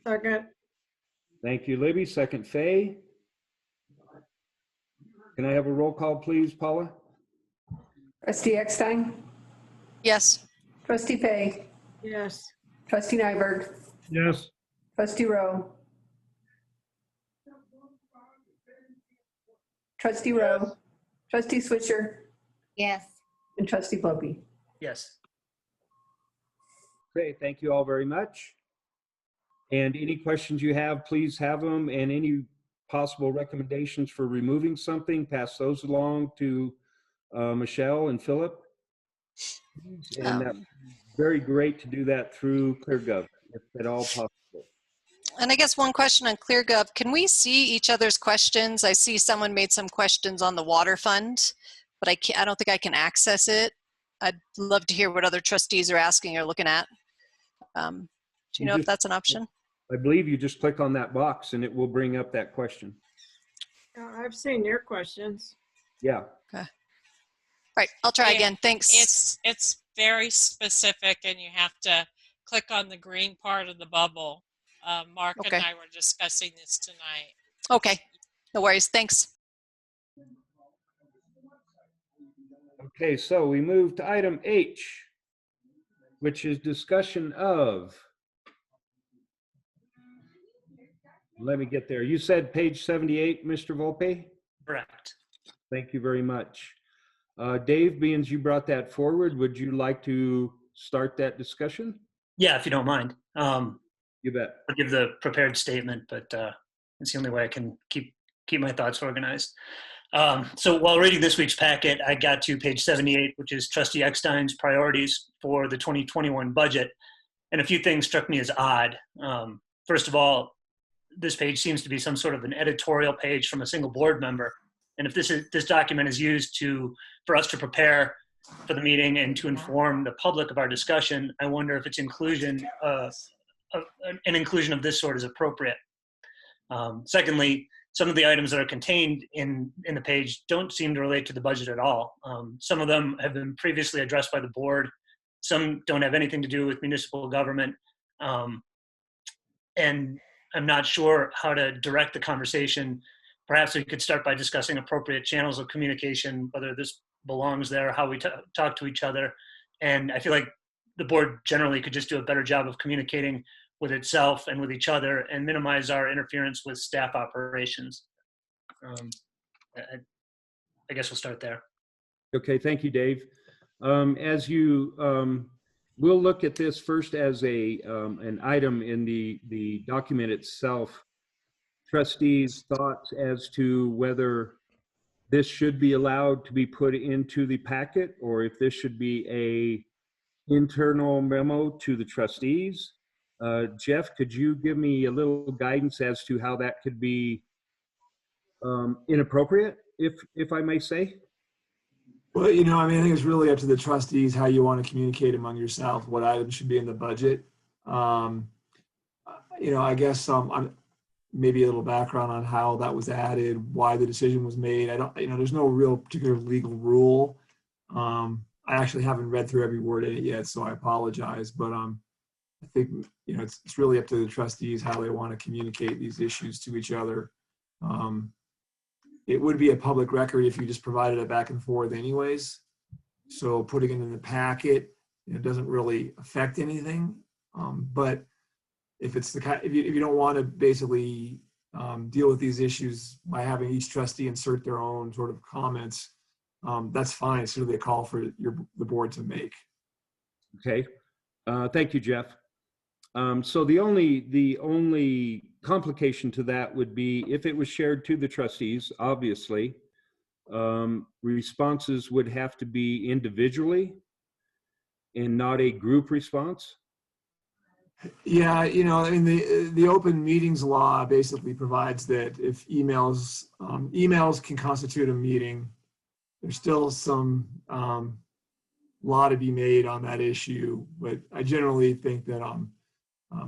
Second. Thank you, Libby. Second, Faye. Can I have a roll call, please, Paula? Trustee Eckstein? Yes. Trustee Fay? Yes. Trustee Nyberg? Yes. Trustee Rowe? Trustee Rowe? Trustee Swisher? Yes. And Trustee Volpe? Yes. Okay, thank you all very much. And any questions you have, please have them, and any possible recommendations for removing something, pass those along to Michelle and Philip. And that's very great to do that through ClearGov, if at all possible. And I guess one question on ClearGov, can we see each other's questions? I see someone made some questions on the water fund, but I don't think I can access it. I'd love to hear what other trustees are asking or looking at. Do you know if that's an option? I believe you just click on that box and it will bring up that question. I've seen your questions. Yeah. Okay. Right, I'll try again. Thanks. It's very specific, and you have to click on the green part of the bubble. Mark and I were discussing this tonight. Okay, no worries. Thanks. Okay, so we move to item H, which is discussion of, let me get there. You said page 78, Mr. Volpe? Correct. Thank you very much. Dave, being as you brought that forward, would you like to start that discussion? Yeah, if you don't mind. You bet. I'll give the prepared statement, but it's the only way I can keep my thoughts organized. So while reading this week's packet, I got to page 78, which is Trustee Eckstein's priorities for the 2021 budget. And a few things struck me as odd. First of all, this page seems to be some sort of an editorial page from a single board member. And if this document is used for us to prepare for the meeting and to inform the public of our discussion, I wonder if its inclusion, an inclusion of this sort is appropriate. Secondly, some of the items that are contained in the page don't seem to relate to the budget at all. Some of them have been previously addressed by the board. Some don't have anything to do with municipal government. And I'm not sure how to direct the conversation. Perhaps we could start by discussing appropriate channels of communication, whether this belongs there, how we talk to each other. And I feel like the board generally could just do a better job of communicating with itself and with each other and minimize our interference with staff operations. I guess we'll start there. Okay, thank you, Dave. As you, we'll look at this first as an item in the document itself. Trustees' thoughts as to whether this should be allowed to be put into the packet or if this should be a internal memo to the trustees. Jeff, could you give me a little guidance as to how that could be inappropriate, if I may say? Well, you know, I mean, I think it's really up to the trustees how you want to communicate among yourself what items should be in the budget. You know, I guess maybe a little background on how that was added, why the decision was made. I don't, you know, there's no real particular legal rule. I actually haven't read through every word in it yet, so I apologize. But I think, you know, it's really up to the trustees how they want to communicate these issues to each other. It would be a public record if you just provided it back and forth anyways. So putting it in the packet, it doesn't really affect anything. But if it's the kind, if you don't want to basically deal with these issues by having each trustee insert their own sort of comments, that's fine. It's really a call for the board to make. Okay, thank you, Jeff. So the only complication to that would be if it was shared to the trustees, obviously, responses would have to be individually and not a group response. Yeah, you know, I mean, the open meetings law basically provides that if emails can constitute a meeting, there's still some law to be made on that issue. But I generally think that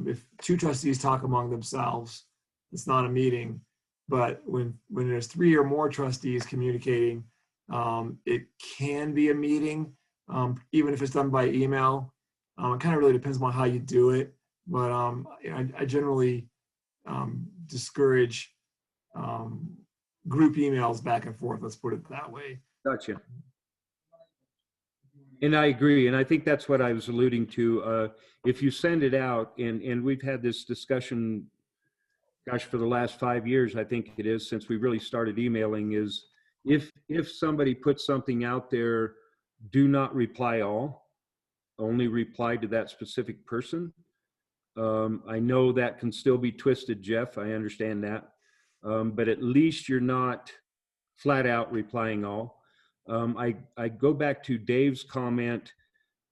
if two trustees talk among themselves, it's not a meeting. But when there's three or more trustees communicating, it can be a meeting, even if it's done by email. It kind of really depends on how you do it. But I generally discourage group emails back and forth. Let's put it that way. Gotcha. And I agree. And I think that's what I was alluding to. If you send it out, and we've had this discussion, gosh, for the last 5 years, I think it is, since we really started emailing, is if somebody puts something out there, do not reply all, only reply to that specific person. I know that can still be twisted, Jeff. I understand that. But at least you're not flat out replying all. I go back to Dave's comment,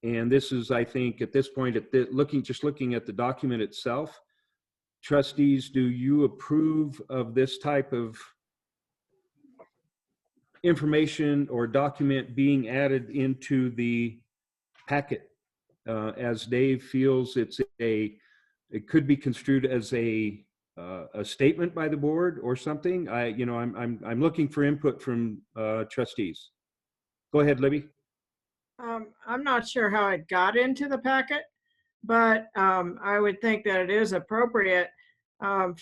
and this is, I think, at this point, looking at the document itself, trustees, do you approve of this type of information or document being added into the packet? As Dave feels it could be construed as a statement by the board or something. I'm looking for input from trustees. Go ahead, Libby. I'm not sure how it got into the packet, but I would think that it is appropriate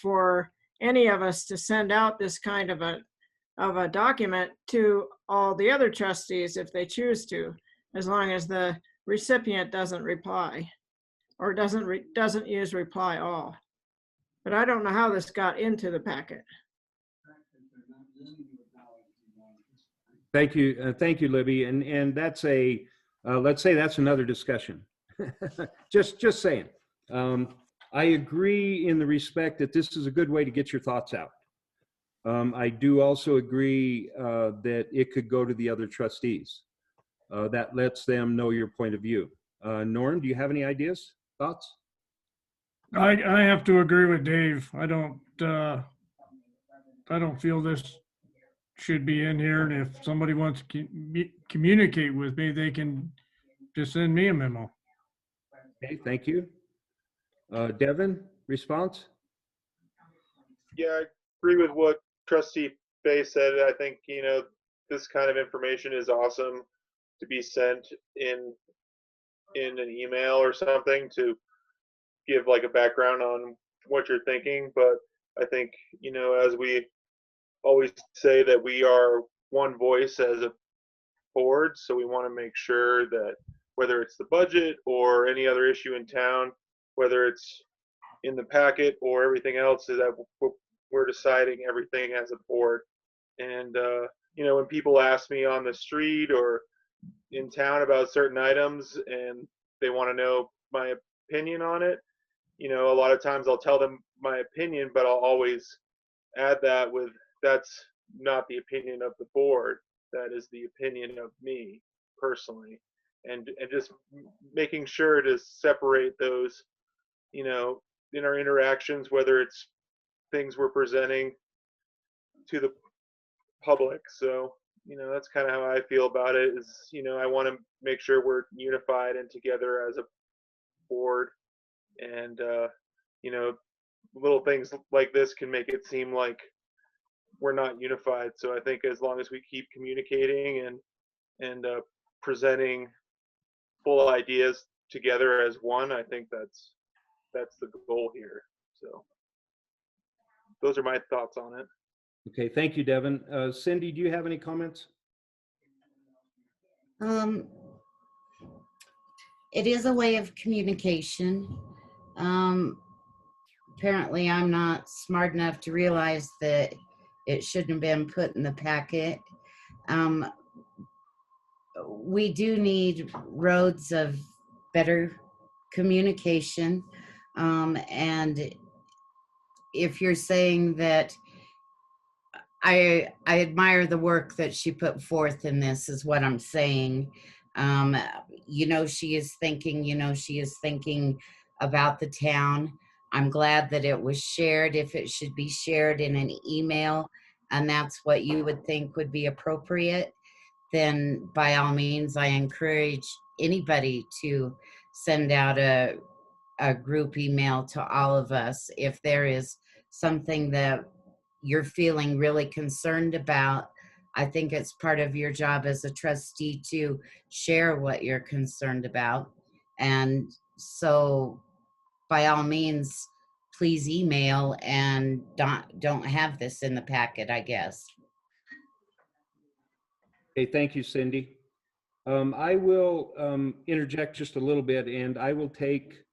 for any of us to send out this kind of a document to all the other trustees if they choose to, as long as the recipient doesn't reply or doesn't use reply all. But I don't know how this got into the packet. Thank you, Libby. And that's let's say that's another discussion. just saying. I agree in the respect that this is a good way to get your thoughts out. I do also agree that it could go to the other trustees. That lets them know your point of view. Norm, do you have any ideas, thoughts? I have to agree with Dave. I don't feel this should be in here. And if somebody wants to communicate with me, they can just send me a memo. Okay, thank you. Devin, response? Yeah, I agree with what Trustee Fay said. I think, this kind of information is awesome to be sent in an email or something to give like a background on what you're thinking. But I think, as we always say, that we are one voice as a board. So we want to make sure that whether it's the budget or any other issue in town, whether it's in the packet or everything else, is that we're deciding everything as a board. And, when people ask me on the street or in town about certain items and they want to know my opinion on it, a lot of times I'll tell them my opinion, but I'll always add that with, that's not the opinion of the board. That is the opinion of me personally. And just making sure to separate those, in our interactions, whether it's things we're presenting to the public. So, that's kind of how I feel about it is, I want to make sure we're unified and together as a board. And, little things like this can make it seem like we're not unified. So I think as long as we keep communicating and presenting full ideas together as one, I think that's the goal here. So those are my thoughts on it. Okay, thank you, Devin. Cindy, do you have any comments? It is a way of communication. Apparently I'm not smart enough to realize that it shouldn't have been put in the packet. We do need roads of better communication. And if you're saying that, I admire the work that she put forth in this, is what I'm saying. She is thinking about the town. I'm glad that it was shared. If it should be shared in an email, and that's what you would think would be appropriate, then by all means, I encourage anybody to send out a group email to all of us. If there is something that you're feeling really concerned about, I think it's part of your job as a trustee to share what you're concerned about. And so by all means, please email, and don't have this in the packet, I guess. Okay, thank you, Cindy. I will interject just a little bit, and I will take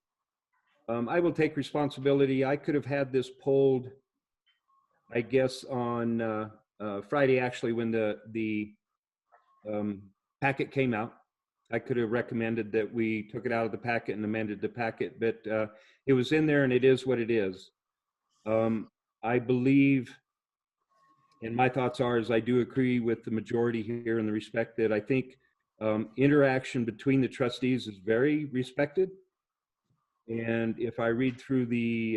responsibility. I could have had this polled, I guess, on Friday, actually, when the packet came out. I could have recommended that we took it out of the packet and amended the packet, but it was in there, and it is what it is. I believe, and my thoughts are, is I do agree with the majority here in the respect that I think interaction between the trustees is very respected. And if I read through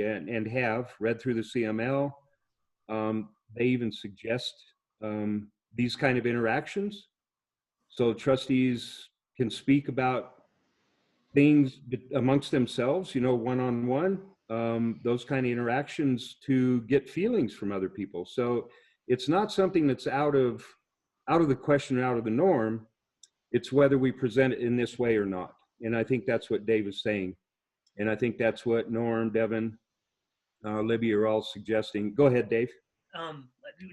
and have read through the CML, they even suggest these kind of interactions. So trustees can speak about things amongst themselves, one-on-one, those kind of interactions to get feelings from other people. So it's not something that's out of the question, out of the norm. It's whether we present it in this way or not. And I think that's what Dave is saying. And I think that's what Norm, Devin, Libby are all suggesting. Go ahead, Dave.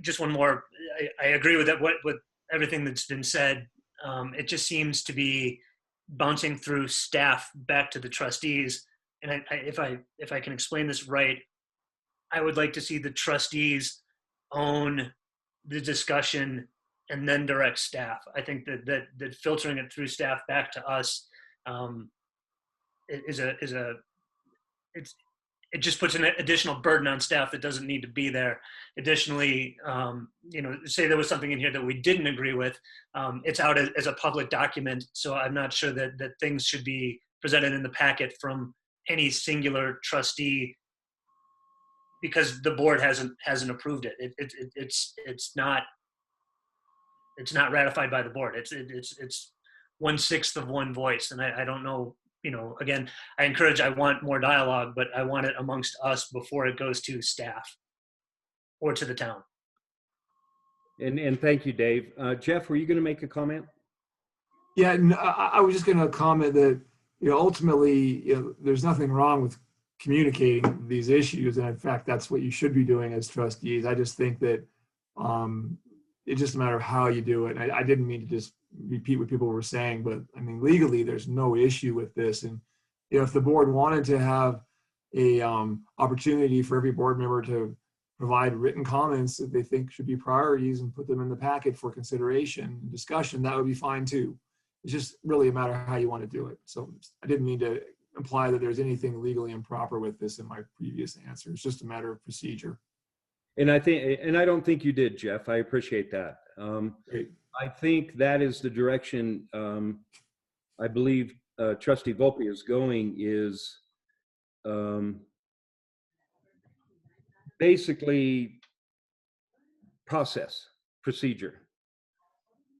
Just one more. I agree with that. With everything that's been said, it just seems to be bouncing through staff back to the trustees. And if I can explain this right, I would like to see the trustees own the discussion and then direct staff. I think that filtering it through staff back to us it just puts an additional burden on staff that doesn't need to be there. Additionally, say there was something in here that we didn't agree with, it's out as a public document. So I'm not sure that things should be presented in the packet from any singular trustee because the board hasn't approved it. It's not ratified by the board. It's 1/6 of one voice, and I don't know. Again, I want more dialogue, but I want it amongst us before it goes to staff or to the town. And thank you, Dave. Jeff, were you going to make a comment? Yeah, I was just going to comment that, ultimately, there's nothing wrong with communicating these issues. And in fact, that's what you should be doing as trustees. I just think that it's just a matter of how you do it. I didn't mean to just repeat what people were saying, but I mean, legally, there's no issue with this. And if the board wanted to have a opportunity for every board member to provide written comments that they think should be priorities and put them in the packet for consideration and discussion, that would be fine too. It's just really a matter of how you want to do it. So I didn't mean to imply that there's anything legally improper with this in my previous answer. It's just a matter of procedure. And I don't think you did, Jeff. I appreciate that. I think that is the direction I believe Trustee Volpe is going, is basically procedure.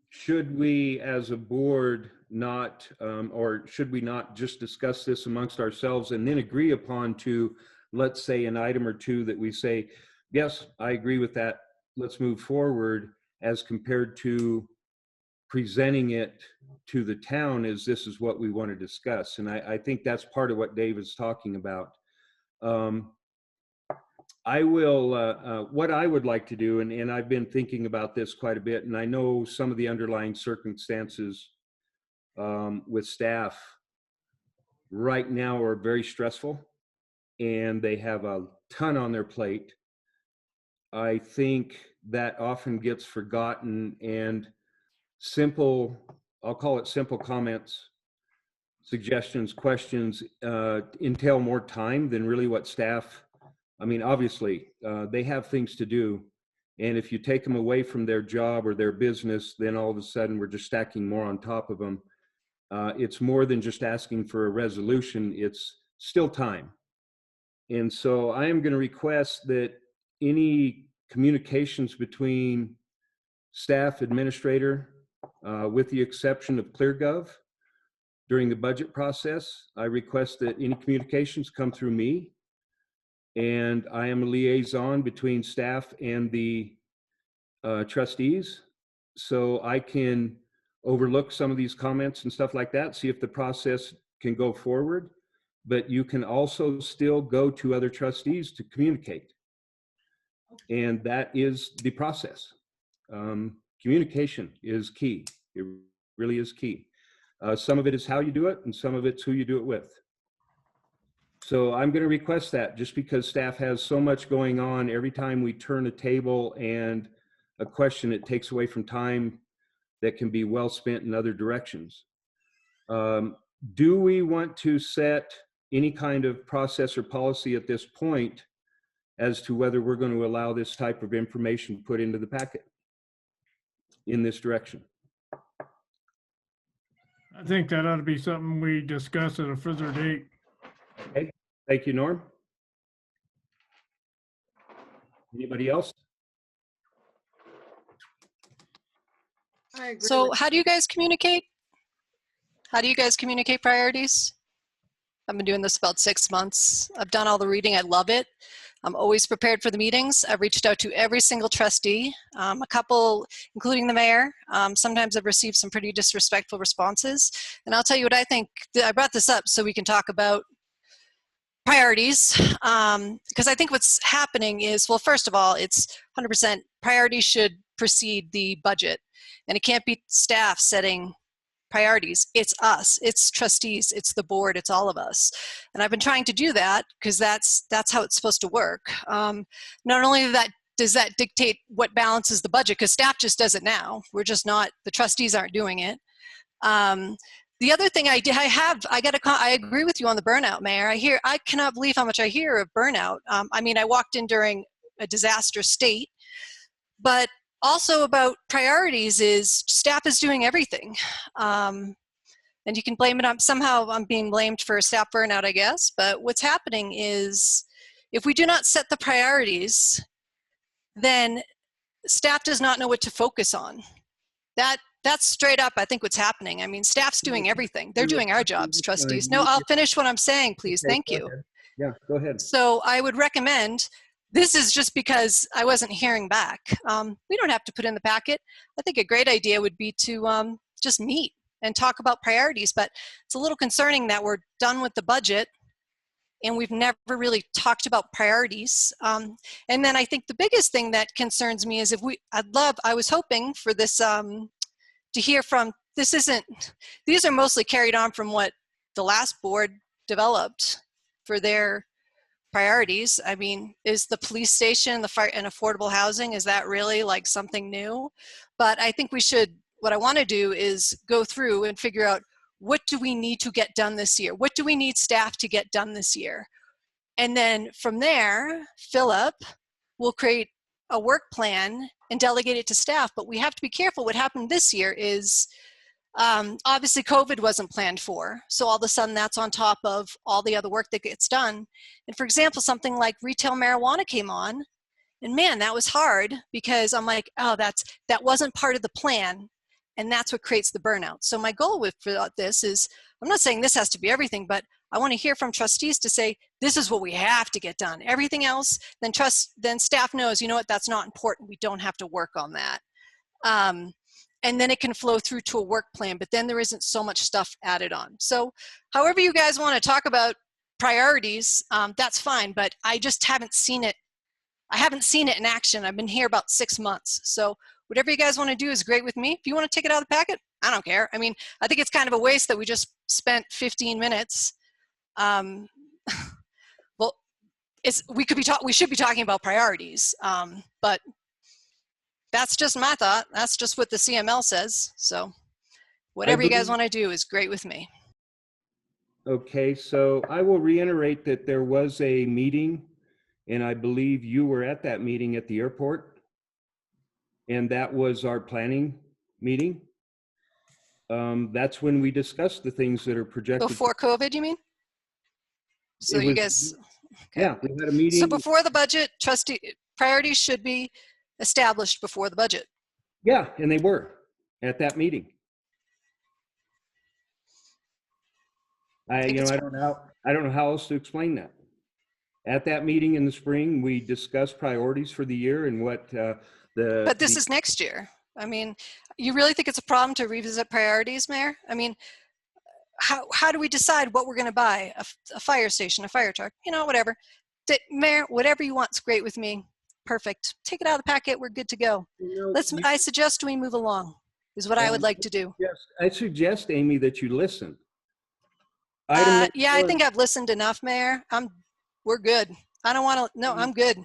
Should we as a board not, or should we not just discuss this amongst ourselves and then agree upon to, let's say, an item or two that we say, yes, I agree with that, let's move forward, as compared to presenting it to the town as this is what we want to discuss. And I think that's part of what Dave is talking about. I will, what I would like to do, and I've been thinking about this quite a bit, and I know some of the underlying circumstances with staff right now are very stressful, and they have a ton on their plate. I think that often gets forgotten, and simple, I'll call it simple comments, suggestions, questions entail more time than really what staff, I mean, obviously, they have things to do. And if you take them away from their job or their business, then all of a sudden we're just stacking more on top of them. It's more than just asking for a resolution, it's still time. And so I am going to request that any communications between staff, administrator, with the exception of ClearGov, during the budget process, I request that any communications come through me, and I am a liaison between staff and the trustees, so I can overlook some of these comments and stuff like that, see if the process can go forward. But you can also still go to other trustees to communicate, and that is the process. Communication is key. It really is key. Some of it is how you do it, and some of it's who you do it with. So I'm going to request that, just because staff has so much going on. Every time we turn a table and a question, it takes away from time that can be well spent in other directions. Do we want to set any kind of process or policy at this point as to whether we're going to allow this type of information put into the packet in this direction? I think that ought to be something we discuss at a further date. Okay, thank you, Norm. Anybody else? I agree So with how do you guys communicate? How do you guys communicate priorities? I've been doing this about 6 months. I've done all the reading. I love it. I'm always prepared for the meetings. I've reached out to every single trustee, a couple, including the mayor. Sometimes I've received some pretty disrespectful responses. And I'll tell you what I think. I brought this up so we can talk about priorities, because I think what's happening is, well, first of all, it's 100% priorities should precede the budget. And it can't be staff setting priorities. It's us, it's trustees, it's the board, it's all of us. And I've been trying to do that because that's how it's supposed to work. Not only does that dictate what balances the budget, because staff just does it now. We're just not, the trustees aren't doing it. The other thing I agree with you on the burnout, Mayor. I cannot believe how much I hear of burnout. I mean, I walked in during a disaster state, but also about priorities is staff is doing everything. And you can blame it on, somehow I'm being blamed for staff burnout, I guess. But what's happening is if we do not set the priorities, then staff does not know what to focus on. That's straight up, I think, what's happening. I mean, staff's doing everything. They're doing our jobs, trustees. No, I'll finish what I'm saying, please. Okay, Thank go you. ahead. Yeah, go ahead. So I would recommend, this is just because I wasn't hearing back. We don't have to put in the packet. I think a great idea would be to just meet and talk about priorities, but it's a little concerning that we're done with the budget and we've never really talked about priorities. And then I think the biggest thing that concerns me is I was hoping for this, to hear from, these are mostly carried on from what the last board developed for their priorities. I mean, is the police station, the fire and affordable housing, is that really like something new? But I think what I want to do is go through and figure out, what do we need to get done this year? What do we need staff to get done this year? And then from there, Philip will create a work plan and delegate it to staff. But we have to be careful. What happened this year is, obviously COVID wasn't planned for. So all of a sudden that's on top of all the other work that gets done. And for example, something like retail marijuana came on, and man, that was hard because I'm like, oh, that wasn't part of the plan. And that's what creates the burnout. So my goal for this is, I'm not saying this has to be everything, but I want to hear from trustees to say, this is what we have to get done. Everything else, then staff knows, you know what, that's not important. We don't have to work on that. And then it can flow through to a work plan, but then there isn't so much stuff added on. So however you guys want to talk about priorities, that's fine, but I just haven't seen it. I haven't seen it in action. I've been here about 6 months. So whatever you guys want to do is great with me. If you want to take it out of the packet, I don't care. I mean, I think it's kind of a waste that we just spent 15 minutes. Well, we should be talking about priorities, but that's just my thought. That's just what the CML says. So whatever you guys want to do is great with me. Okay, so I will reiterate that there was a meeting, and I believe you were at that meeting at the airport, and that was our planning meeting. That's when we discussed the things that are projected. Before COVID, you mean? So you guys, okay. Yeah, we had a meeting. So before the budget, priorities should be established before the budget. Yeah, and they were at that meeting. I don't know how else to explain that. At that meeting in the spring, we discussed priorities for the year and what But this is next year. I mean, you really think it's a problem to revisit priorities, Mayor? I mean, how do we decide what we're going to buy? A fire station, a fire truck, whatever. Mayor, whatever you want is great with me. Perfect. Take it out of the packet. We're good to go. I suggest we move along, is what I would like to do. Yes, I suggest, Amy, that you listen. Yeah, I think I've listened enough, Mayor. We're good. I don't want to, no, I'm good.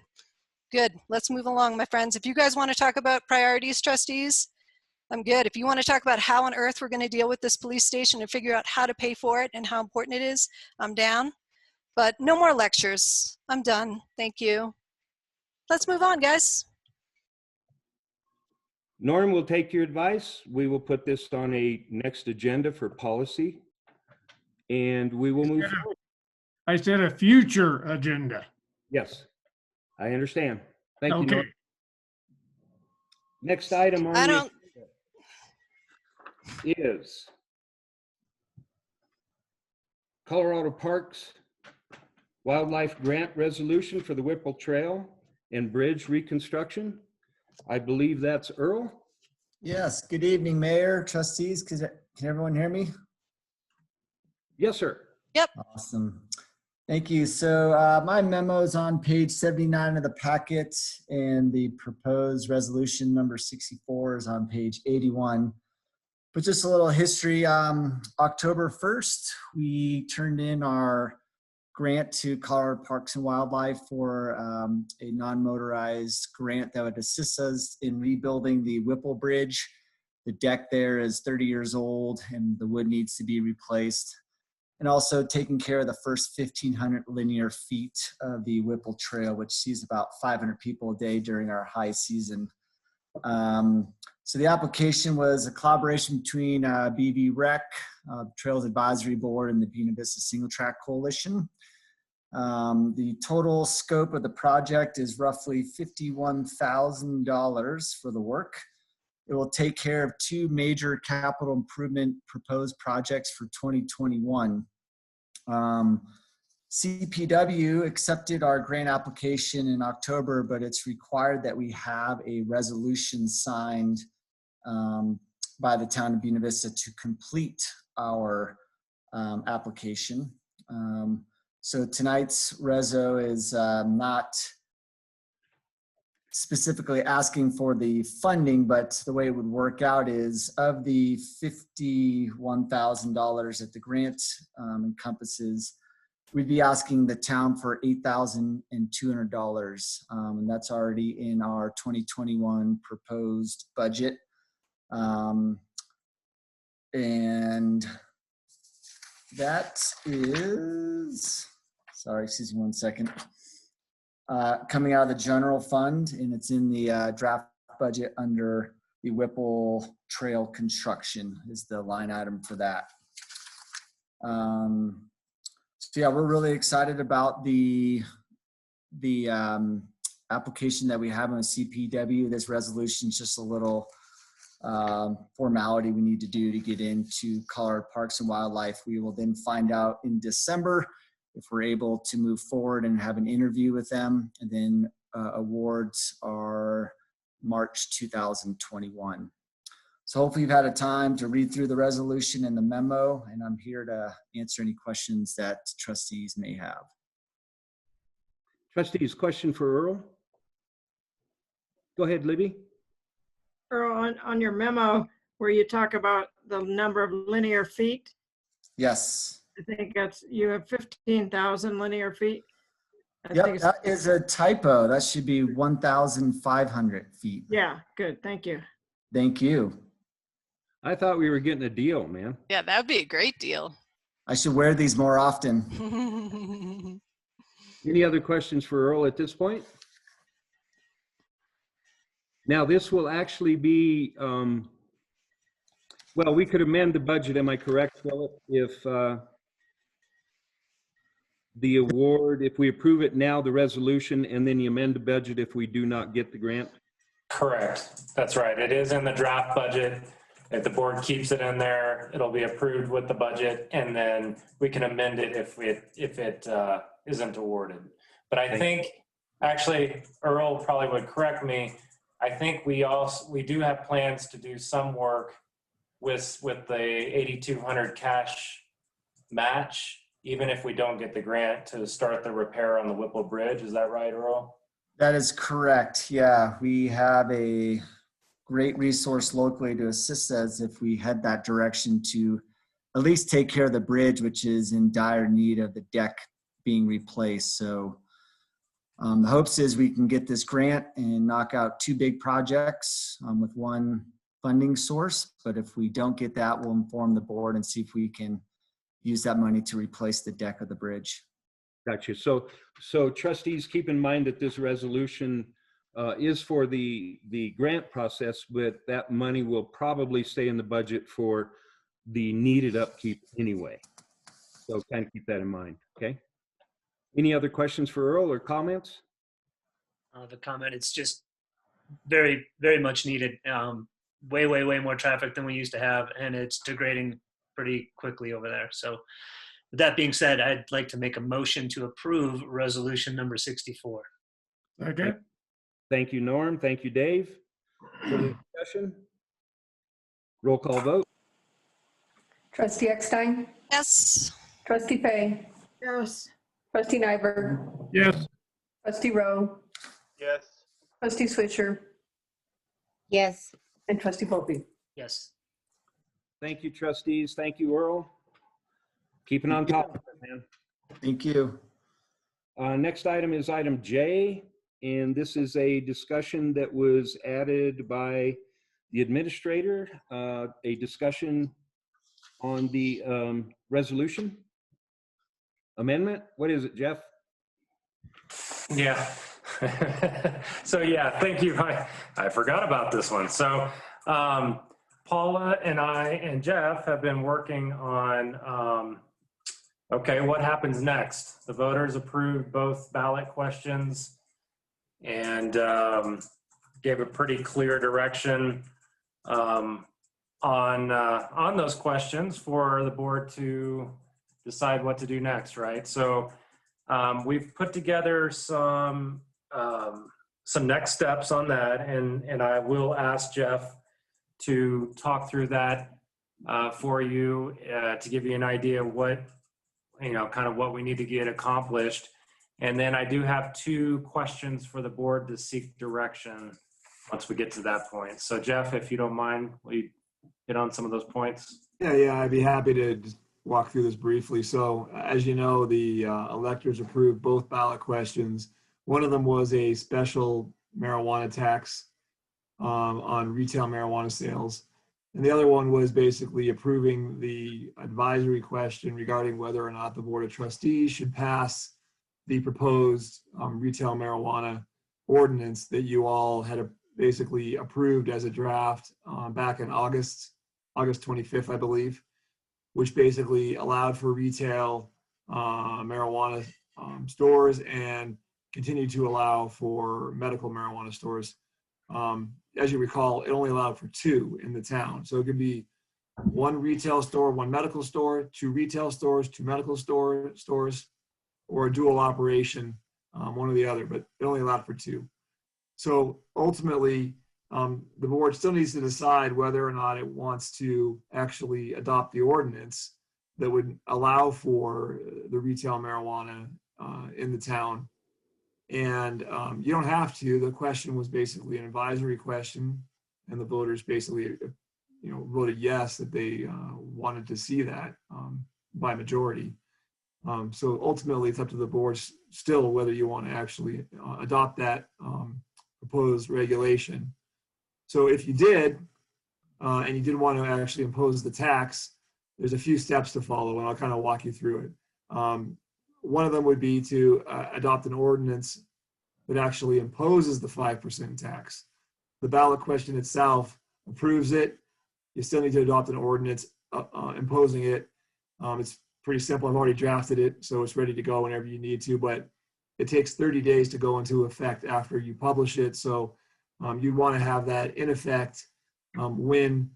Good. Let's move along, my friends. If you guys want to talk about priorities, trustees, I'm good. If you want to talk about how on earth we're going to deal with this police station and figure out how to pay for it and how important it is, I'm down. But no more lectures. I'm done. Thank you. Let's move on, guys. Norm will take your advice. We will put this on a next agenda for policy, and we will move forward. I said a future agenda. Yes, I understand. Thank you, Okay. Norm. Next item on I the don't, agenda is Colorado Parks Wildlife Grant Resolution for the Whipple Trail and Bridge Reconstruction. I believe that's Earl. Yes, good evening, Mayor, trustees. Can everyone hear me? Yes, sir. Yep. Awesome. Thank you. So my memo is on page 79 of the packet, and the proposed resolution number 64 is on page 81. But just a little history. October 1st, we turned in our grant to Colorado Parks and Wildlife for a non-motorized grant that would assist us in rebuilding the Whipple Bridge. The deck there is 30 years old and the wood needs to be replaced. And also taking care of the first 1,500 linear feet of the Whipple Trail, which sees about 500 people a day during our high season. So the application was a collaboration between BV Rec, Trails Advisory Board, and the Buena Vista Single Track Coalition. The total scope of the project is roughly $51,000 for the work. It will take care of two major capital improvement proposed projects for 2021. CPW accepted our grant application in October, but it's required that we have a resolution signed by the town of Buena Vista to complete our application. So tonight's reso is not specifically asking for the funding, but the way it would work out is of the $51,000 that the grant encompasses, we'd be asking the town for $8,200, and that's already in our 2021 proposed budget. And that is, sorry, excuse me one second, coming out of the general fund, and it's in the draft budget under the Whipple Trail construction is the line item for that. So yeah, we're really excited about the application that we have on CPW. This resolution is just a little formality we need to do to get into Colorado Parks and Wildlife. We will then find out in December if we're able to move forward and have an interview with them, and then awards are March 2021. So hopefully you've had a time to read through the resolution and the memo, and I'm here to answer any questions that trustees may have. Trustees, question for Earl? Go ahead, Libby. Earl, on your memo where you talk about the number of linear feet, Yes. I think that's, you have 15,000 linear feet. Yep, that is a typo. That should be 1,500 feet. Yeah, good, thank you. Thank you. I thought we were getting a deal, man. yeah, that would be a great deal. I should wear these more often. Any other questions for Earl at this point? Now, this will actually be, well, we could amend the budget, am I correct, Philip? If the award, if we approve it now, the resolution, and then you amend the budget if we do not get the grant? Correct. That's right. It is in the draft budget. If the board keeps it in there, it'll be approved with the budget, and then we can amend it if it isn't awarded. But I think, actually, Earl probably would correct me. I think we do have plans to do some work with the 8,200 cash match, even if we don't get the grant, to start the repair on the Whipple Bridge. Is that right, Earl? That is correct. Yeah, we have a great resource locally to assist us if we head that direction to at least take care of the bridge, which is in dire need of the deck being replaced. So the hopes is we can get this grant and knock out two big projects with one funding source. But if we don't get that, we'll inform the board and see if we can use that money to replace the deck of the bridge. Gotcha. So trustees, keep in mind that this resolution is for the grant process, but that money will probably stay in the budget for the needed upkeep anyway. So kind of keep that in mind, okay? Any other questions for Earl or comments? The comment, it's just very, very much needed. Way more traffic than we used to have, and it's degrading pretty quickly over there. So with that being said, I'd like to make a motion to approve resolution number 64. Okay. Thank you, Norm. Thank you, Dave. Further discussion? Roll call vote. Trustee Eckstein? Yes. Trustee Fay? Yes. Trustee Nyberg? Yes. Trustee Rowe? Yes. Trustee Swisher? Yes. And Trustee Volpe? Yes. Thank you, trustees. Thank you, Earl. Keeping on top of it, man. Thank you. Next item is item J, and this is a discussion that was added by the administrator, a discussion on the resolution amendment. What is it, Jeff? Yeah. So yeah, thank you. I forgot about this one. So Paula and I and Jeff have been working on, okay, what happens next? The voters approved both ballot questions and gave a pretty clear direction on those questions for the board to decide what to do next, right? So we've put together some next steps on that, and I will ask Jeff to talk through that for you to give you an idea of what, kind of what we need to get accomplished. And then I do have 2 questions for the board to seek direction once we get to that point. So Jeff, if you don't mind, will you hit on some of those points? Yeah, I'd be happy to just walk through this briefly. So as you know, the electors approved both ballot questions. One of them was a special marijuana tax on retail marijuana sales. And the other one was basically approving the advisory question regarding whether or not the Board of Trustees should pass the proposed retail marijuana ordinance that you all had basically approved as a draft back in August 25th, I believe, which basically allowed for retail marijuana stores and continued to allow for medical marijuana stores. As you recall, it only allowed for 2 in the town. So it could be 1 retail store, 1 medical store, 2 retail stores, 2 medical stores, or a dual operation, one or the other, but it only allowed for 2. So ultimately, the board still needs to decide whether or not it wants to actually adopt the ordinance that would allow for the retail marijuana in the town. And you don't have to. The question was basically an advisory question, and the voters basically, voted yes that they wanted to see that by majority. So ultimately, it's up to the board still whether you want to actually adopt that proposed regulation. So if you did, and you didn't want to actually impose the tax, there's a few steps to follow, and I'll kind of walk you through it. One of them would be to adopt an ordinance that actually imposes the 5% tax. The ballot question itself approves it. You still need to adopt an ordinance imposing it. It's pretty simple. I've already drafted it, so it's ready to go whenever you need to, but it takes 30 days to go into effect after you publish it. So you'd want to have that in effect when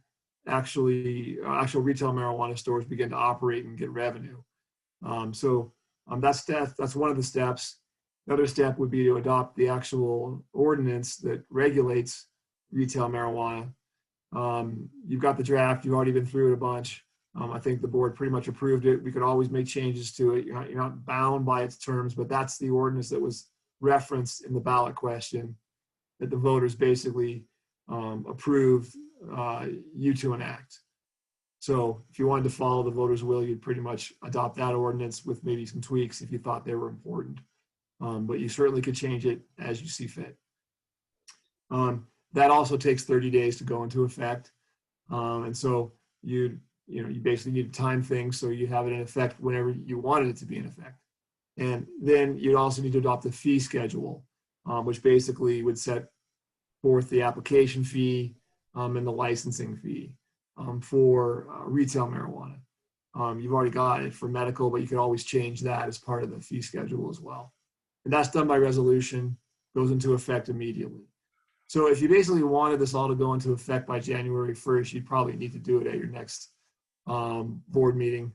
actual retail marijuana stores begin to operate and get revenue. That's one of the steps. The other step would be to adopt the actual ordinance that regulates retail marijuana. You've got the draft. You've already been through it a bunch. I think the board pretty much approved it. We could always make changes to it. You're not bound by its terms, but that's the ordinance that was referenced in the ballot question that the voters basically approved you to enact. So if you wanted to follow the voters' will, you'd pretty much adopt that ordinance with maybe some tweaks if you thought they were important. But you certainly could change it as you see fit. That also takes 30 days to go into effect. And so you basically need to time things so you have it in effect whenever you wanted it to be in effect. And then you'd also need to adopt a fee schedule, which basically would set forth the application fee and the licensing fee for retail marijuana. you've already got it for medical, but you could always change that as part of the fee schedule as well. And that's done by resolution, goes into effect immediately. So if you basically wanted this all to go into effect by January 1st, you'd probably need to do it at your next board meeting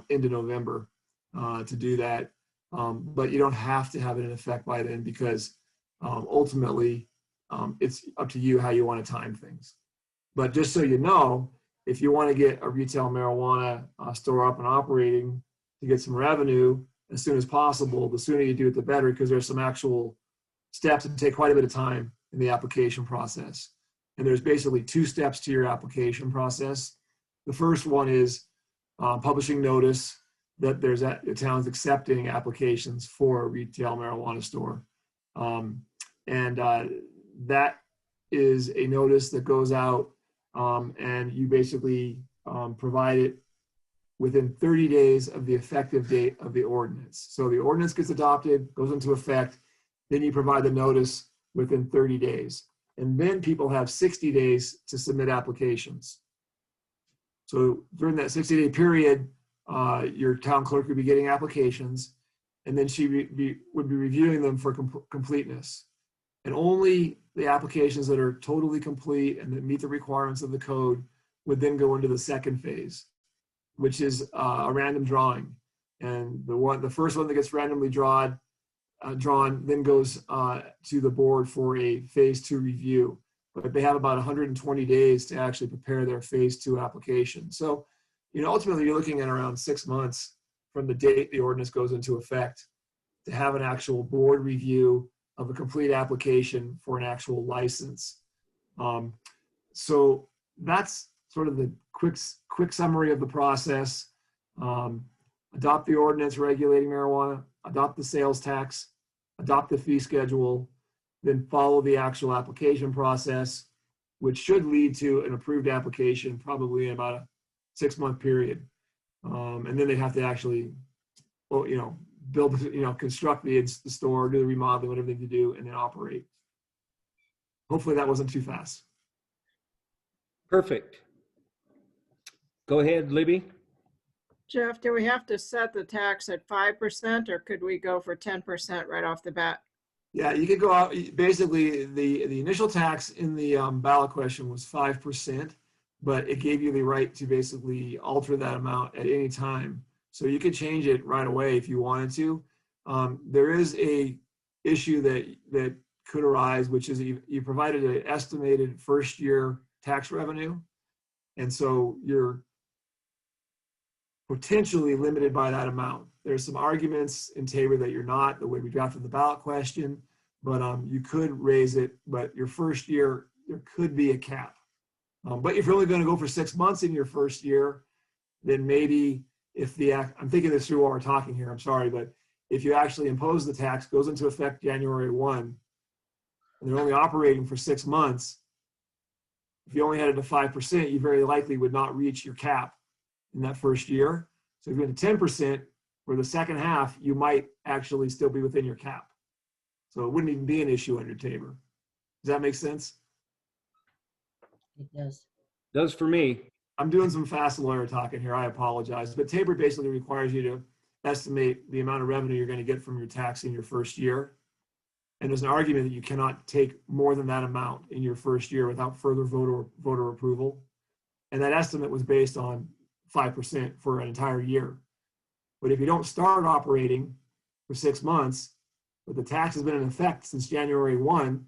into November to do that. But you don't have to have it in effect by then, because ultimately it's up to you how you want to time things. But just so you know, if you want to get a retail marijuana store up and operating to get some revenue as soon as possible, the sooner you do it, the better, because there's some actual steps that take quite a bit of time in the application process. And there's basically 2 steps to your application process. The first one is publishing notice that the town's accepting applications for a retail marijuana store. That is a notice that goes out, and you basically provide it within 30 days of the effective date of the ordinance. So the ordinance gets adopted, goes into effect, then you provide the notice within 30 days. And then people have 60 days to submit applications. So during that 60-day period, your town clerk would be getting applications, and then she would be reviewing them for completeness. And only the applications that are totally complete and that meet the requirements of the code would then go into the second phase, which is a random drawing. And the first one that gets randomly drawn then goes to the board for a phase 2 review. But they have about 120 days to actually prepare their phase 2 application. So, ultimately you're looking at around 6 months from the date the ordinance goes into effect to have an actual board review of a complete application for an actual license. So that's sort of the quick summary of the process. Adopt the ordinance regulating marijuana, adopt the sales tax, adopt the fee schedule, then follow the actual application process, which should lead to an approved application probably in about a 6-month period. And then they have to actually, build, construct the store, do the remodeling, whatever they need to do, and then operate. Hopefully that wasn't too fast. Perfect. Go ahead, Libby. Jeff, do we have to set the tax at 5%, or could we go for 10% right off the bat? Yeah, you could go out. Basically, the initial tax in the ballot question was 5%, but it gave you the right to basically alter that amount at any time. So you could change it right away if you wanted to. There is a issue that could arise, which is you provided an estimated first year tax revenue. And so you're potentially limited by that amount. There's some arguments in Tabor that you're not, the way we drafted the ballot question, but you could raise it, but your first year, there could be a cap. But if you're only going to go for 6 months in your first year, then maybe I'm thinking this through while we're talking here, I'm sorry, but if you actually impose the tax, goes into effect January 1, and they're only operating for 6 months, if you only had it to 5%, you very likely would not reach your cap in that first year. So if you're at 10% for the second half, you might actually still be within your cap. So it wouldn't even be an issue under Tabor. Does that make sense? It does. Does for me. I'm doing some fast lawyer talking here. I apologize. But Tabor basically requires you to estimate the amount of revenue you're going to get from your tax in your first year. And there's an argument that you cannot take more than that amount in your first year without further voter approval. And that estimate was based on 5% for an entire year. But if you don't start operating for 6 months, but the tax has been in effect since January 1,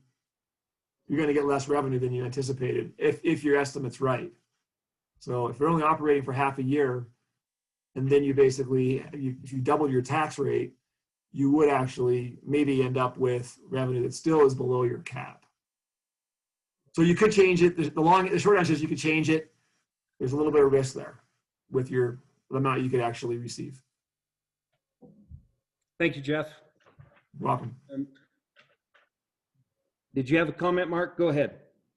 you're going to get less revenue than you anticipated if your estimate's right. So if you're only operating for half a year, and then you basically, if you double your tax rate, you would actually maybe end up with revenue that still is below your cap. So you could change it. The short answer is you could change it. There's a little bit of risk there with the amount you could actually receive. Thank you, Jeff. You're welcome. Did you have a comment, Mark? Go ahead.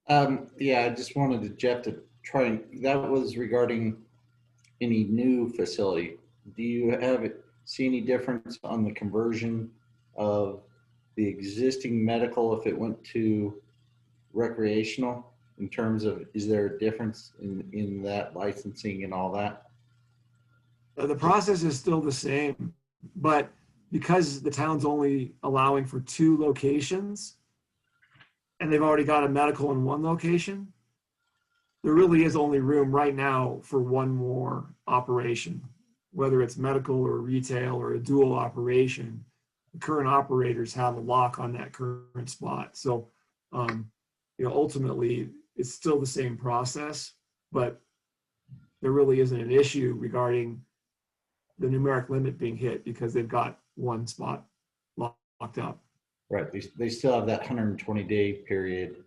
Yeah, I just wanted Jeff to try and, that was regarding any new facility. Do you see any difference on the conversion of the existing medical if it went to recreational in terms of, is there a difference in that licensing and all that? The process is still the same, but because the town's only allowing for 2 locations and they've already got a medical in 1 location, there really is only room right now for 1 more operation, whether it's medical or retail or a dual operation. The current operators have a lock on that current spot. So, ultimately it's still the same process, but there really isn't an issue regarding the numeric limit being hit because they've got 1 spot locked up. Right, they still have that 120-day period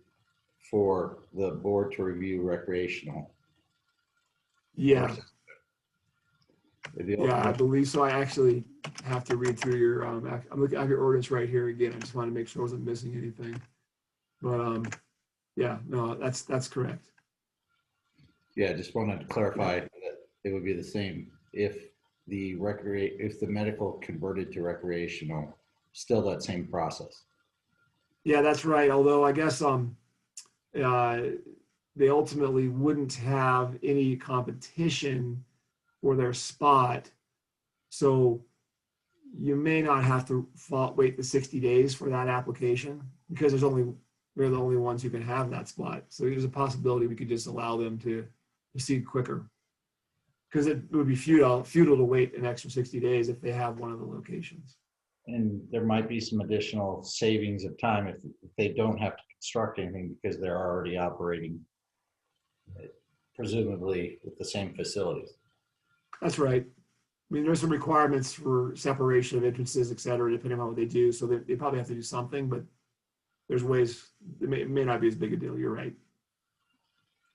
for the board to review recreational. Yeah. Yeah, I believe so. I actually have to read through your, I'm looking at your ordinance right here again. I just want to make sure I wasn't missing anything. But yeah, no, that's correct. Yeah, just wanted to clarify that it would be the same if the medical converted to recreational, still that same process. Yeah, that's right. Although I guess they ultimately wouldn't have any competition for their spot. So you may not have to wait the 60 days for that application because we're the only ones who can have that spot. So there's a possibility we could just allow them to proceed quicker because it would be futile to wait an extra 60 days if they have one of the locations. And there might be some additional savings of time if they don't have to construct anything because they're already operating, presumably with the same facilities. That's right. I mean, there's some requirements for separation of entrances, et cetera, depending on what they do. So they probably have to do something, but there's ways, it may not be as big a deal. You're right.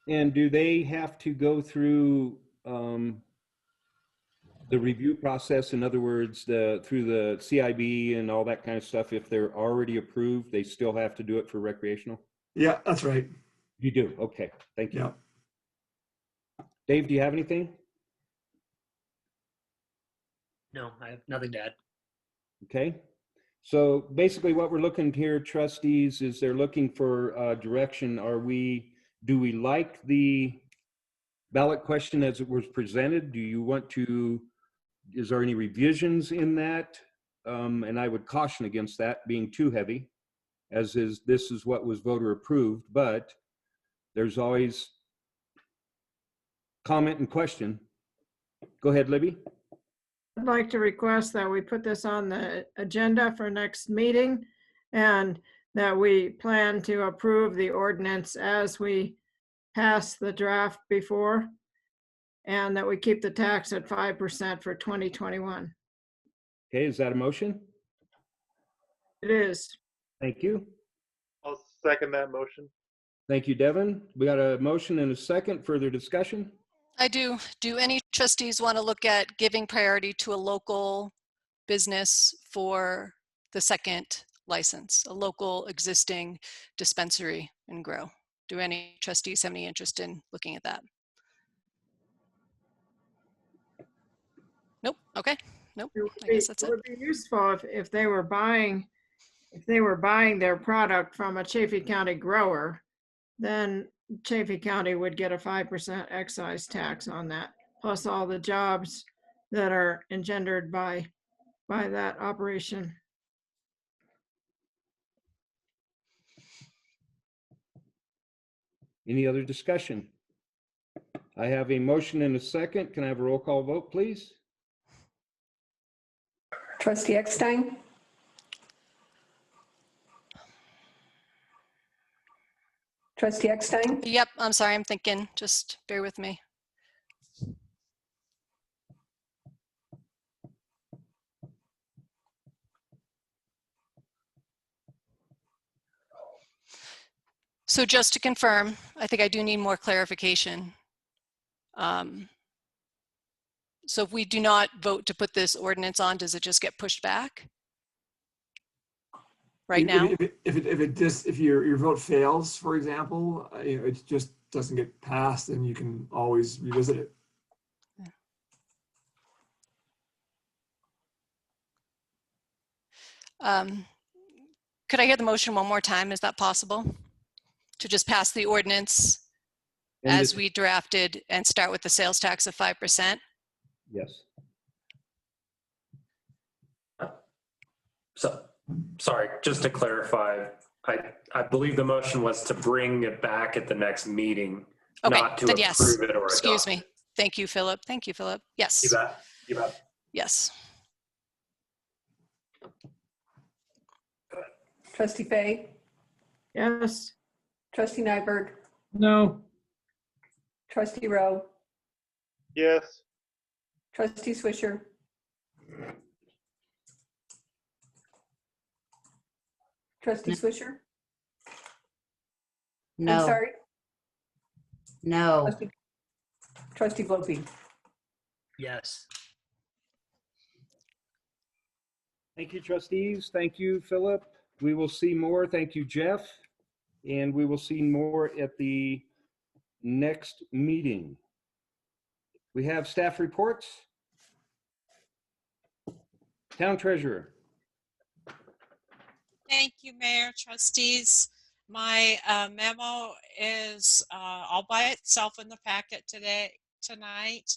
And do they have to go through the review process? In other words, through the CIB and all that kind of stuff, if they're already approved, they still have to do it for recreational? Yeah, that's right. You do? Okay, thank you. Yeah. Dave, do you have anything? No, I have nothing to add. Okay. So basically what we're looking here, trustees, is they're looking for direction. Do we like the ballot question as it was presented? Do you want to, is there any revisions in that? And I would caution against that being too heavy, this is what was voter approved, but there's always comment and question. Go ahead, Libby. I'd like to request that we put this on the agenda for next meeting and that we plan to approve the ordinance as we pass the draft before, and that we keep the tax at 5% for 2021. Okay, is that a motion? It is. Thank you. I'll second that motion. Thank you, Devin. We got a motion and a second. Further discussion? I do. Do any trustees want to look at giving priority to a local business for the second license, a local existing dispensary and grow? Do any trustees have any interest in looking at that? Nope. Okay. Nope. I guess that's it. It would be useful if they were buying their product from a Chaffey County grower, then Chaffey County would get a 5% excise tax on that, plus all the jobs that are engendered by that operation. Any other discussion? I have a motion and a second. Can I have a roll call vote, please? Trustee Eckstein? Trustee Eckstein? Yep. I'm sorry. I'm thinking. Just bear with me. So just to confirm, I think I do need more clarification. So if we do not vote to put this ordinance on, does it just get pushed back? Right now? If your vote fails, for example, it just doesn't get passed, and you can always revisit it. Could I hear the motion one more time? Is that possible? To just pass the ordinance as we drafted and start with the sales tax of 5%? Yes. Sorry, just to clarify, I believe the motion was to bring it back at the next meeting, Okay, not to then yes. approve it or Excuse adopt me. it. Thank you, Philip. Thank you, Philip. Yes. You bet. You bet. Yes. Trustee Fay, Yes. trustee Nyberg, No. trustee Rowe, Yes. trustee Swisher, trustee Swisher. I'm No. sorry, No. trustee Blope. Yes. Thank you, trustees. Thank you, Philip. We will see more. Thank you, Jeff. And we will see more at the next meeting. We have staff reports. Town treasurer. Thank you, Mayor, trustees. My memo is all by itself in the packet tonight.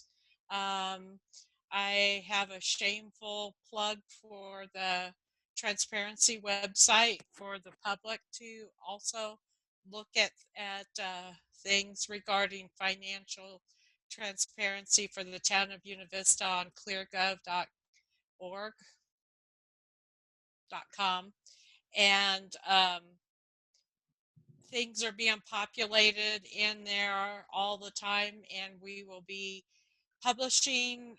I have a shameful plug for the transparency website for the public to also look at things regarding financial transparency for the town of Buena Vista on cleargov.org.com. And things are being populated in there all the time, and we will be publishing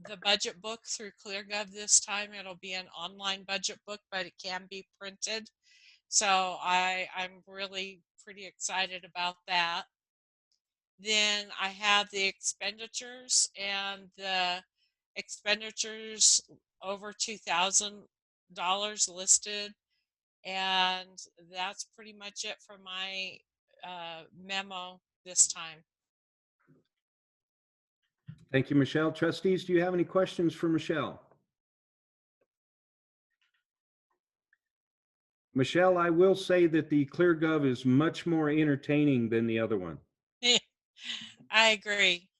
the budget book through ClearGov this time. It'll be an online budget book, but it can be printed. So I'm really pretty excited about that. Then I have the expenditures, and the expenditures over $2,000 listed. And that's pretty much it for my memo this time. Thank you, Michelle. Trustees, do you have any questions for Michelle? Michelle, I will say that the ClearGov is much more entertaining than the other one. I agree.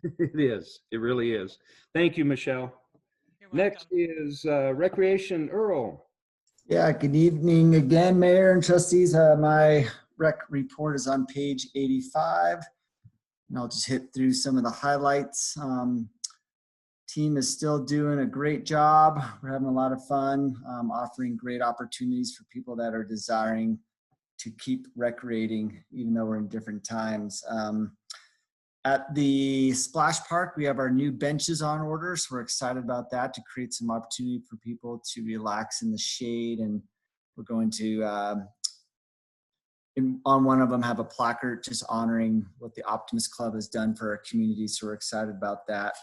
It is. It really is. Thank you, Michelle. Next is Recreation, Earl. Yeah, good evening again, Mayor and trustees. My rec report is on page 85, and I'll just hit through some of the highlights. Team is still doing a great job. We're having a lot of fun, offering great opportunities for people that are desiring to keep recreating, even though we're in different times. At the Splash Park, we have our new benches on order, so we're excited about that to create some opportunity for people to relax in the shade. And we're going to, on one of them, have a placard just honoring what the Optimist Club has done for our community, so we're excited about that.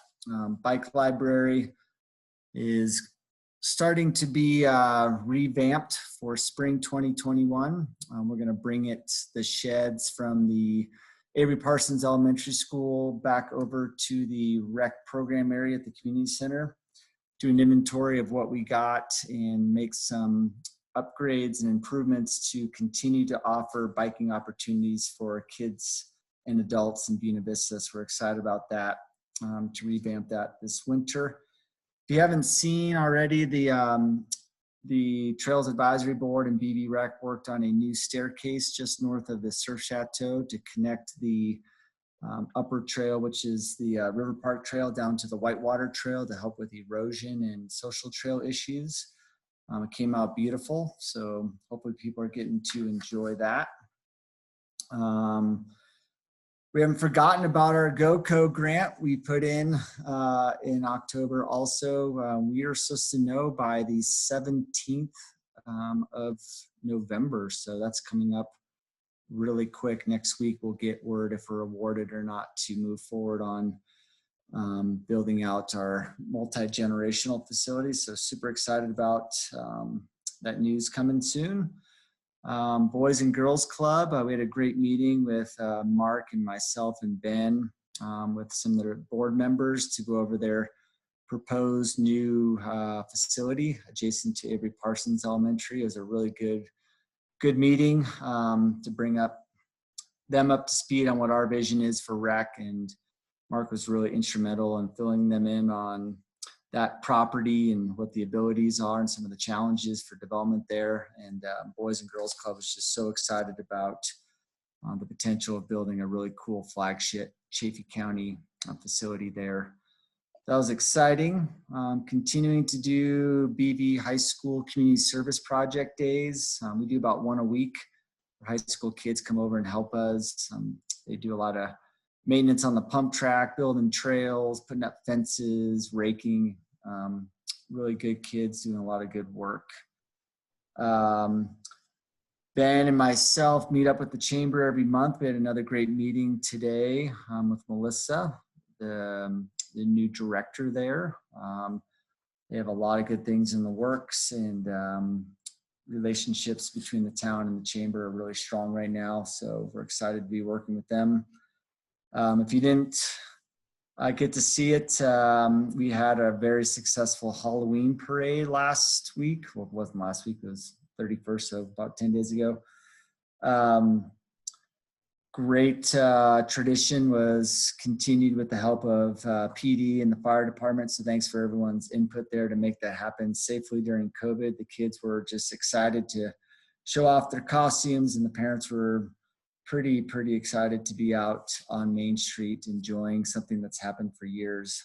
Bike library is starting to be revamped for spring 2021. We're going to bring the sheds from the Avery Parsons Elementary School back over to the rec program area at the community center, do an inventory of what we got and make some upgrades and improvements to continue to offer biking opportunities for kids and adults in Buena Vista. So we're excited about that, to revamp that this winter. If you haven't seen already, the Trails Advisory Board and BV Rec worked on a new staircase just north of the Surf Chateau to connect the upper trail, which is the River Park Trail, down to the Whitewater Trail to help with erosion and social trail issues. It came out beautiful, so hopefully people are getting to enjoy that. We haven't forgotten about our GoCo grant we put in October also. We are supposed to know by the 17th of November, so that's coming up really quick. Next week we'll get word if we're awarded or not to move forward on building out our multi-generational facilities. So super excited about that news coming soon. Boys and Girls Club, we had a great meeting with Mark and myself and Ben with some of their board members to go over their proposed new facility adjacent to Avery Parsons Elementary. It was a really good meeting to bring them up to speed on what our vision is for rec, and Mark was really instrumental in filling them in on that property and what the abilities are and some of the challenges for development there. And Boys and Girls Club was just so excited about the potential of building a really cool flagship Chaffey County facility there. That was exciting. Continuing to do BV High School Community Service Project days. We do about one a week. High school kids come over and help us. They do a lot of maintenance on the pump track, building trails, putting up fences, raking. Really good kids doing a lot of good work. Ben and myself meet up with the chamber every month. We had another great meeting today with Melissa, the new director there. They have a lot of good things in the works, and relationships between the town and the chamber are really strong right now. So we're excited to be working with them. If you didn't get to see it, we had a very successful Halloween parade last week. Well, it wasn't last week, it was 31st, so about 10 days ago. Great tradition was continued with the help of PD and the fire department. So thanks for everyone's input there to make that happen safely during COVID. The kids were just excited to show off their costumes, and the parents were pretty excited to be out on Main Street enjoying something that's happened for years.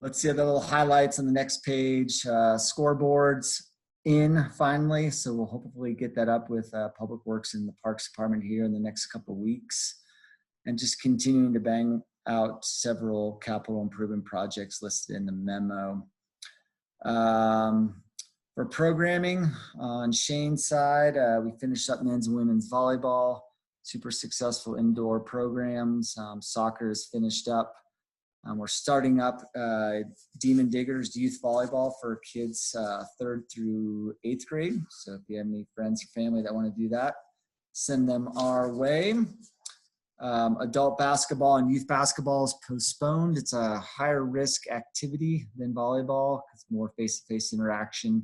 Let's see the little highlights on the next page. Scoreboards in finally, so we'll hopefully get that up with Public Works and the Parks Department here in the next couple of weeks, and just continuing to bang out several capital improvement projects listed in the memo. For programming, on Shane's side, we finished up men's and women's volleyball, super successful indoor programs. Soccer is finished up. We're starting up Demon Diggers youth volleyball for kids 3rd through 8th grade. So if you have any friends or family that want to do that, send them our way. Adult basketball and youth basketball is postponed. It's a higher risk activity than volleyball. It's more face-to-face interaction.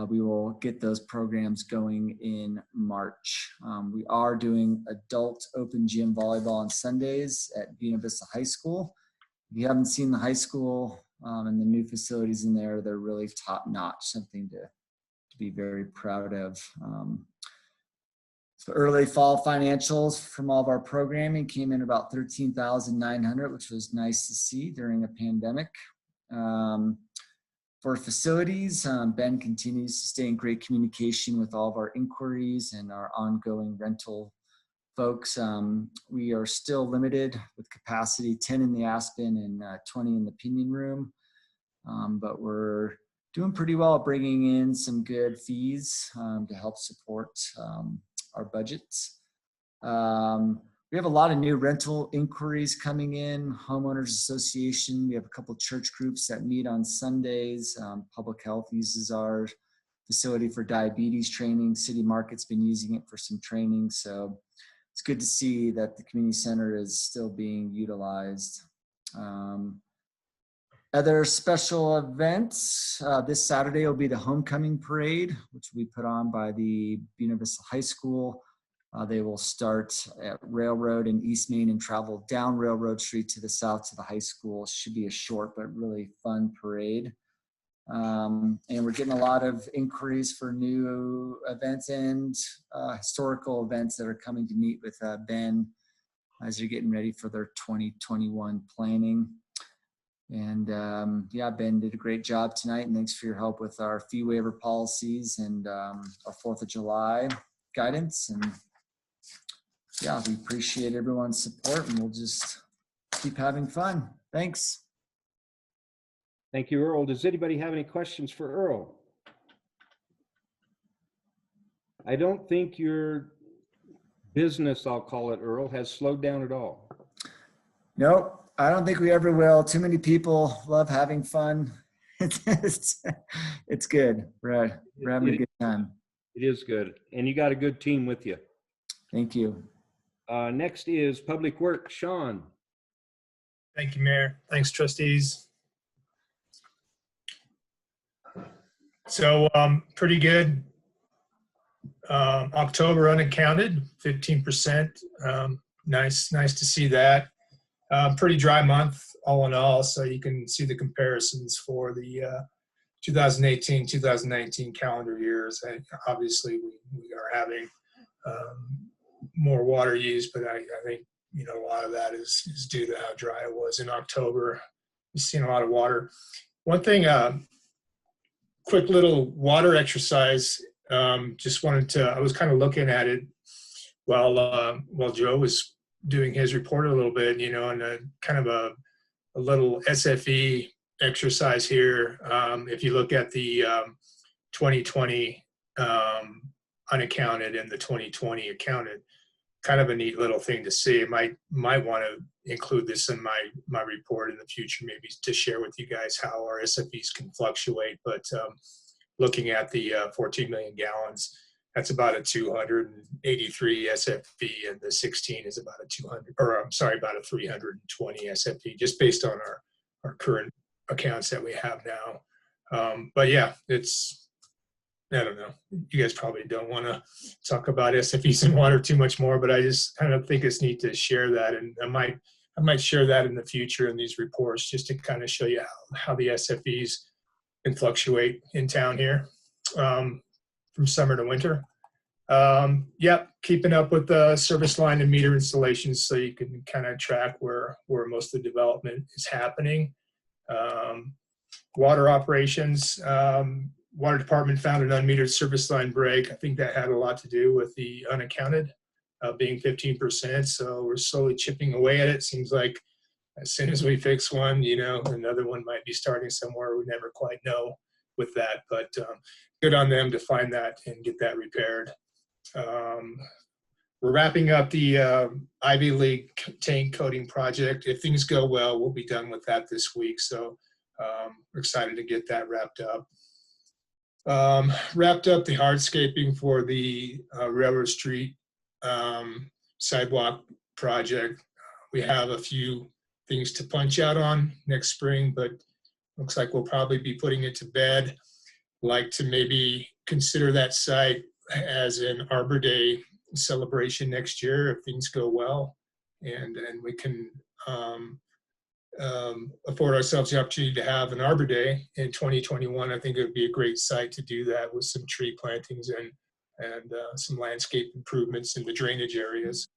We will get those programs going in March. We are doing adult open gym volleyball on Sundays at Buena Vista High School. If you haven't seen the high school and the new facilities in there, they're really top notch, something to be very proud of. So early fall financials from all of our programming came in about $13,900, which was nice to see during a pandemic. For facilities, Ben continues to stay in great communication with all of our inquiries and our ongoing rental folks. We are still limited with capacity, 10 in the Aspen and 20 in the Pinion Room, but we're doing pretty well at bringing in some good fees to help support our budgets. We have a lot of new rental inquiries coming in, homeowners association. We have a couple of church groups that meet on Sundays. Public health uses our facility for diabetes training. City Market's been using it for some training. So it's good to see that the community center is still being utilized. Other special events, this Saturday will be the homecoming parade, which will be put on by the Buena Vista High School. They will start at Railroad in East Main and travel down Railroad Street to the south to the high school. Should be a short but really fun parade. And we're getting a lot of inquiries for new events and historical events that are coming to meet with Ben as you're getting ready for their 2021 planning. And yeah, Ben did a great job tonight, and thanks for your help with our fee waiver policies and our 4th of July guidance. And yeah, we appreciate everyone's support, and we'll just keep having fun. Thanks. Thank you, Earl. Does anybody have any questions for Earl? I don't think your business, I'll call it, Earl, has slowed down at all. Nope. I don't think we ever will. Too many people love having fun. It's good. We're having a good time. It is good. And you got a good team with you. Thank you. Next is Public Works. Sean. Thank you, Mayor. Thanks, trustees. So pretty good. October unaccounted, 15%. Nice to see that. Pretty dry month all in all, so you can see the comparisons for the 2018, 2019 calendar years. And obviously, we are having more water use, but I think, you know, a lot of that is due to how dry it was in October. We've seen a lot of water. One thing, quick little water exercise. Just wanted to, I was kind of looking at it while Joe was doing his report a little bit, you know, and kind of a little SFE exercise here. If you look at the 2020 unaccounted and the 2020 accounted, kind of a neat little thing to see. Might want to include this in my report in the future, maybe to share with you guys how our SFEs can fluctuate. But looking at the 14 million gallons, that's about a 283 SFE, and the 16 is about a 200, or I'm sorry, about a 320 SFE, just based on our current accounts that we have now. But yeah, it's, I don't know. You guys probably don't want to talk about SFEs and water too much more, but I just kind of think it's neat to share that, and I might share that in the future in these reports, just to kind of show you how the SFEs can fluctuate in town here from summer to winter. Yep, keeping up with the service line and meter installations, so you can kind of track where most of the development is happening. Water operations. Water department found an unmetered service line break. I think that had a lot to do with the unaccounted being 15%. So we're slowly chipping away at it. Seems like as soon as we fix one, you know, another one might be starting somewhere. We never quite know with that, but good on them to find that and get that repaired. We're wrapping up the Ivy League tank coating project. If things go well, we'll be done with that this week. So we're excited to get that wrapped up. Wrapped up the hardscaping for the Railroad Street sidewalk project. We have a few things to punch out on next spring, but looks like we'll probably be putting it to bed. Like to maybe consider that site as an Arbor Day celebration next year if things go well, and we can afford ourselves the opportunity to have an Arbor Day in 2021. I think it would be a great site to do that with some tree plantings and some landscape improvements in the drainage areas.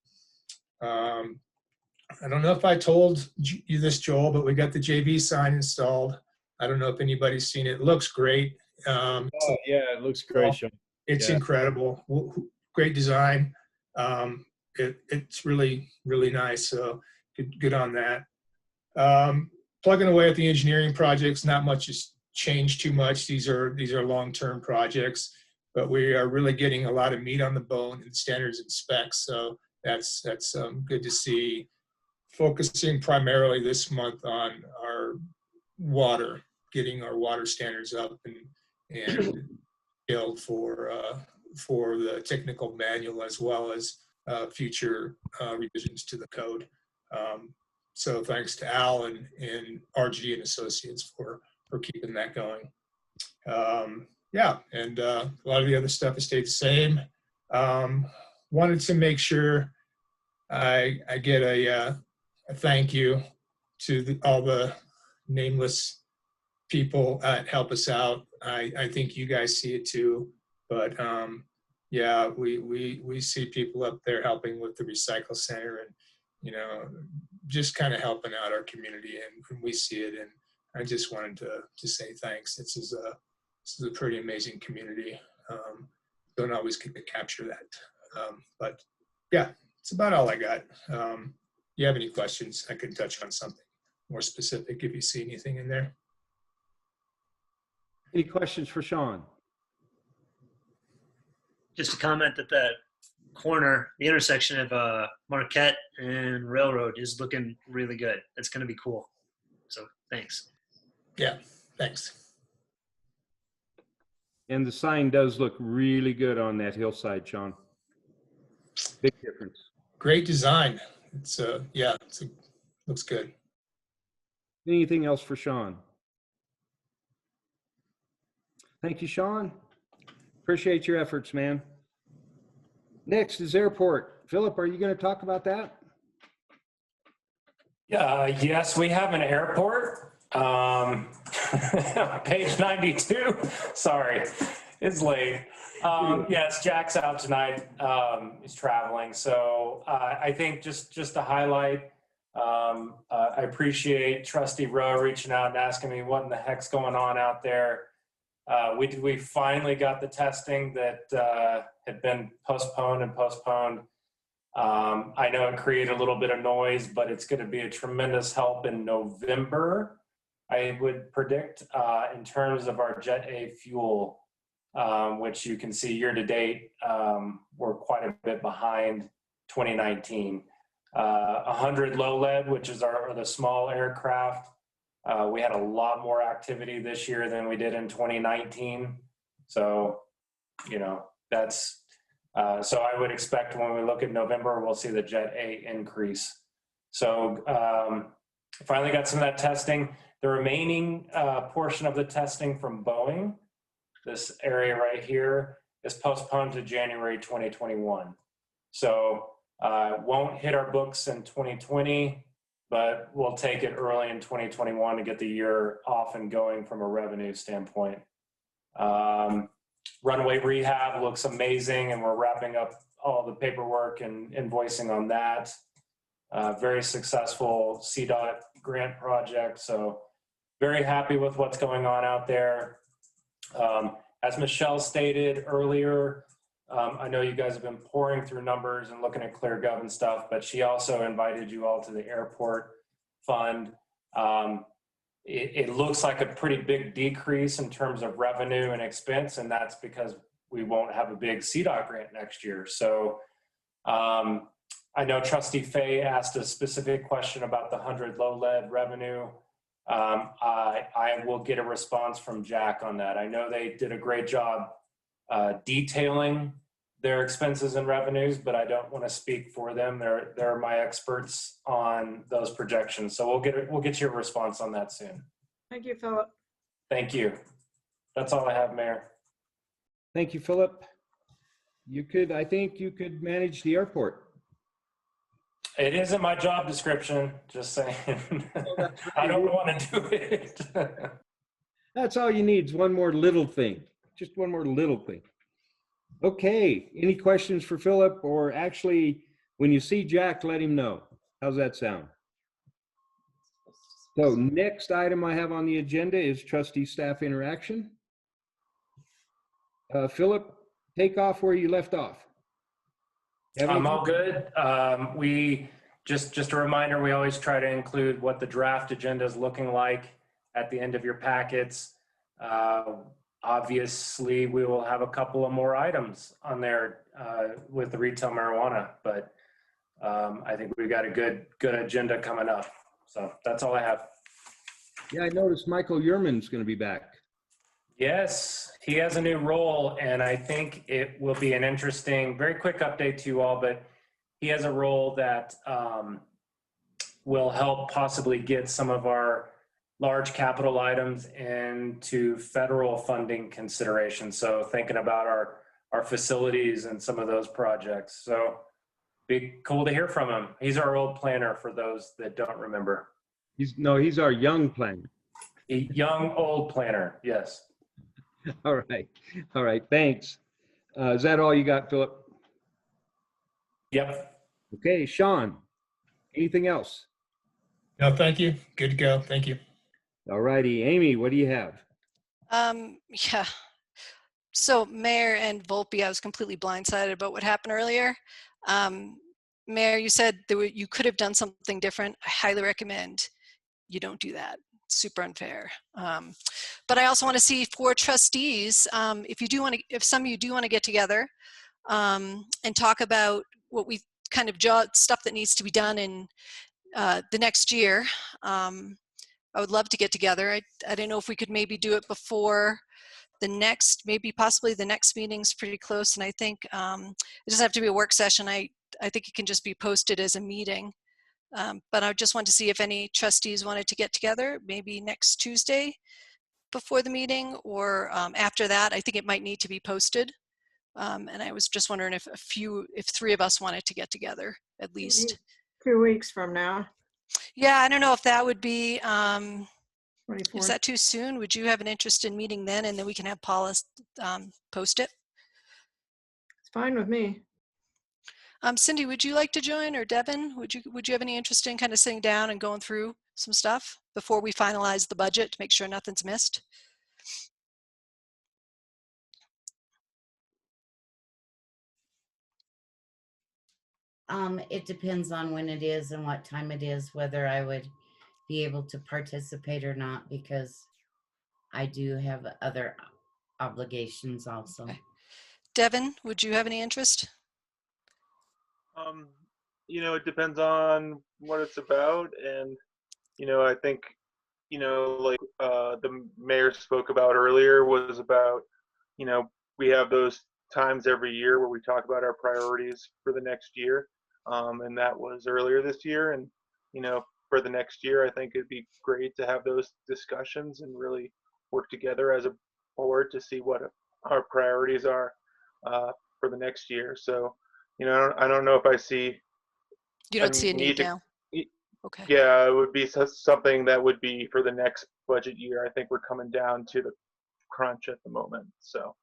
I don't know if I told you this, Joel, but we got the JV sign installed. I don't know if anybody's seen it. It looks great. Oh yeah, it looks great, Sean. It's incredible. Great design. It's really, really nice. So good on that. Plugging away at the engineering projects, not much has changed too much. These are long-term projects, but we are really getting a lot of meat on the bone in standards and specs. So that's good to see. Focusing primarily this month on our water, getting our water standards up and build for the technical manual, as well as future revisions to the code. So thanks to Al and RG and Associates for keeping that going. Yeah, and a lot of the other stuff has stayed the same. Wanted to make sure I get a thank you to all the nameless people that help us out. I think you guys see it too, but yeah, we see people up there helping with the recycle center, and you know, just kind of helping out our community, and we see it. And I just wanted to say thanks. This is a pretty amazing community. Don't always get to capture that, but yeah, it's about all I got. You have any questions? I can touch on something more specific if you see anything in there. Any questions for Sean? Just a comment that the corner, the intersection of Marquette and Railroad is looking really good. It's going to be cool. So thanks. Yeah, thanks. And the sign does look really good on that hillside, Sean. Big difference. Great design. It's yeah, looks good. Anything else for Sean? Thank you, Sean. Appreciate your efforts, man. Next is airport. Philip, are you going to talk about that? Yes, we have an airport. Page 92. Sorry, it's late. Yes, Jack's out tonight. He's traveling. So I think just to highlight, I appreciate Trustee Rowe reaching out and asking me what in the heck's going on out there. We finally got the testing that had been postponed and postponed. I know it created a little bit of noise, but it's going to be a tremendous help in November, I would predict, in terms of our Jet A fuel, which you can see year to date, we're quite a bit behind 2019. 100 low lead, which is the small aircraft. We had a lot more activity this year than we did in 2019. So, that's, so I would expect when we look at November, we'll see the Jet A increase. So finally got some of that testing. The remaining portion of the testing from Boeing, this area right here, is postponed to January 2021. So won't hit our books in 2020, but we'll take it early in 2021 to get the year off and going from a revenue standpoint. Runway rehab looks amazing, and we're wrapping up all the paperwork and invoicing on that. Very successful CDOT grant project, so very happy with what's going on out there. As Michelle stated earlier, I know you guys have been pouring through numbers and looking at ClearGov and stuff, but she also invited you all to the airport fund. It looks like a pretty big decrease in terms of revenue and expense, and that's because we won't have a big CDOT grant next year. So I know Trustee Fay asked a specific question about the 100 low lead revenue. I will get a response from Jack on that. I know they did a great job detailing their expenses and revenues, but I don't want to speak for them. They're my experts on those projections. So we'll get you a response on that soon. Thank you, Philip. Thank you. That's all I have, Mayor. Thank you, Philip. I think you could manage the airport. It isn't my job description, just saying. I don't want to do it. That's all you need is one more little thing. Just one more little thing. Okay, any questions for Philip? Or actually, when you see Jack, let him know. How's that sound? So next item I have on the agenda is trustee staff interaction. Philip, take off where you left off. I'm all good. We just a reminder, we always try to include what the draft agenda is looking like at the end of your packets. Obviously, we will have a couple of more items on there with the retail marijuana, but I think we've got a good agenda coming up. So that's all I have. Yeah, I noticed Michael Yerman's going to be back. Yes, he has a new role, and I think it will be an interesting, very quick update to you all, but he has a role that will help possibly get some of our large capital items into federal funding consideration. So thinking about our facilities and some of those projects. So be cool to hear from him. He's our old planner for those that don't remember. He's our young planner. A young old planner, yes. All right, thanks. Is that all you got, Philip? Yep. Okay, Sean, anything else? No, thank you. Good to go. Thank you. All righty, Amy, what do you have? Yeah. So Mayor and Volpe, I was completely blindsided about what happened earlier. Mayor, you said you could have done something different. I highly recommend you don't do that. It's super unfair. But I also want to see for trustees, if some of you do want to get together and talk about what we kind of stuff that needs to be done in the next year. I would love to get together. I don't know if we could maybe do it before the next, maybe possibly the next meeting's pretty close. And I think it doesn't have to be a work session. I think it can just be posted as a meeting. But I just want to see if any trustees wanted to get together, maybe next Tuesday before the meeting or after that. I think it might need to be posted. And I was just wondering if three of us wanted to get together at least. 2 weeks from now. Yeah, I don't know if that would be, is 24th. that too soon? Would you have an interest in meeting then, and then we can have Paula post it? It's fine with me. Cindy, would you like to join, or Devin? Would you have any interest in kind of sitting down and going through some stuff before we finalize the budget to make sure nothing's missed? It depends on when it is and what time it is, whether I would be able to participate or not, because I do have other obligations also. Okay. Devin, would you have any interest? It depends on what it's about, and I think like the mayor spoke about earlier was about we have those times every year where we talk about our priorities for the next year, and that was earlier this year, and for the next year I think it'd be great to have those discussions and really work together as a board to see what our priorities are for the next year. So I don't know if I see You don't see a need to, now? Okay. yeah, it would be something that would be for the next budget year. I think we're coming down to the crunch at the moment. So.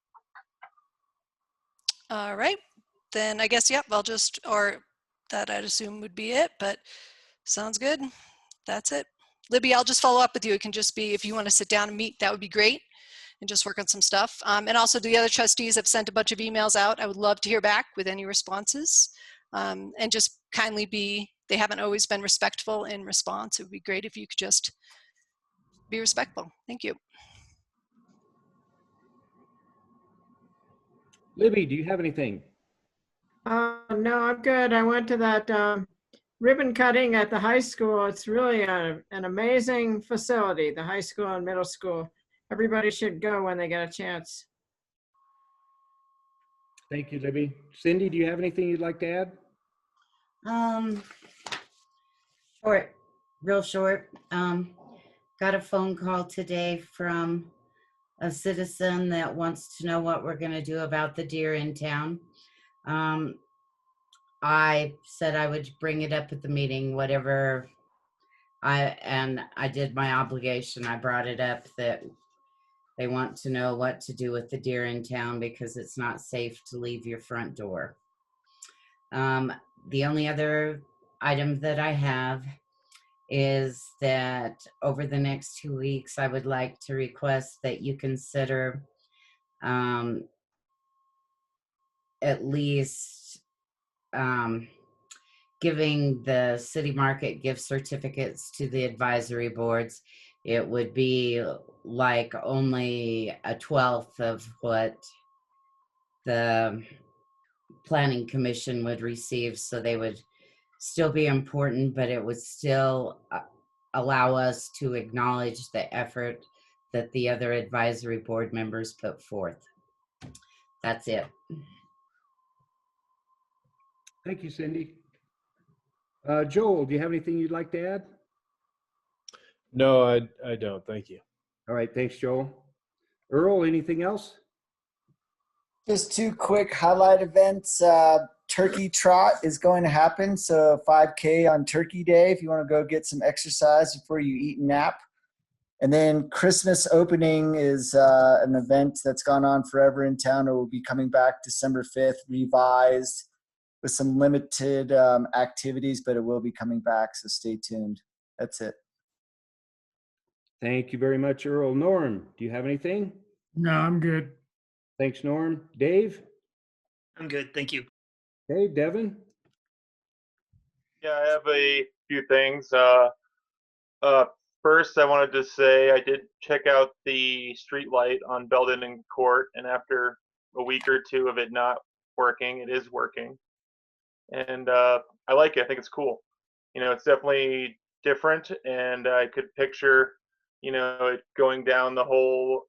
All right. Then I guess, yep, I'll just, or that I'd assume would be it, but sounds good. That's it. Libby, I'll just follow up with you. It can just be, if you want to sit down and meet, that would be great, and just work on some stuff. And also the other trustees have sent a bunch of emails out. I would love to hear back with any responses. And just kindly they haven't always been respectful in response. It would be great if you could just be respectful. Thank you. Libby, do you have anything? No, I'm good. I went to that ribbon cutting at the high school. It's really an amazing facility, the high school and middle school. Everybody should go when they get a chance. Thank you, Libby. Cindy, do you have anything you'd like to add? Short, real short. Got a phone call today from a citizen that wants to know what we're going to do about the deer in town. I said I would bring it up at the meeting, whatever. I did my obligation. I brought it up that they want to know what to do with the deer in town because it's not safe to leave your front door. The only other item that I have is that over the next 2 weeks, I would like to request that you consider at least giving the city market gift certificates to the advisory boards. It would be like only a 1/12 of what the planning commission would receive, so they would still be important, but it would still allow us to acknowledge the effort that the other advisory board members put forth. That's it. Thank you, Cindy. Joel, do you have anything you'd like to add? No, I don't. Thank you. All right, thanks, Joel. Earl, anything else? Just 2 quick highlight events. Turkey Trot is going to happen. So 5K on Turkey Day if you want to go get some exercise before you eat and nap. And then Christmas opening is an event that's gone on forever in town. It will be coming back December 5th, revised with some limited activities, but it will be coming back. So stay tuned. That's it. Thank you very much, Earl. Norm, do you have anything? No, I'm good. Thanks, Norm. Dave? I'm good. Thank you. Okay, Devin? Yeah, I have a few things. First, I wanted to say I did check out the street light on Belden and Court, and after a week or 2 of it not working, it is working. And I like it. I think it's cool. It's definitely different, and I could picture, it going down the whole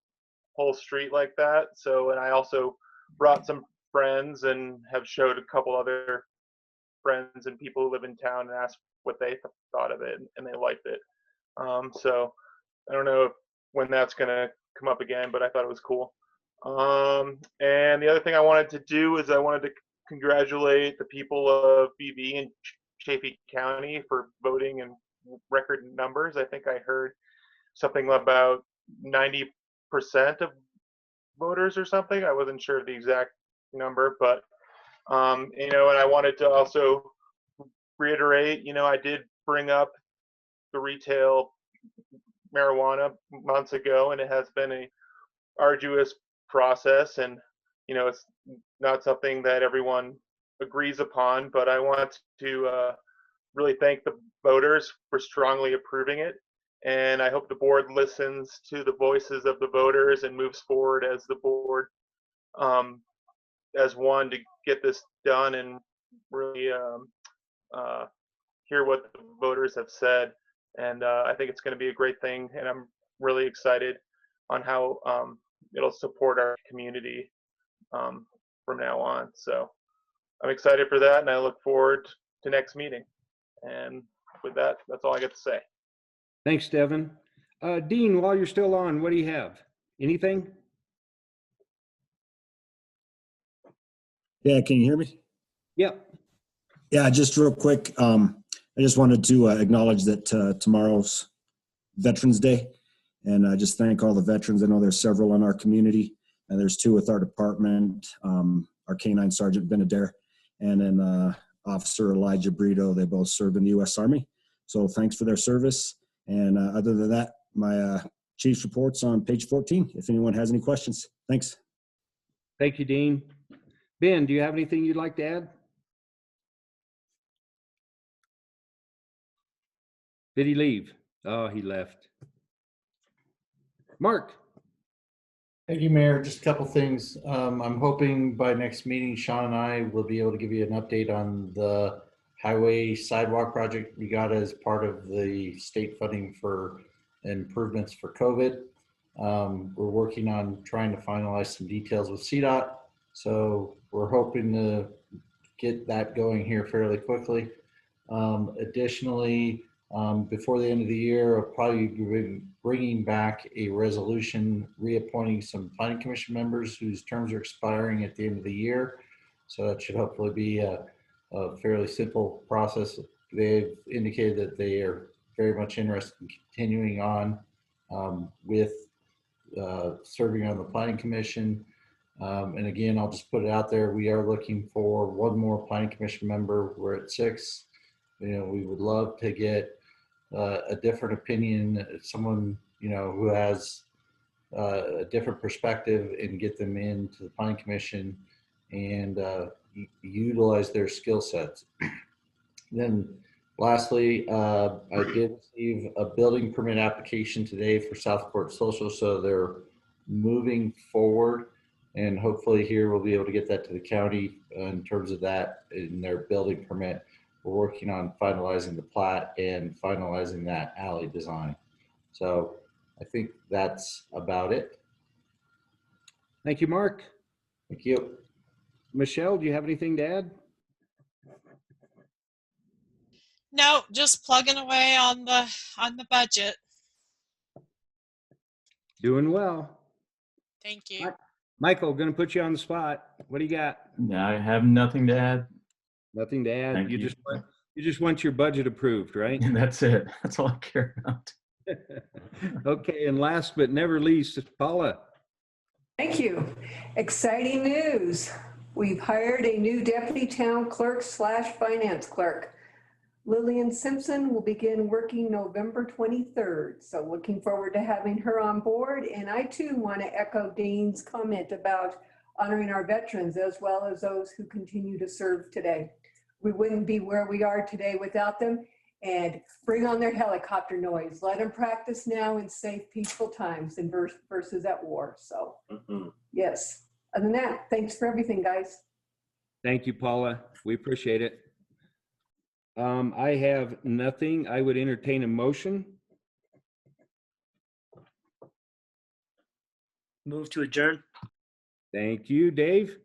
street like that. So, and I also brought some friends and have showed a couple other friends and people who live in town and asked what they thought of it, and they liked it. So I don't know when that's going to come up again, but I thought it was cool. And the other thing I wanted to do is I wanted to congratulate the people of BV and Chaffee County for voting and record numbers. I think I heard something about 90% of voters or something. I wasn't sure of the exact number, but you know, and I wanted to also reiterate, you know, I did bring up the retail marijuana months ago, and it has been a arduous process, and you know, it's not something that everyone agrees upon, but I want to really thank the voters for strongly approving it, and I hope the board listens to the voices of the voters and moves forward as the board as one to get this done and really hear what the voters have said. And I think it's going to be a great thing, and I'm really excited on how it'll support our community from now on. So I'm excited for that, and I look forward to next meeting. And with that, that's all I got to say. Thanks, Devin. Dean, while you're still on, what do you have? Anything? Yeah, can you hear me? Yep. Yeah, just real quick. I just wanted to acknowledge that tomorrow's Veterans Day, and I just thank all the veterans. I know there's several in our community, and there's 2 with our department, our K-9 Sergeant Benader, and then Officer Elijah Brito. They both serve in the U.S. Army. So thanks for their service. And other than that, my chief's report's on page 14, if anyone has any questions. Thanks. Thank you, Dean. Ben, do you have anything you'd like to add? Did he leave? Oh, he left. Mark. Thank you, Mayor. Just a couple things. I'm hoping by next meeting, Sean and I will be able to give you an update on the highway sidewalk project we got as part of the state funding for improvements for COVID. We're working on trying to finalize some details with CDOT. So we're hoping to get that going here fairly quickly. Additionally, before the end of the year, I'll probably be bringing back a resolution reappointing some planning commission members whose terms are expiring at the end of the year. So that should hopefully be a fairly simple process. They've indicated that they are very much interested in continuing on with serving on the planning commission. And again, I'll just put it out there. We are looking for 1 more planning commission member. We're at 6. You know, we would love to get a different opinion, someone, you know, who has a different perspective, and get them into the planning commission and utilize their skill sets. Then lastly, I did receive a building permit application today for Southport Social, so they're moving forward, and hopefully here we'll be able to get that to the county in terms of that in their building permit. We're working on finalizing the plat and finalizing that alley design. So I think that's about it. Thank you, Mark. Thank you. Michelle, do you have anything to add? No, just plugging away on the budget. Doing well. Thank you. Michael, going to put you on the spot. What do you got? I have nothing to add. Nothing to add. Thank You you. just want your budget approved, right? That's it. That's all I care about. Okay, and last but never least, Paula. Thank you. Exciting news. We've hired a new deputy town clerk / finance clerk. Lillian Simpson will begin working November 23rd. So looking forward to having her on board. And I too want to echo Dean's comment about honoring our veterans as well as those who continue to serve today. We wouldn't be where we are today without them. And bring on their helicopter noise. Let them practice now in safe, peaceful times and versus at war. So yes. Other than that, thanks for everything, guys. Thank you, Paula. We appreciate it. I have nothing. I would entertain a motion. Move to adjourn. Thank you, Dave.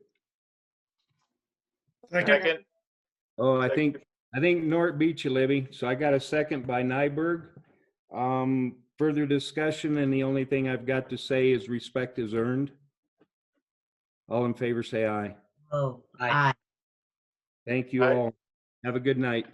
Second. Oh, I think Nort beat you, Libby. So I got a second by Nyberg. Further discussion, and the only thing I've got to say is respect is earned. All in favor, say aye. Oh, aye. Thank you all. Have a good night.